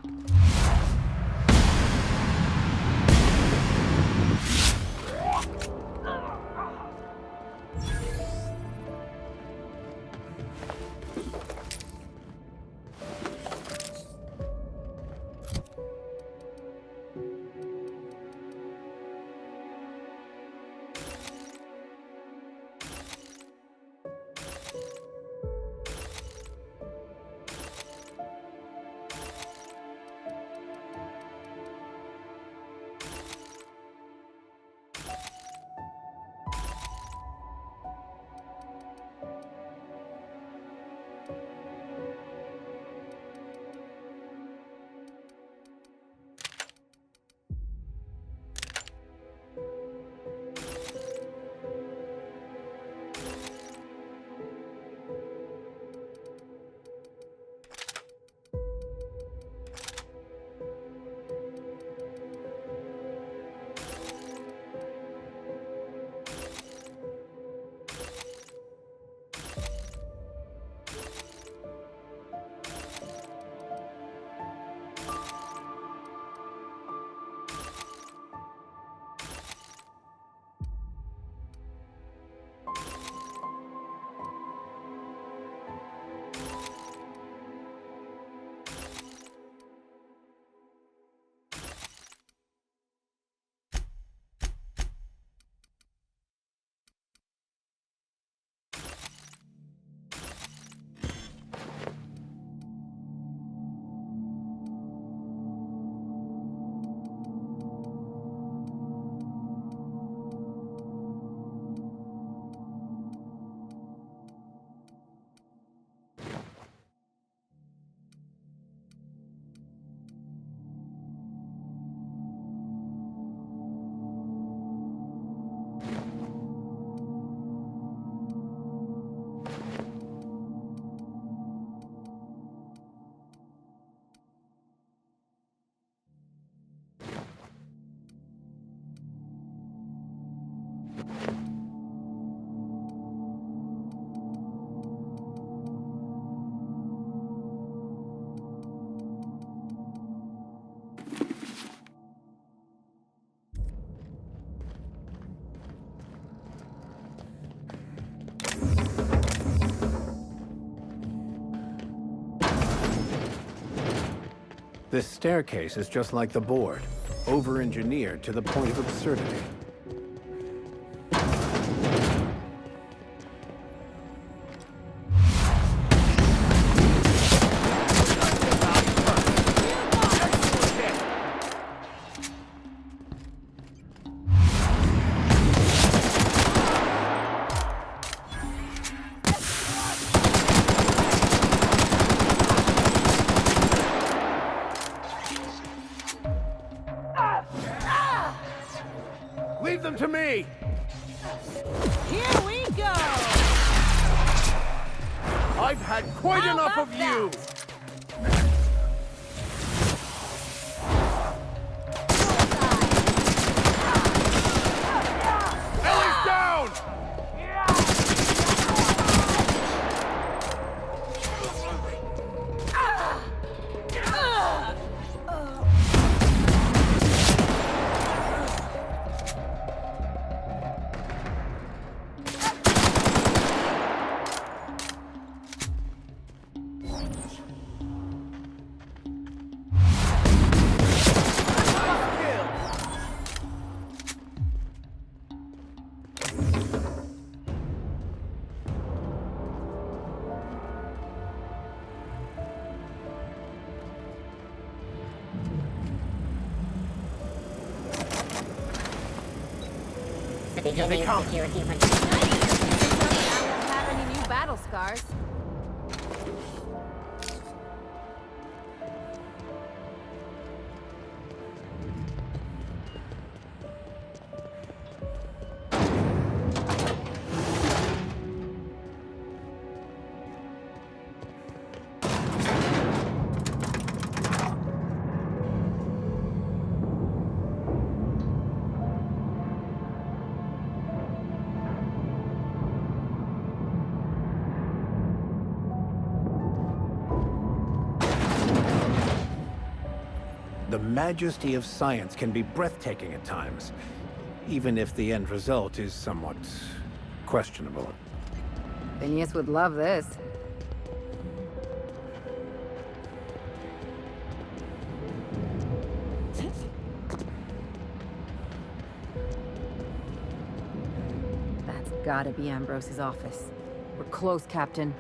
This staircase is just like the board, over-engineered to the point of absurdity. Leave them to me! Here we go! I've had quite enough of you! Ellie's down! Here they come. Security when... I won't have any new battle scars. The majesty of science can be breathtaking at times, even if the end result is somewhat questionable. Phineas would love this. That's gotta be Ambrose's office. We're close, Captain.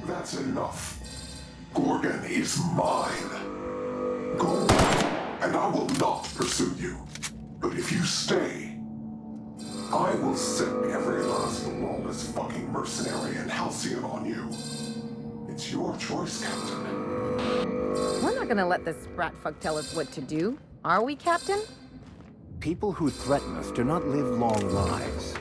That's enough. Gorgon is mine. Go, and I will not pursue you. But if you stay, I will sick every last lawless fucking mercenary in Halcyon on you. It's your choice, Captain. We're not gonna let this sprat fuck tell us what to do, are we, Captain? People who threaten us do not live long lives.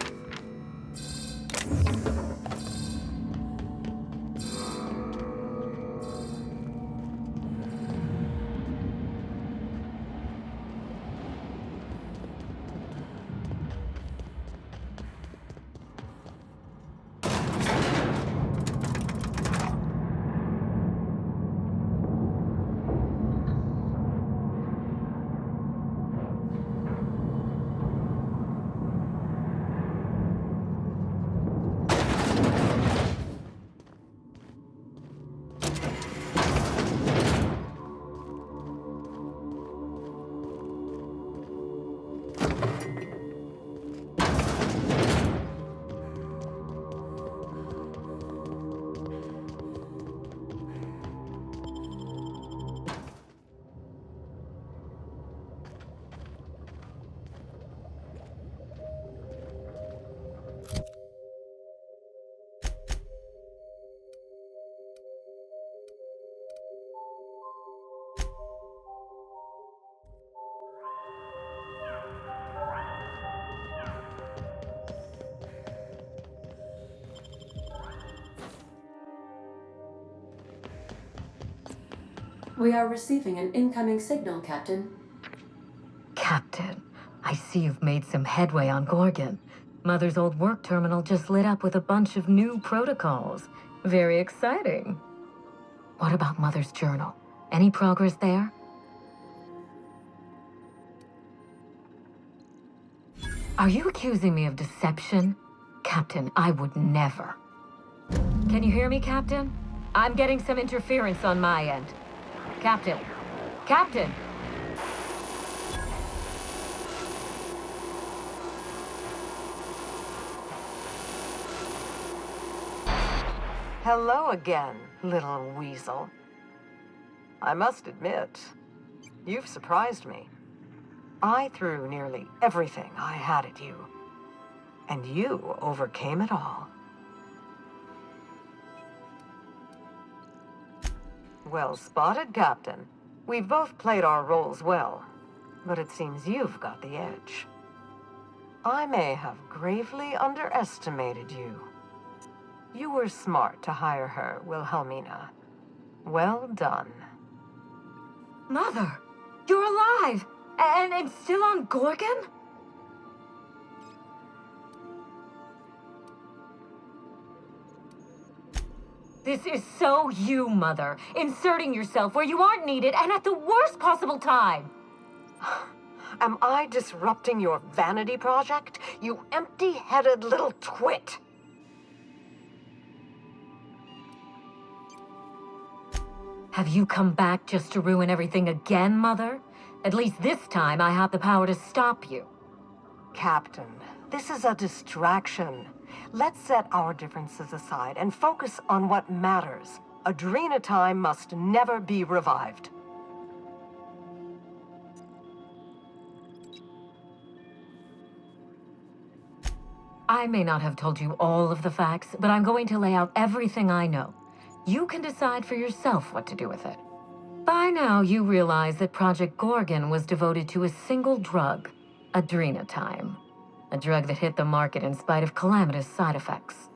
We are receiving an incoming signal, Captain. Captain, I see you've made some headway on Gorgon. Mother's old work terminal just lit up with a bunch of new protocols. Very exciting. What about Mother's journal? Any progress there? Are you accusing me of deception? Captain, I would never. Can you hear me, Captain? I'm getting some interference on my end. Captain! Captain! Hello again, little weasel. I must admit, you've surprised me. I threw nearly everything I had at you, and you overcame it all. Well spotted, Captain. We've both played our roles well, but it seems you've got the edge. I may have gravely underestimated you. You were smart to hire her, Wilhelmina. Well done. Mother! You're alive! And still on Gorgon? This is so you, Mother. Inserting yourself where you aren't needed and at the worst possible time. Am I disrupting your vanity project? You empty-headed little twit! Have you come back just to ruin everything again, Mother? At least this time I have the power to stop you. Captain, this is a distraction. Let's set our differences aside and focus on what matters. Adrenatime must never be revived. I may not have told you all of the facts, but I'm going to lay out everything I know. You can decide for yourself what to do with it. By now, you realize that Project Gorgon was devoted to a single drug, Adrenatime. A drug that hit the market in spite of calamitous side effects.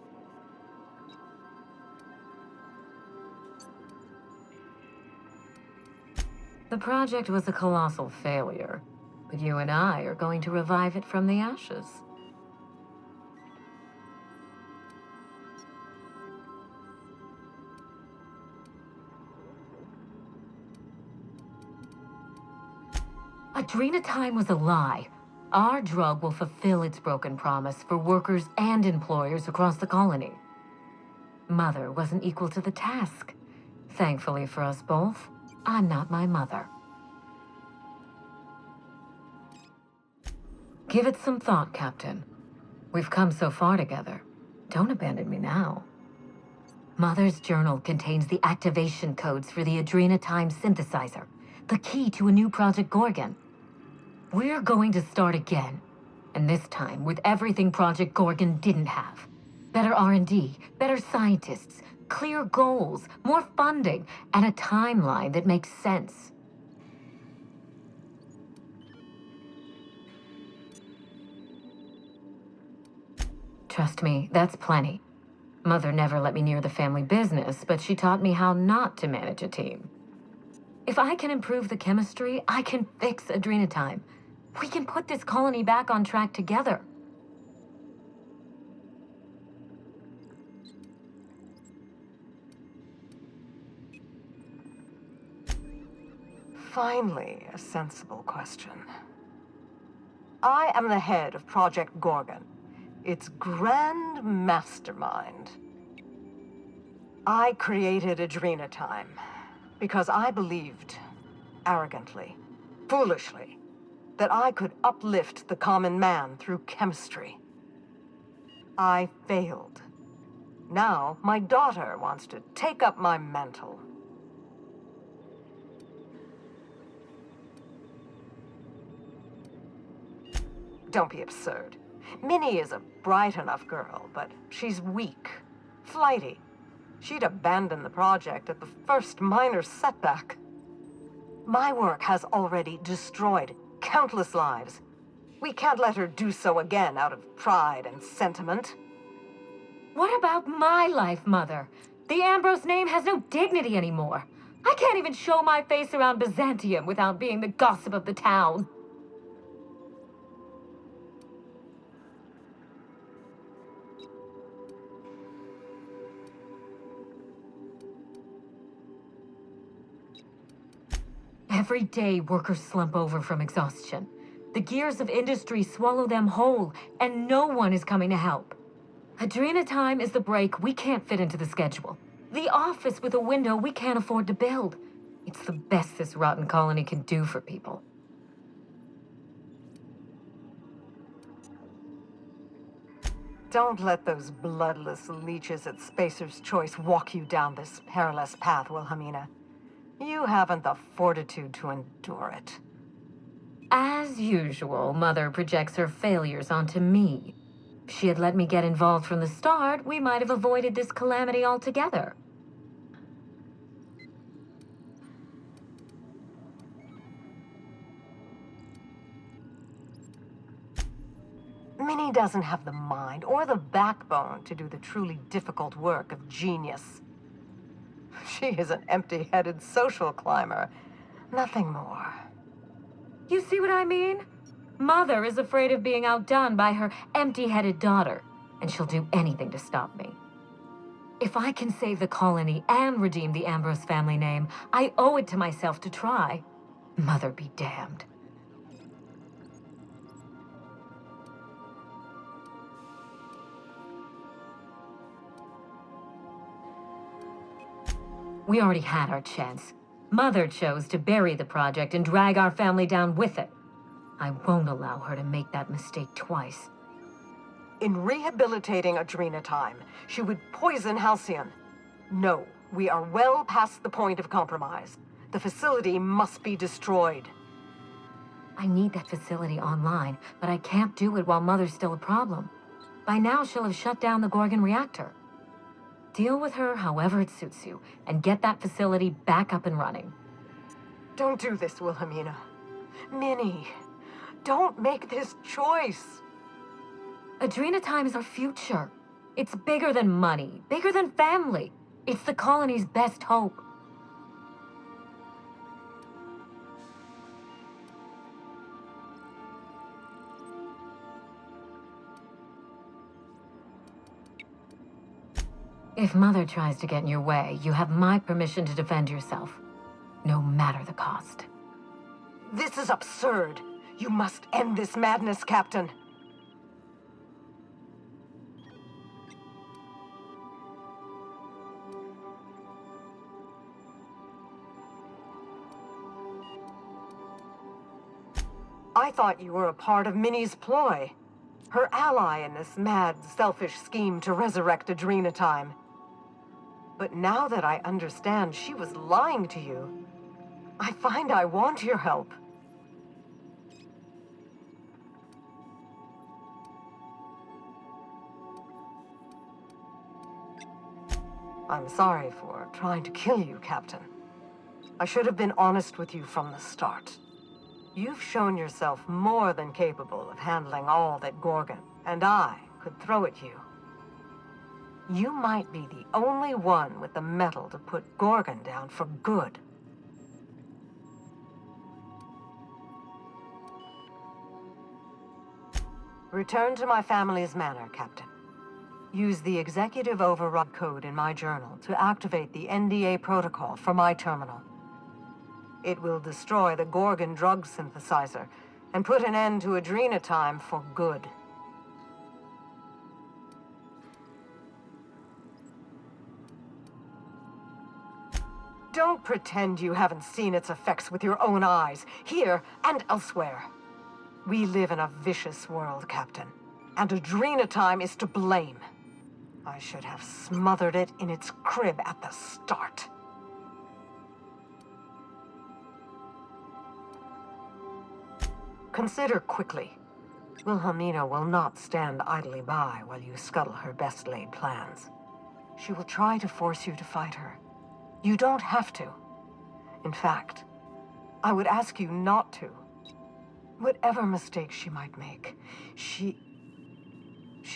The project was a colossal failure, but you and I are going to revive it from the ashes. Adrenatime was a lie. Our drug will fulfill its broken promise for workers and employers across the colony. Mother wasn't equal to the task. Thankfully for us both, I'm not my mother. Give it some thought, Captain. We've come so far together. Don't abandon me now. Mother's journal contains the activation codes for the Adrenatime synthesizer, the key to a new Project Gorgon. We're going to start again, and this time with everything Project Gorgon didn't have. Better R&D, better scientists, clear goals, more funding, and a timeline that makes sense. Trust me, that's plenty. Mother never let me near the family business, but she taught me how not to manage a team. If I can improve the chemistry, I can fix Adrenatime. We can put this colony back on track together. Finally, a sensible question. I am the head of Project Gorgon, its grand mastermind. I created Adrenatime because I believed, arrogantly, foolishly, that I could uplift the common man through chemistry. I failed. Now, my daughter wants to take up my mantle. Don't be absurd. Minnie is a bright enough girl, but she's weak, flighty. She'd abandon the project at the first minor setback. My work has already destroyed countless lives. We can't let her do so again out of pride and sentiment. What about my life, Mother? The Ambrose name has no dignity anymore. I can't even show my face around Byzantium without being the gossip of the town. Every day, workers slump over from exhaustion. The gears of industry swallow them whole, and no one is coming to help. Adrena time is the break we can't fit into the schedule. The office with a window we can't afford to build. It's the best this rotten colony can do for people. Don't let those bloodless leeches at Spacer's Choice walk you down this perilous path, Wilhelmina. You haven't the fortitude to endure it. As usual, Mother projects her failures onto me. If she had let me get involved from the start, we might have avoided this calamity altogether. Minnie doesn't have the mind or the backbone to do the truly difficult work of genius. She is an empty-headed social climber. Nothing more. You see what I mean? Mother is afraid of being outdone by her empty-headed daughter, and she'll do anything to stop me. If I can save the colony and redeem the Ambrose family name, I owe it to myself to try. Mother be damned. We already had our chance. Mother chose to bury the project and drag our family down with it. I won't allow her to make that mistake twice. In rehabilitating Adrena time, she would poison Halcyon. No, we are well past the point of compromise. The facility must be destroyed. I need that facility online, but I can't do it while Mother's still a problem. By now, she'll have shut down the Gorgon reactor. Deal with her however it suits you, and get that facility back up and running. Don't do this, Wilhelmina. Minnie, don't make this choice. Adrena time is our future. It's bigger than money, bigger than family. It's the colony's best hope. If Mother tries to get in your way, you have my permission to defend yourself, no matter the cost. This is absurd. You must end this madness, Captain. I thought you were a part of Minnie's ploy. Her ally in this mad, selfish scheme to resurrect Adrena time. But now that I understand she was lying to you, I find I want your help. I'm sorry for trying to kill you, Captain. I should have been honest with you from the start. You've shown yourself more than capable of handling all that Gorgon and I could throw at you. You might be the only one with the mettle to put Gorgon down for good. Return to my family's manor, Captain. Use the executive override code in my journal to activate the NDA protocol for my terminal. It will destroy the Gorgon drug synthesizer and put an end to Adrena time for good. Don't pretend you haven't seen its effects with your own eyes, here and elsewhere. We live in a vicious world, Captain, and Adrena time is to blame. I should have smothered it in its crib at the start. Consider quickly. Wilhelmina will not stand idly by while you scuttle her best-laid plans. She will try to force you to fight her. You don't have to. In fact, I would ask you not to. Whatever mistakes she might make, she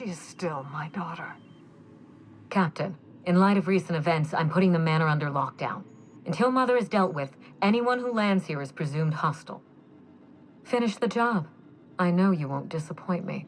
is still my daughter. Captain, in light of recent events, I'm putting the manor under lockdown. Until Mother is dealt with, anyone who lands here is presumed hostile. Finish the job. I know you won't disappoint me.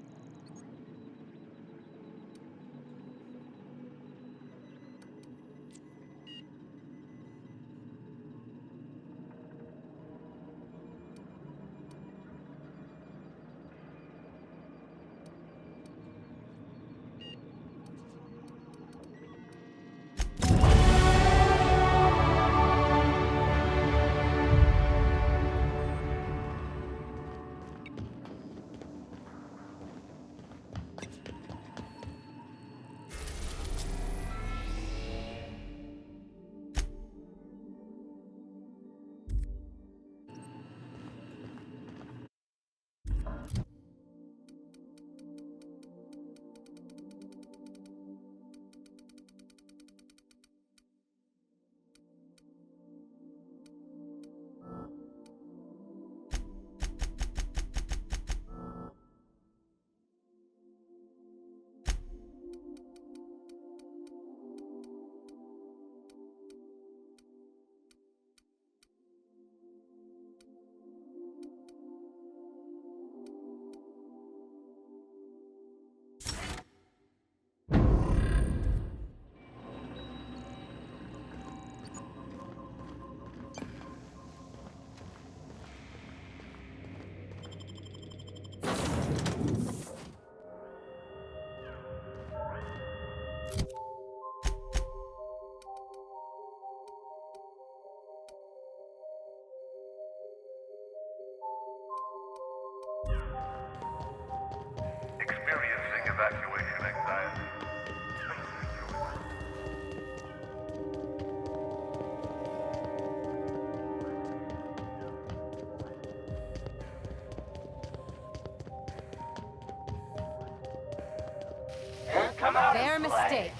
Experiencing evacuation anxiety. Their mistake.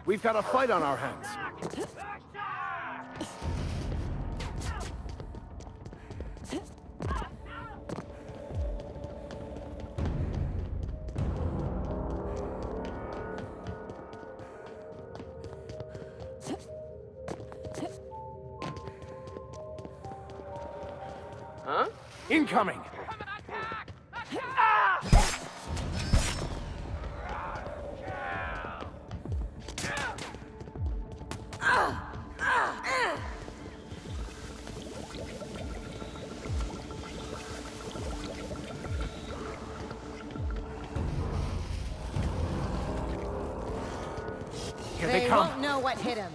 We've got a fight on our hands. Huh? Incoming! Here they come. Won't know what hit him.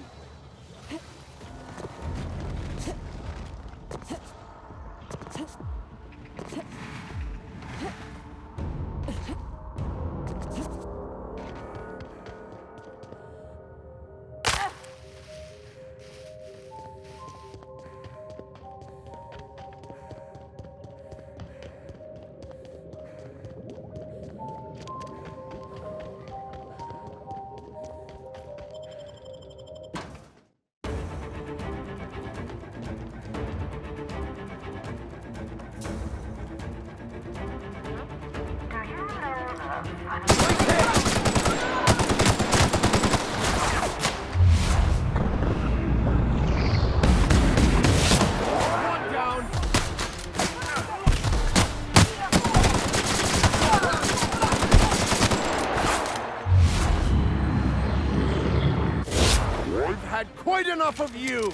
Quite enough of you!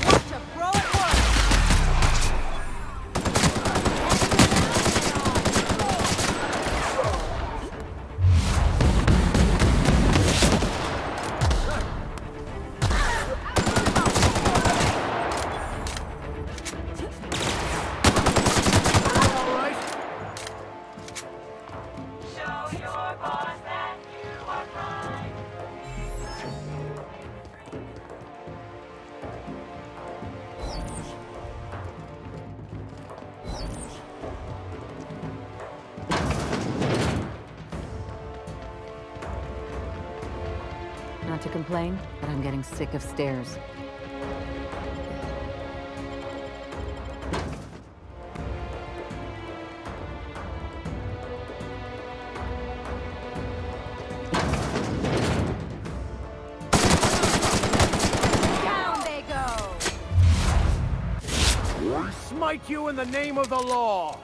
Watch a bro at work! Not to complain, but I'm getting sick of stairs. Down they go! We smite you in the name of the law!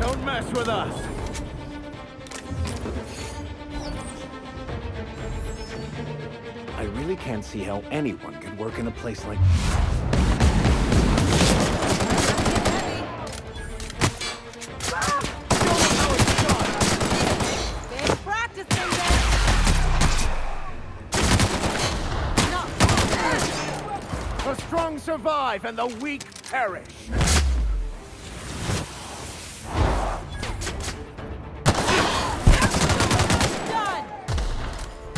Don't mess with us! I really can't see how anyone could work in a place like... The strong survive and the weak perish!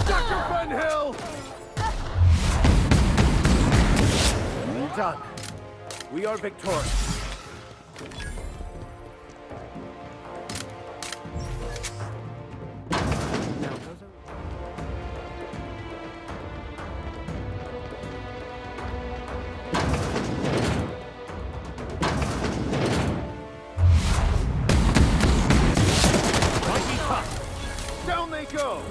Dr. Fenhill! Done. We are victorious. Mighty tough. Down they go!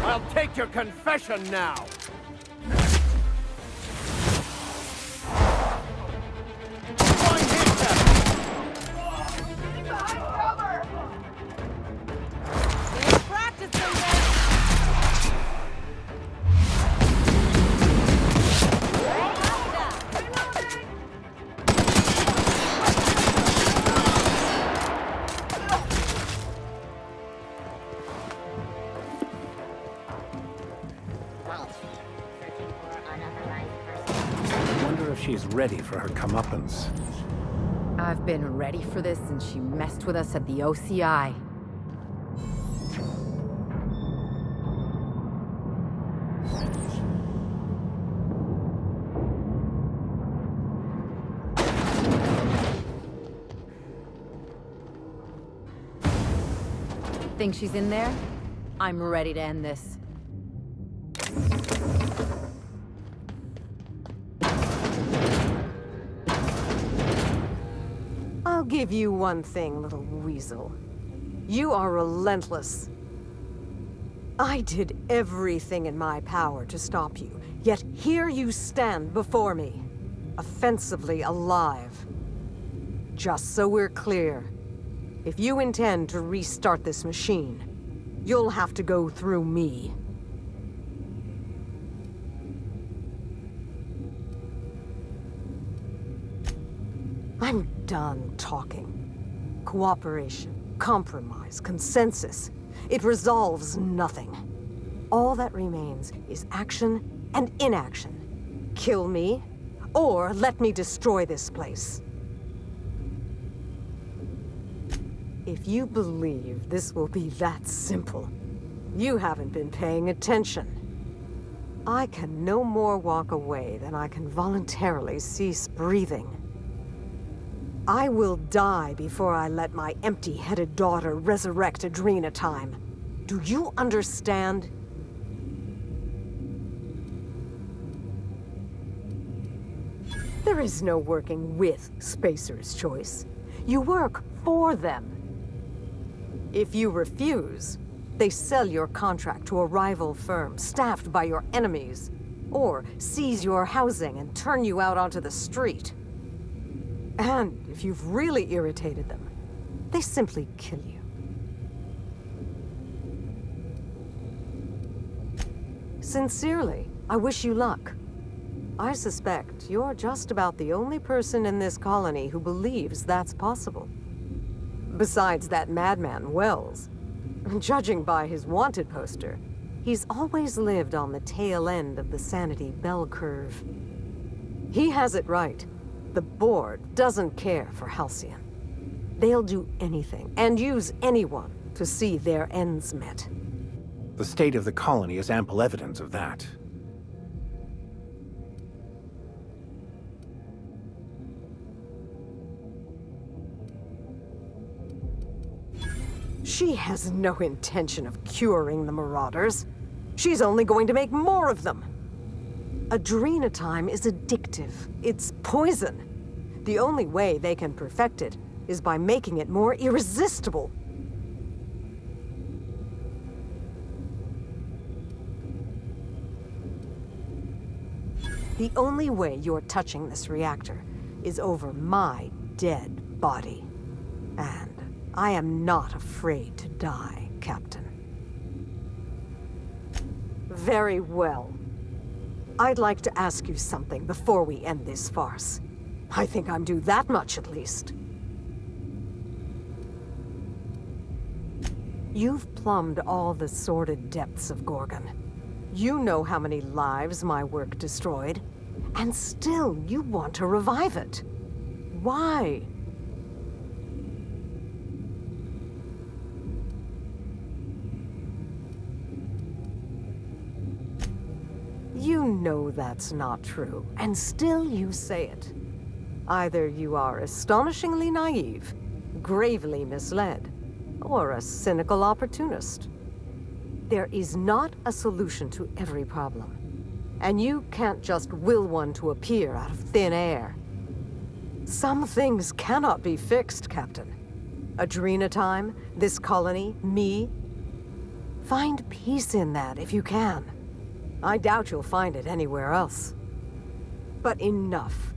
I'll take your confession now! Find him, I wonder if she's ready for her comeuppance. I've been ready for this since she messed with us at the OCI. Think she's in there? I'm ready to end this. I'll give you one thing, little weasel. You are relentless. I did everything in my power to stop you, yet here you stand before me, offensively alive. Just so we're clear, if you intend to restart this machine, you'll have to go through me. I'm done talking. Cooperation, compromise, consensus. It resolves nothing. All that remains is action and inaction. Kill me, or let me destroy this place. If you believe this will be that simple, you haven't been paying attention. I can no more walk away than I can voluntarily cease breathing. I will die before I let my empty-headed daughter resurrect Adrena Time. Do you understand? There is no working with Spacer's Choice. You work for them. If you refuse, they sell your contract to a rival firm staffed by your enemies, or seize your housing and turn you out onto the street. And if you've really irritated them, they simply kill you. Sincerely, I wish you luck. I suspect you're just about the only person in this colony who believes that's possible. Besides that madman Wells, judging by his wanted poster, he's always lived on the tail end of the sanity bell curve. He has it right. The board doesn't care for Halcyon. They'll do anything and use anyone to see their ends met. The state of the colony is ample evidence of that. She has no intention of curing the Marauders. She's only going to make more of them. Adrena Time is addictive. It's poison. The only way they can perfect it is by making it more irresistible. The only way you're touching this reactor is over my dead body. And I am not afraid to die, Captain. Very well. I'd like to ask you something before we end this farce. I think I'm due that much, at least. You've plumbed all the sordid depths of Gorgon. You know how many lives my work destroyed, and still you want to revive it. Why? You know that's not true, and still you say it. Either you are astonishingly naive, gravely misled, or a cynical opportunist. There is not a solution to every problem, and you can't just will one to appear out of thin air. Some things cannot be fixed, Captain. Adrena Time, this colony, me. Find peace in that if you can. I doubt you'll find it anywhere else. But enough.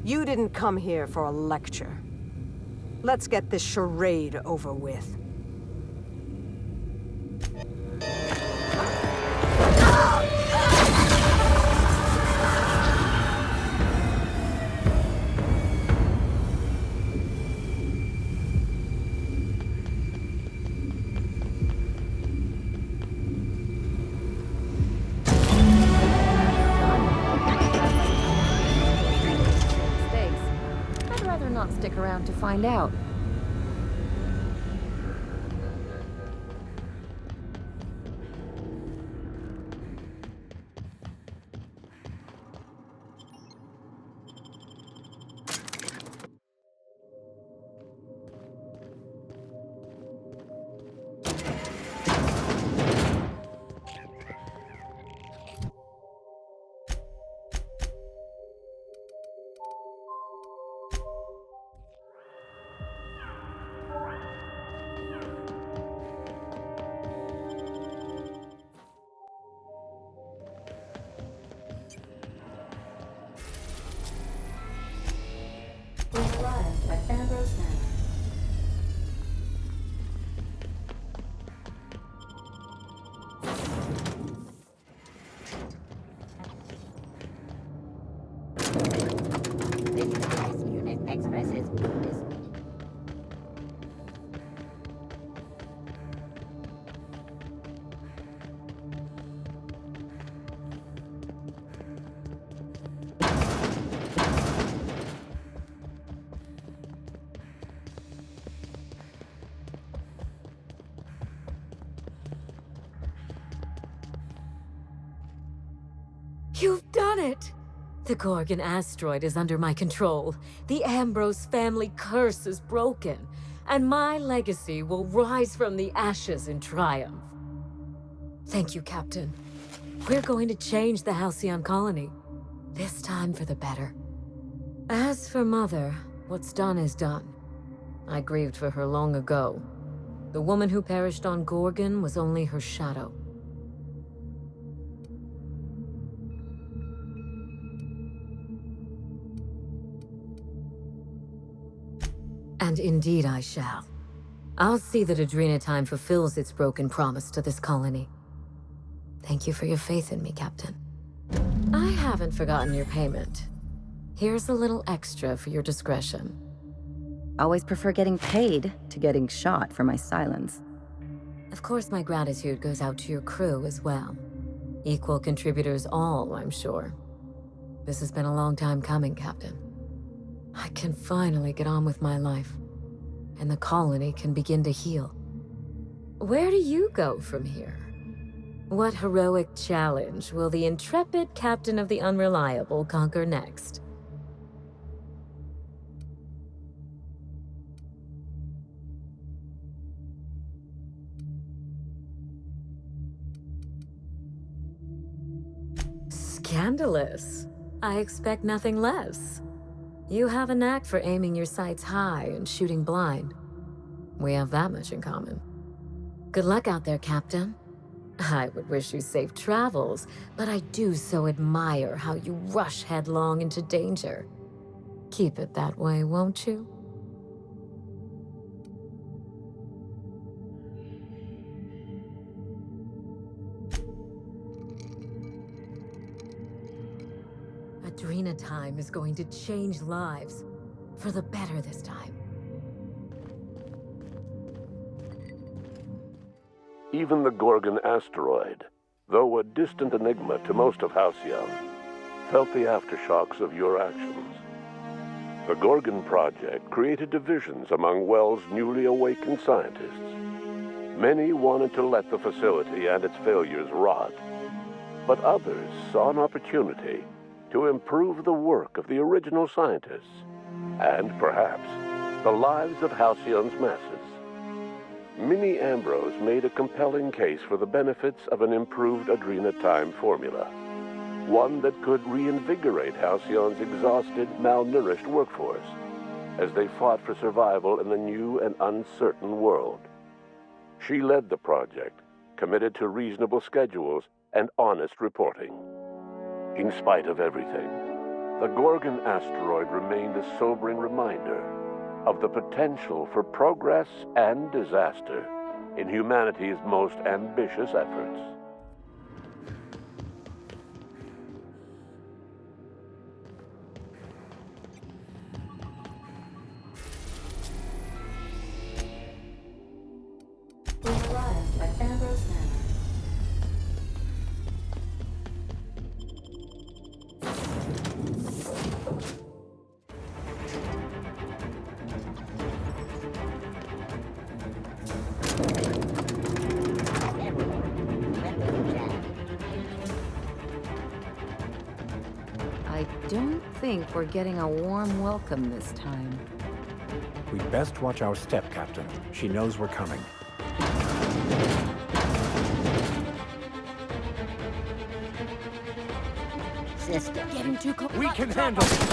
You didn't come here for a lecture. Let's get this charade over with. Stick around to find out. You've done it! The Gorgon asteroid is under my control. The Ambrose family curse is broken, and my legacy will rise from the ashes in triumph. Thank you, Captain. We're going to change the Halcyon colony. This time for the better. As for Mother, what's done is done. I grieved for her long ago. The woman who perished on Gorgon was only her shadow. And indeed I shall. I'll see that Adrenatime fulfills its broken promise to this colony. Thank you for your faith in me, Captain. I haven't forgotten your payment. Here's a little extra for your discretion. Always prefer getting paid to getting shot for my silence. Of course, my gratitude goes out to your crew as well. Equal contributors all, I'm sure. This has been a long time coming, Captain. I can finally get on with my life, and the colony can begin to heal. Where do you go from here? What heroic challenge will the intrepid Captain of the Unreliable conquer next? Scandalous. I expect nothing less. You have a knack for aiming your sights high and shooting blind. We have that much in common. Good luck out there, Captain. I would wish you safe travels, but I do so admire how you rush headlong into danger. Keep it that way, won't you? Adrenatime is going to change lives. For the better this time. Even the Gorgon asteroid, though a distant enigma to most of Halcyon, felt the aftershocks of your actions. The Gorgon project created divisions among Wells' newly awakened scientists. Many wanted to let the facility and its failures rot, but others saw an opportunity to improve the work of the original scientists, and perhaps the lives of Halcyon's masses. Minnie Ambrose made a compelling case for the benefits of an improved Adrenatime formula, one that could reinvigorate Halcyon's exhausted, malnourished workforce as they fought for survival in a new and uncertain world. She led the project, committed to reasonable schedules and honest reporting. In spite of everything, the Gorgon asteroid remained a sobering reminder of the potential for progress and disaster in humanity's most ambitious efforts. We arrived at Ambrose Manor. I don't think we're getting a warm welcome this time. We'd best watch our step, Captain. She knows we're coming. Sister. Getting too close. We can handle it.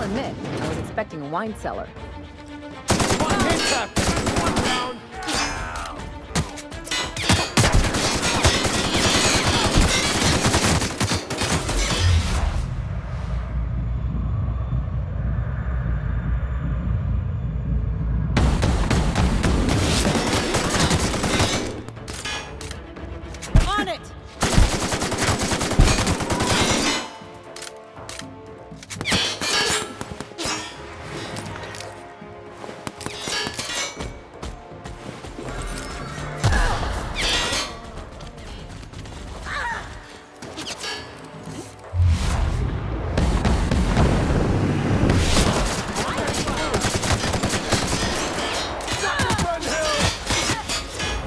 I'll admit, I was expecting a wine cellar. One hit, Captain! One down! On it!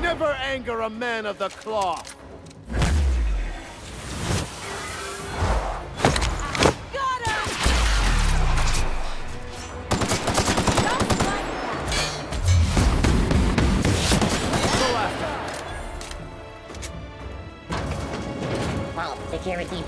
Never anger a man of the cloth! Vault security.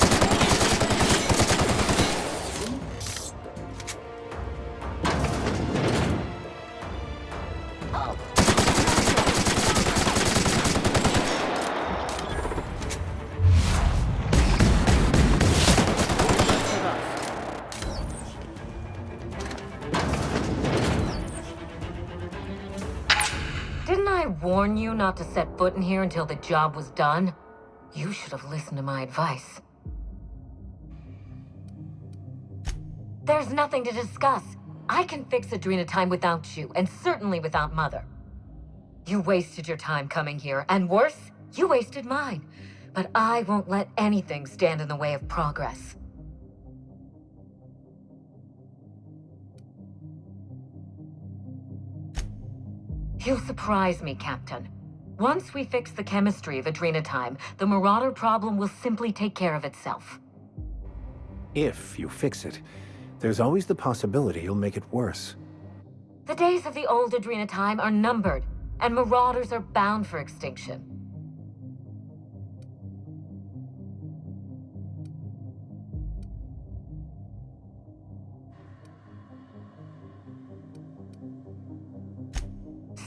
Didn't I warn you not to set foot in here until the job was done? You should have listened to my advice. There's nothing to discuss. I can fix Adrena time without you, and certainly without Mother. You wasted your time coming here, and worse, you wasted mine. But I won't let anything stand in the way of progress. You'll surprise me, Captain. Once we fix the chemistry of Adrena time, the Marauder problem will simply take care of itself. If you fix it, there's always the possibility you'll make it worse. The days of the old Adrena time are numbered, and Marauders are bound for extinction.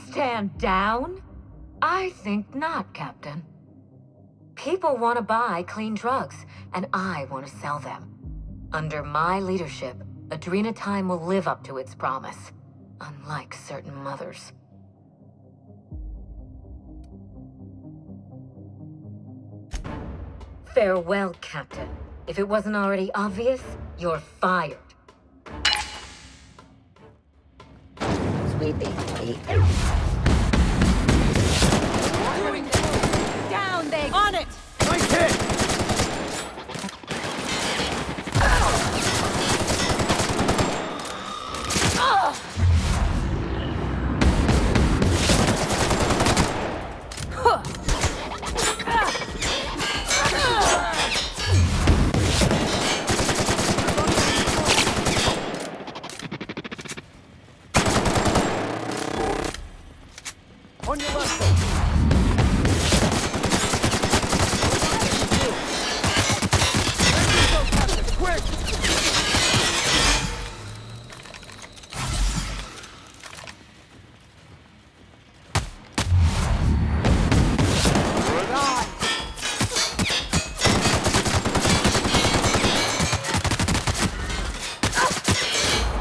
Stand down? I think not, Captain. People want to buy clean drugs, and I want to sell them. Under my leadership, Adrena time will live up to its promise, unlike certain mothers. Farewell, Captain. If it wasn't already obvious, you're fired. Sweeping. Down, they on it! Nice hit! On your left. Quick!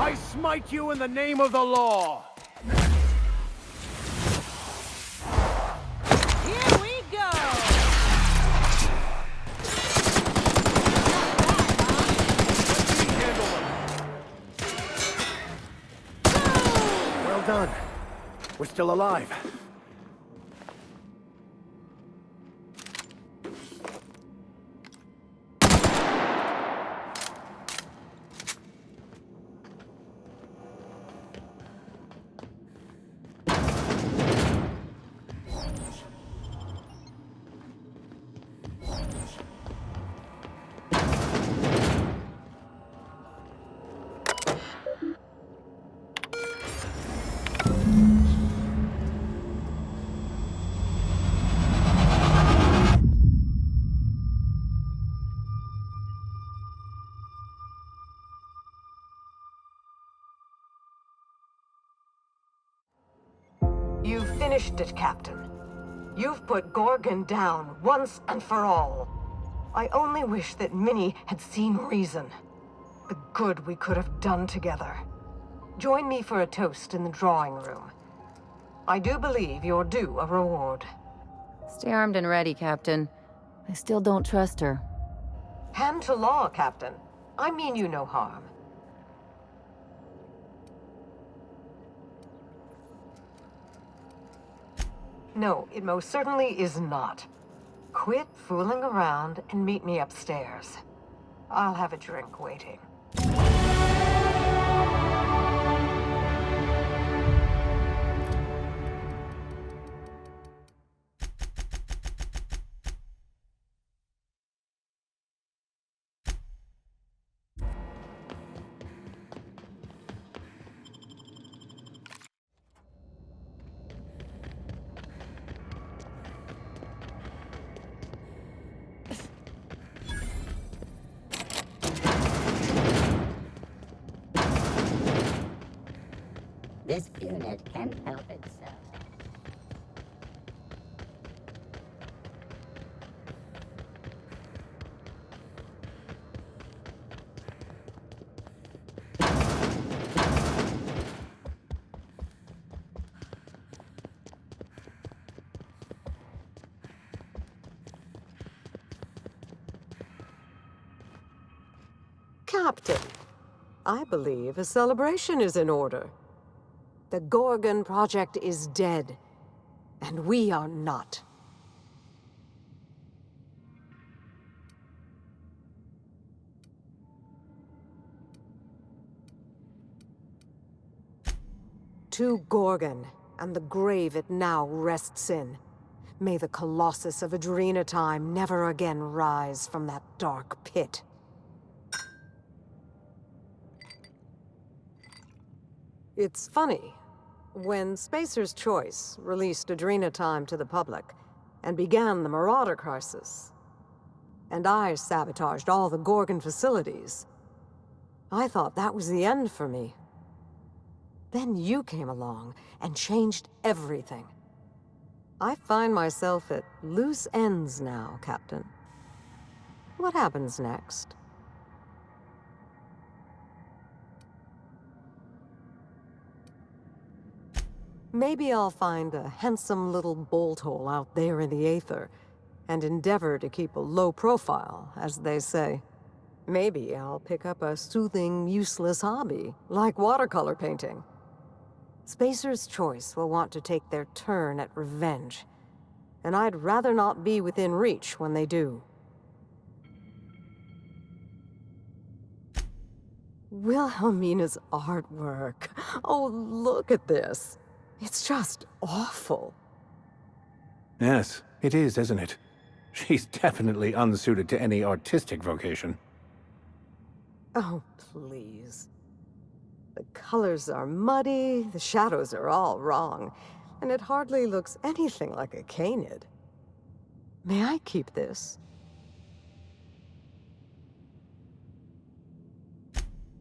I smite you in the name of the law! Here we go! Well done. We're still alive. wished it, Captain. You've put Gorgon down once and for all. I only wish that Minnie had seen reason. The good we could have done together. Join me for a toast in the drawing room. I do believe you're due a reward. Stay armed and ready, Captain. I still don't trust her. Hand to law, Captain. I mean you no harm. No, it most certainly is not. Quit fooling around and meet me upstairs. I'll have a drink waiting. This unit can't help itself. Captain, I believe a celebration is in order. The Gorgon project is dead, and we are not. To Gorgon, and the grave it now rests in. May the Colossus of Adrenatime never again rise from that dark pit. It's funny. When Spacer's Choice released Adrenatime to the public and began the Marauder crisis, and I sabotaged all the Gorgon facilities, I thought that was the end for me. Then you came along and changed everything. I find myself at loose ends now, Captain. What happens next? Maybe I'll find a handsome little bolt hole out there in the aether, and endeavor to keep a low profile, as they say. Maybe I'll pick up a soothing, useless hobby, like watercolor painting. Spacer's Choice will want to take their turn at revenge, and I'd rather not be within reach when they do. Wilhelmina's artwork. Oh, look at this. It's just awful. Yes, it is, isn't it? She's definitely unsuited to any artistic vocation. Oh, please. The colors are muddy, the shadows are all wrong, and it hardly looks anything like a Canid. May I keep this?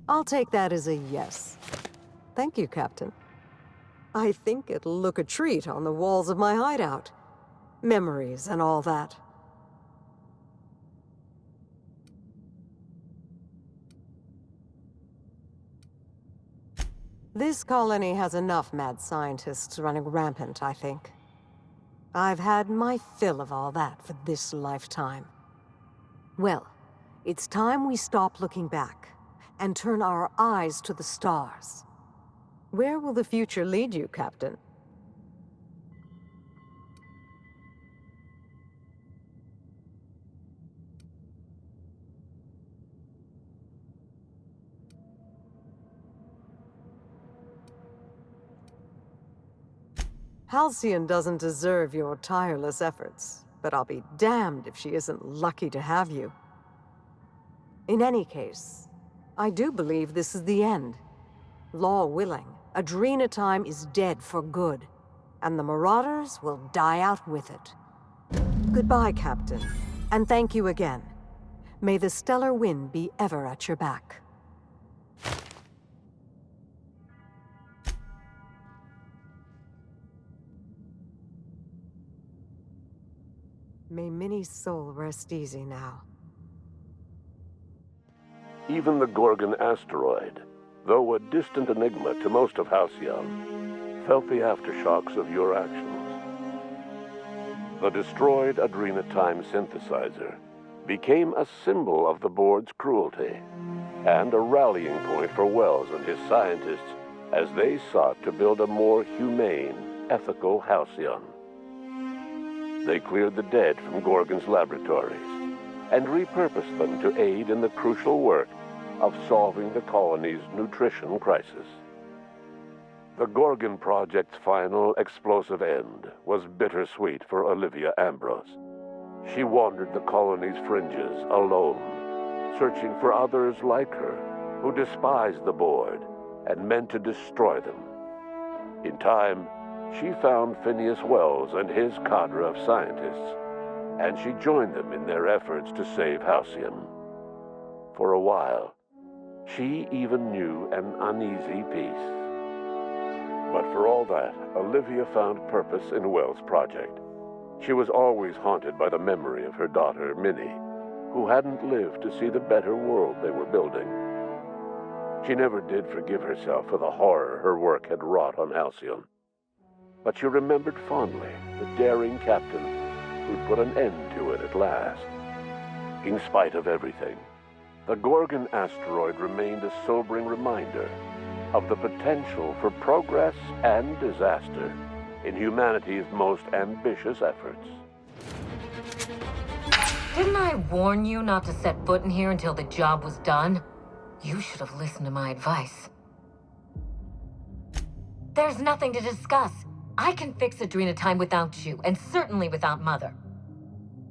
I'll take that as a yes. Thank you, Captain. I think it'll look a treat on the walls of my hideout. Memories and all that. This colony has enough mad scientists running rampant, I think. I've had my fill of all that for this lifetime. Well, it's time we stop looking back and turn our eyes to the stars. Where will the future lead you, Captain? Halcyon doesn't deserve your tireless efforts, but I'll be damned if she isn't lucky to have you. In any case, I do believe this is the end. Law willing, Adrenatime is dead for good, and the Marauders will die out with it. Goodbye, Captain, and thank you again. May the stellar wind be ever at your back. May Minnie's soul rest easy now. Even the Gorgon asteroid, though a distant enigma to most of Halcyon, felt the aftershocks of your actions. The destroyed Adrenatime synthesizer became a symbol of the board's cruelty, and a rallying point for Wells and his scientists as they sought to build a more humane, ethical Halcyon. They cleared the dead from Gorgon's laboratories and repurposed them to aid in the crucial work of solving the colony's nutrition crisis. The Gorgon Project's final explosive end was bittersweet for Olivia Ambrose. She wandered the colony's fringes alone, searching for others like her who despised the board and meant to destroy them. In time, she found Phineas Wells and his cadre of scientists, and she joined them in their efforts to save Halcyon. For a while, she even knew an uneasy peace. But for all that, Olivia found purpose in Wells' project. She was always haunted by the memory of her daughter, Minnie, who hadn't lived to see the better world they were building. She never did forgive herself for the horror her work had wrought on Halcyon. But she remembered fondly the daring captain who'd put an end to it at last. In spite of everything, the Gorgon asteroid remained a sobering reminder of the potential for progress and disaster in humanity's most ambitious efforts. Didn't I warn you not to set foot in here until the job was done? You should have listened to my advice. There's nothing to discuss. I can fix Adrenatime without you, and certainly without Mother.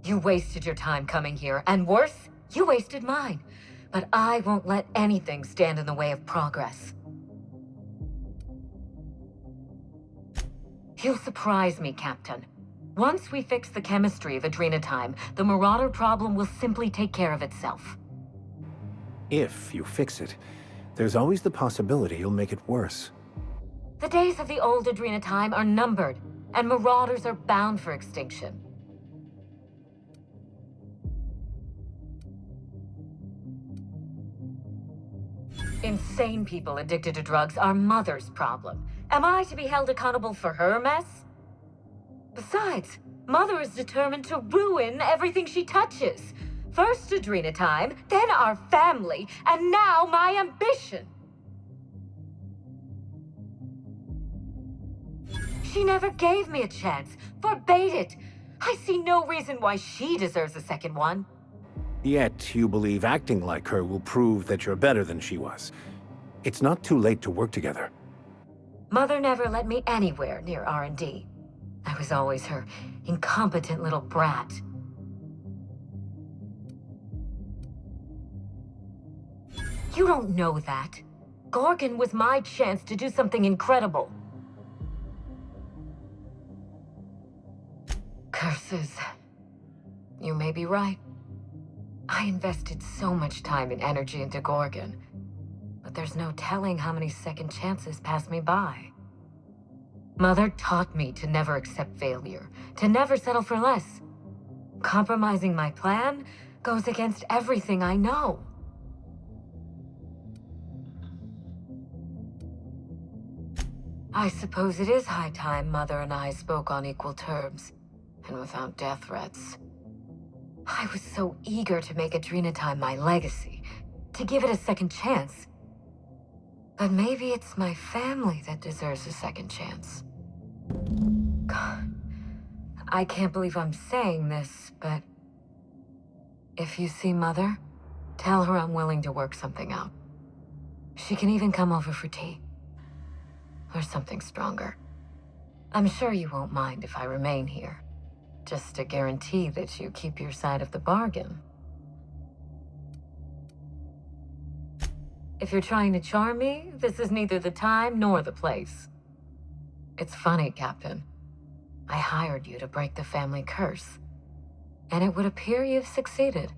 You wasted your time coming here, and worse, you wasted mine. But I won't let anything stand in the way of progress. You'll surprise me, Captain. Once we fix the chemistry of Adrenatime, the Marauder problem will simply take care of itself. If you fix it, there's always the possibility you'll make it worse. The days of the old Adrenatime are numbered, and Marauders are bound for extinction. Insane people addicted to drugs are Mother's problem. Am I to be held accountable for her mess? Besides, Mother is determined to ruin everything she touches. First Adrenatime, then our family, and now my ambition. She never gave me a chance, forbade it. I see no reason why she deserves a second one. Yet you believe acting like her will prove that you're better than she was. It's not too late to work together. Mother never let me anywhere near R&D. I was always her incompetent little brat. You don't know that. Gorgon was my chance to do something incredible. Curses. You may be right. I invested so much time and energy into Gorgon, but there's no telling how many second chances passed me by. Mother taught me to never accept failure, to never settle for less. Compromising my plan goes against everything I know. I suppose it is high time Mother and I spoke on equal terms, and without death threats. I was so eager to make Adrenatime my legacy, to give it a second chance. But maybe it's my family that deserves a second chance. God, I can't believe I'm saying this, but if you see Mother, tell her I'm willing to work something out. She can even come over for tea. Or something stronger. I'm sure you won't mind if I remain here. Just to guarantee that you keep your side of the bargain. If you're trying to charm me, this is neither the time nor the place. It's funny, Captain. I hired you to break the family curse. And it would appear you've succeeded.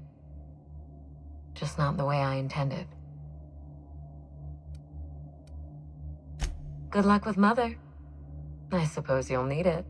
Just not the way I intended. Good luck with Mother. I suppose you'll need it.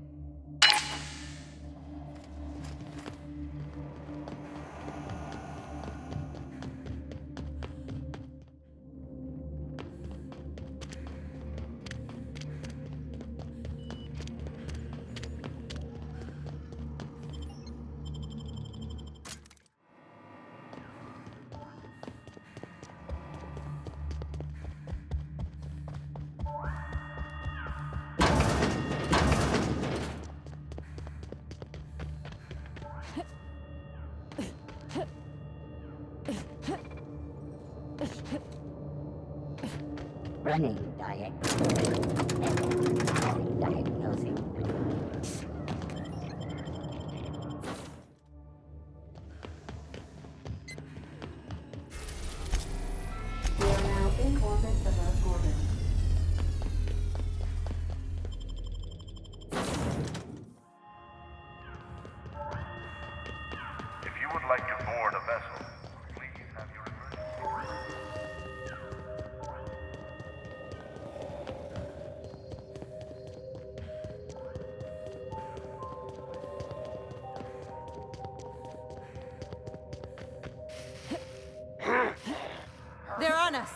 running diagnosing. We are now in orbit above Gorgon. If you would like to board a vessel, please have your They're on us.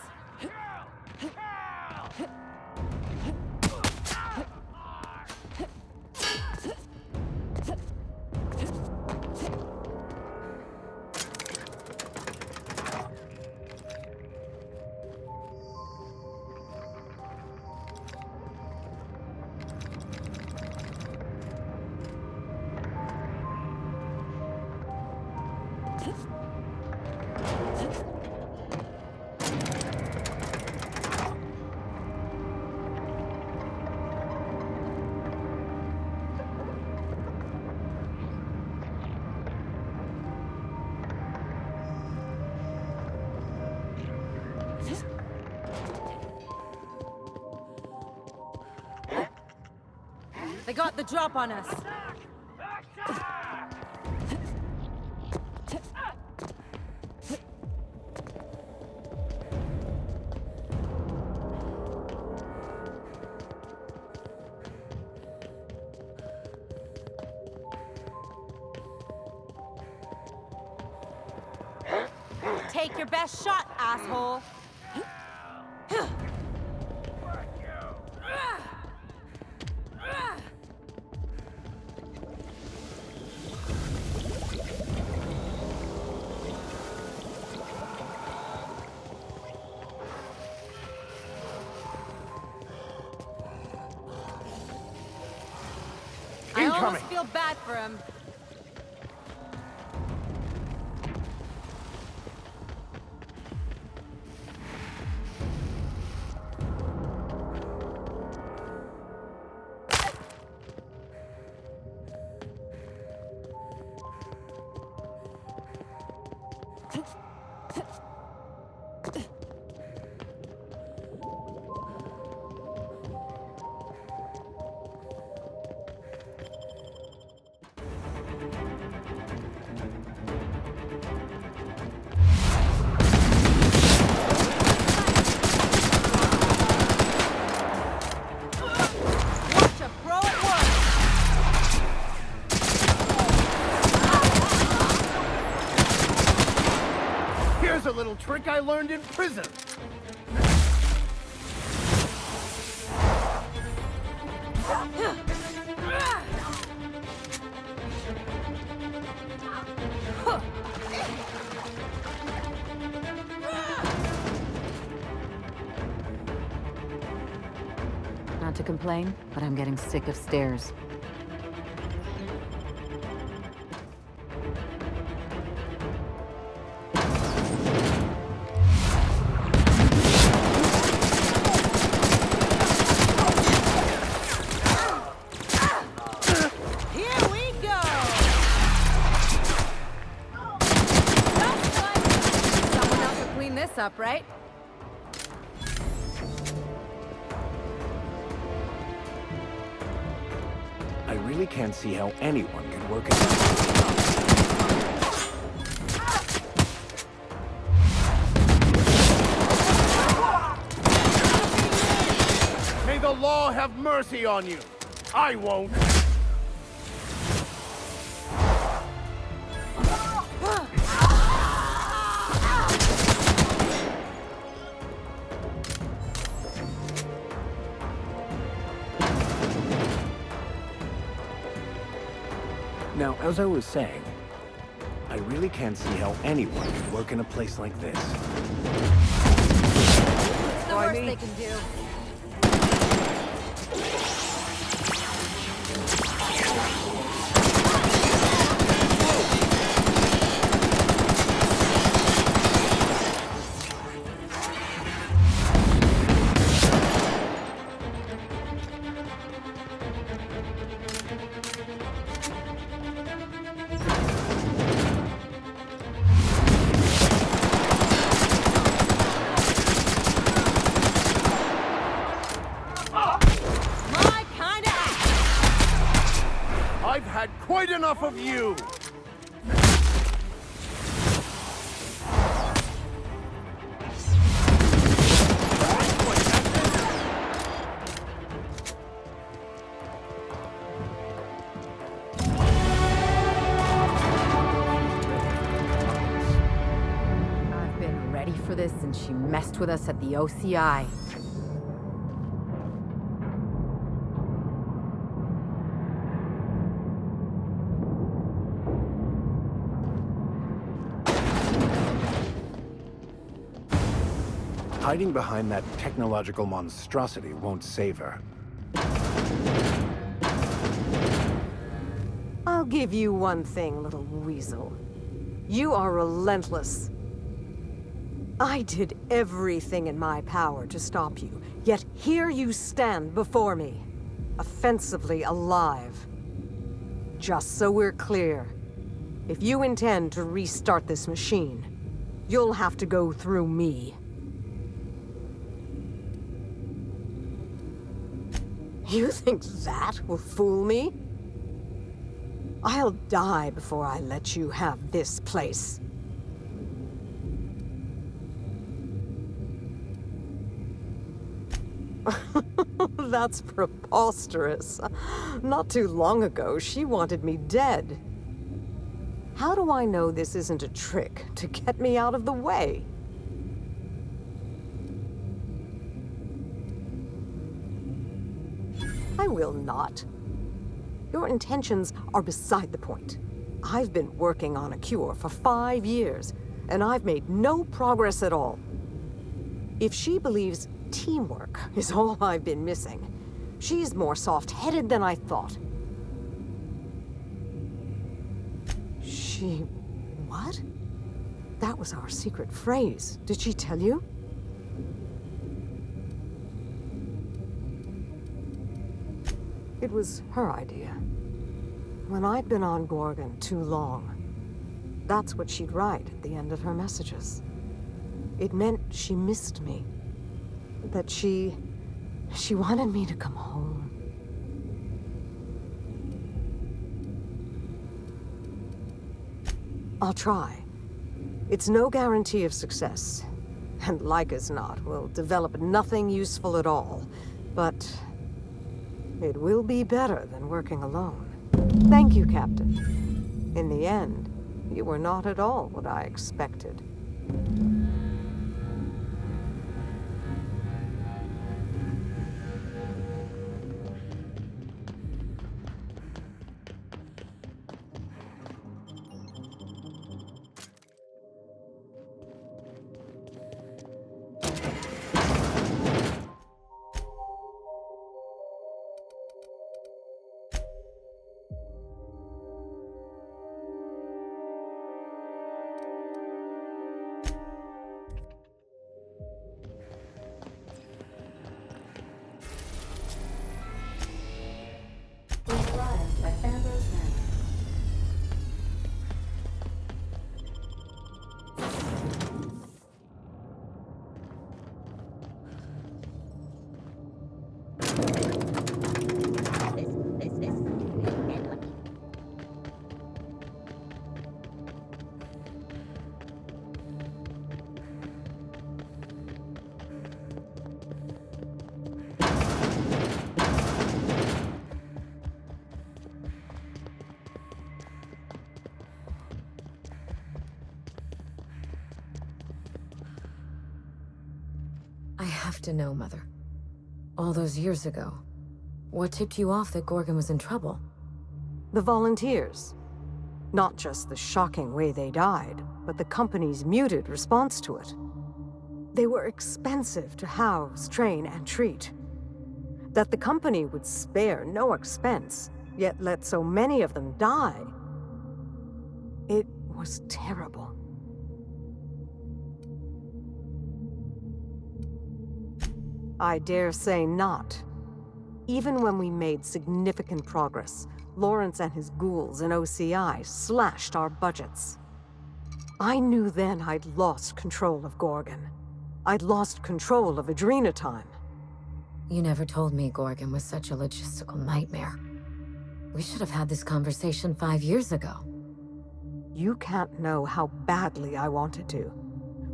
They got the drop on us. Take your best shot, asshole. I almost feel bad for him. Here's a little trick I learned in prison. Not to complain, but I'm getting sick of stairs. Up, right? I really can't see how anyone could work it. May the law have mercy on you. I won't. Now, as I was saying, I really can't see how anyone could work in a place like this. It's the worst they can do. of you! I've been ready for this since she messed with us at the OCI. Hiding behind that technological monstrosity won't save her. I'll give you one thing, little weasel. You are relentless. I did everything in my power to stop you, yet here you stand before me, offensively alive. Just so we're clear, if you intend to restart this machine, you'll have to go through me. You think that will fool me? I'll die before I let you have this place. That's preposterous. Not too long ago, she wanted me dead. How do I know this isn't a trick to get me out of the way? I will not. Your intentions are beside the point. I've been working on a cure for 5 years, and I've made no progress at all. If she believes teamwork is all I've been missing, she's more soft-headed than I thought. She... what? That was our secret phrase. Did she tell you? It was her idea. When I'd been on Gorgon too long, that's what she'd write at the end of her messages. It meant she missed me. That she wanted me to come home. I'll try. It's no guarantee of success. And like as not, we'll develop nothing useful at all. But it will be better than working alone. Thank you, Captain. In the end, you were not at all what I expected. I have to know, Mother. All those years ago, what tipped you off that Gorgon was in trouble? The volunteers. Not just the shocking way they died, but the company's muted response to it. They were expensive to house, train, and treat. That the company would spare no expense, yet let so many of them die. It was terrible. I dare say not. Even when we made significant progress, Lawrence and his ghouls in OCI slashed our budgets. I knew then I'd lost control of Gorgon. I'd lost control of Adrenatime. You never told me Gorgon was such a logistical nightmare. We should have had this conversation 5 years ago. You can't know how badly I wanted to.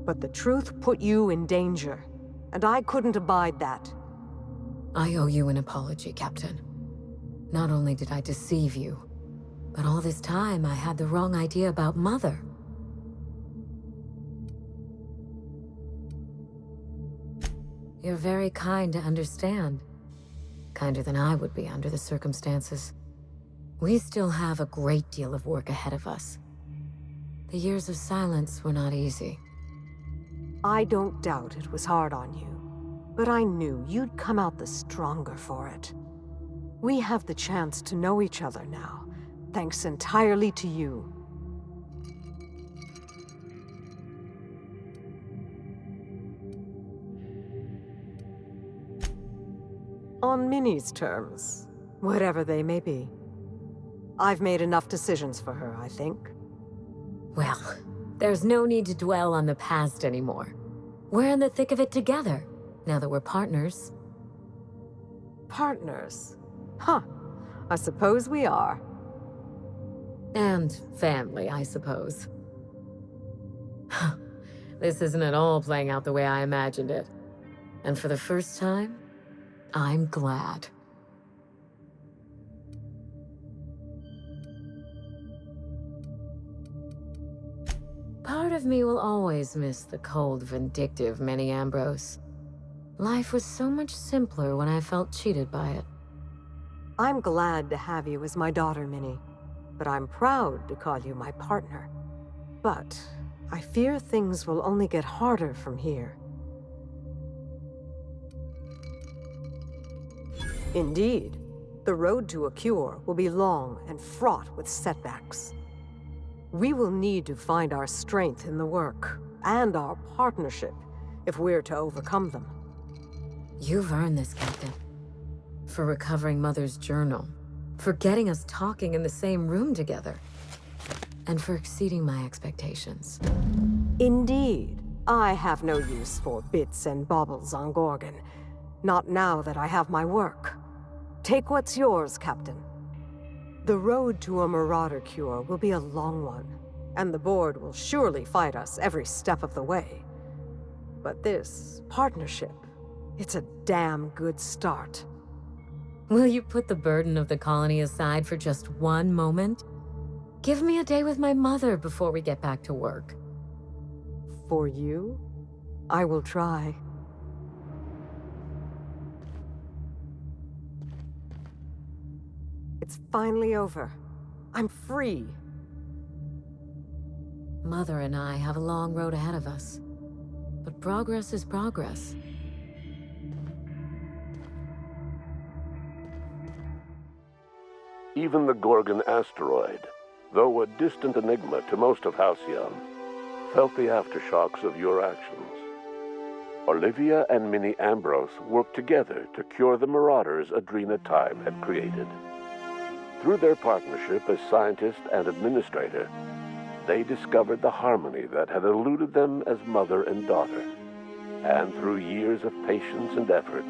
But the truth put you in danger, and I couldn't abide that. I owe you an apology, Captain. Not only did I deceive you, but all this time I had the wrong idea about Mother. You're very kind to understand. Kinder than I would be under the circumstances. We still have a great deal of work ahead of us. The years of silence were not easy. I don't doubt it was hard on you, but I knew you'd come out the stronger for it. We have the chance to know each other now, thanks entirely to you. On Minnie's terms, whatever they may be. I've made enough decisions for her, I think. Well, there's no need to dwell on the past anymore. We're in the thick of it together, now that we're partners. Partners? Huh. I suppose we are. And family, I suppose. This isn't at all playing out the way I imagined it. And for the first time, I'm glad. Part of me will always miss the cold, vindictive Minnie Ambrose. Life was so much simpler when I felt cheated by it. I'm glad to have you as my daughter, Minnie, but I'm proud to call you my partner. But I fear things will only get harder from here. Indeed, the road to a cure will be long and fraught with setbacks. We will need to find our strength in the work, and our partnership, if we're to overcome them. You've earned this, Captain. For recovering Mother's journal, for getting us talking in the same room together, and for exceeding my expectations. Indeed, I have no use for bits and baubles on Gorgon. Not now that I have my work. Take what's yours, Captain. The road to a Marauder cure will be a long one, and the Board will surely fight us every step of the way. But this partnership, it's a damn good start. Will you put the burden of the colony aside for just one moment? Give me a day with my mother before we get back to work. For you, I will try. It's finally over. I'm free. Mother and I have a long road ahead of us. But progress is progress. Even the Gorgon asteroid, though a distant enigma to most of Halcyon, felt the aftershocks of your actions. Olivia and Minnie Ambrose worked together to cure the marauders Adrena Time had created. Through their partnership as scientist and administrator, they discovered the harmony that had eluded them as mother and daughter. And through years of patience and effort,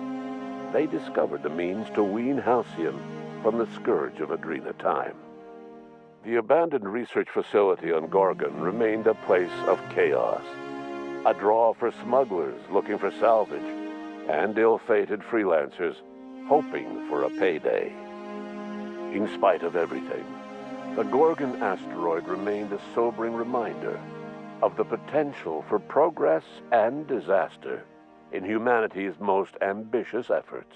they discovered the means to wean Halcyon from the scourge of Adrena Time. The abandoned research facility on Gorgon remained a place of chaos, a draw for smugglers looking for salvage, and ill-fated freelancers hoping for a payday. In spite of everything, the Gorgon asteroid remained a sobering reminder of the potential for progress and disaster in humanity's most ambitious efforts.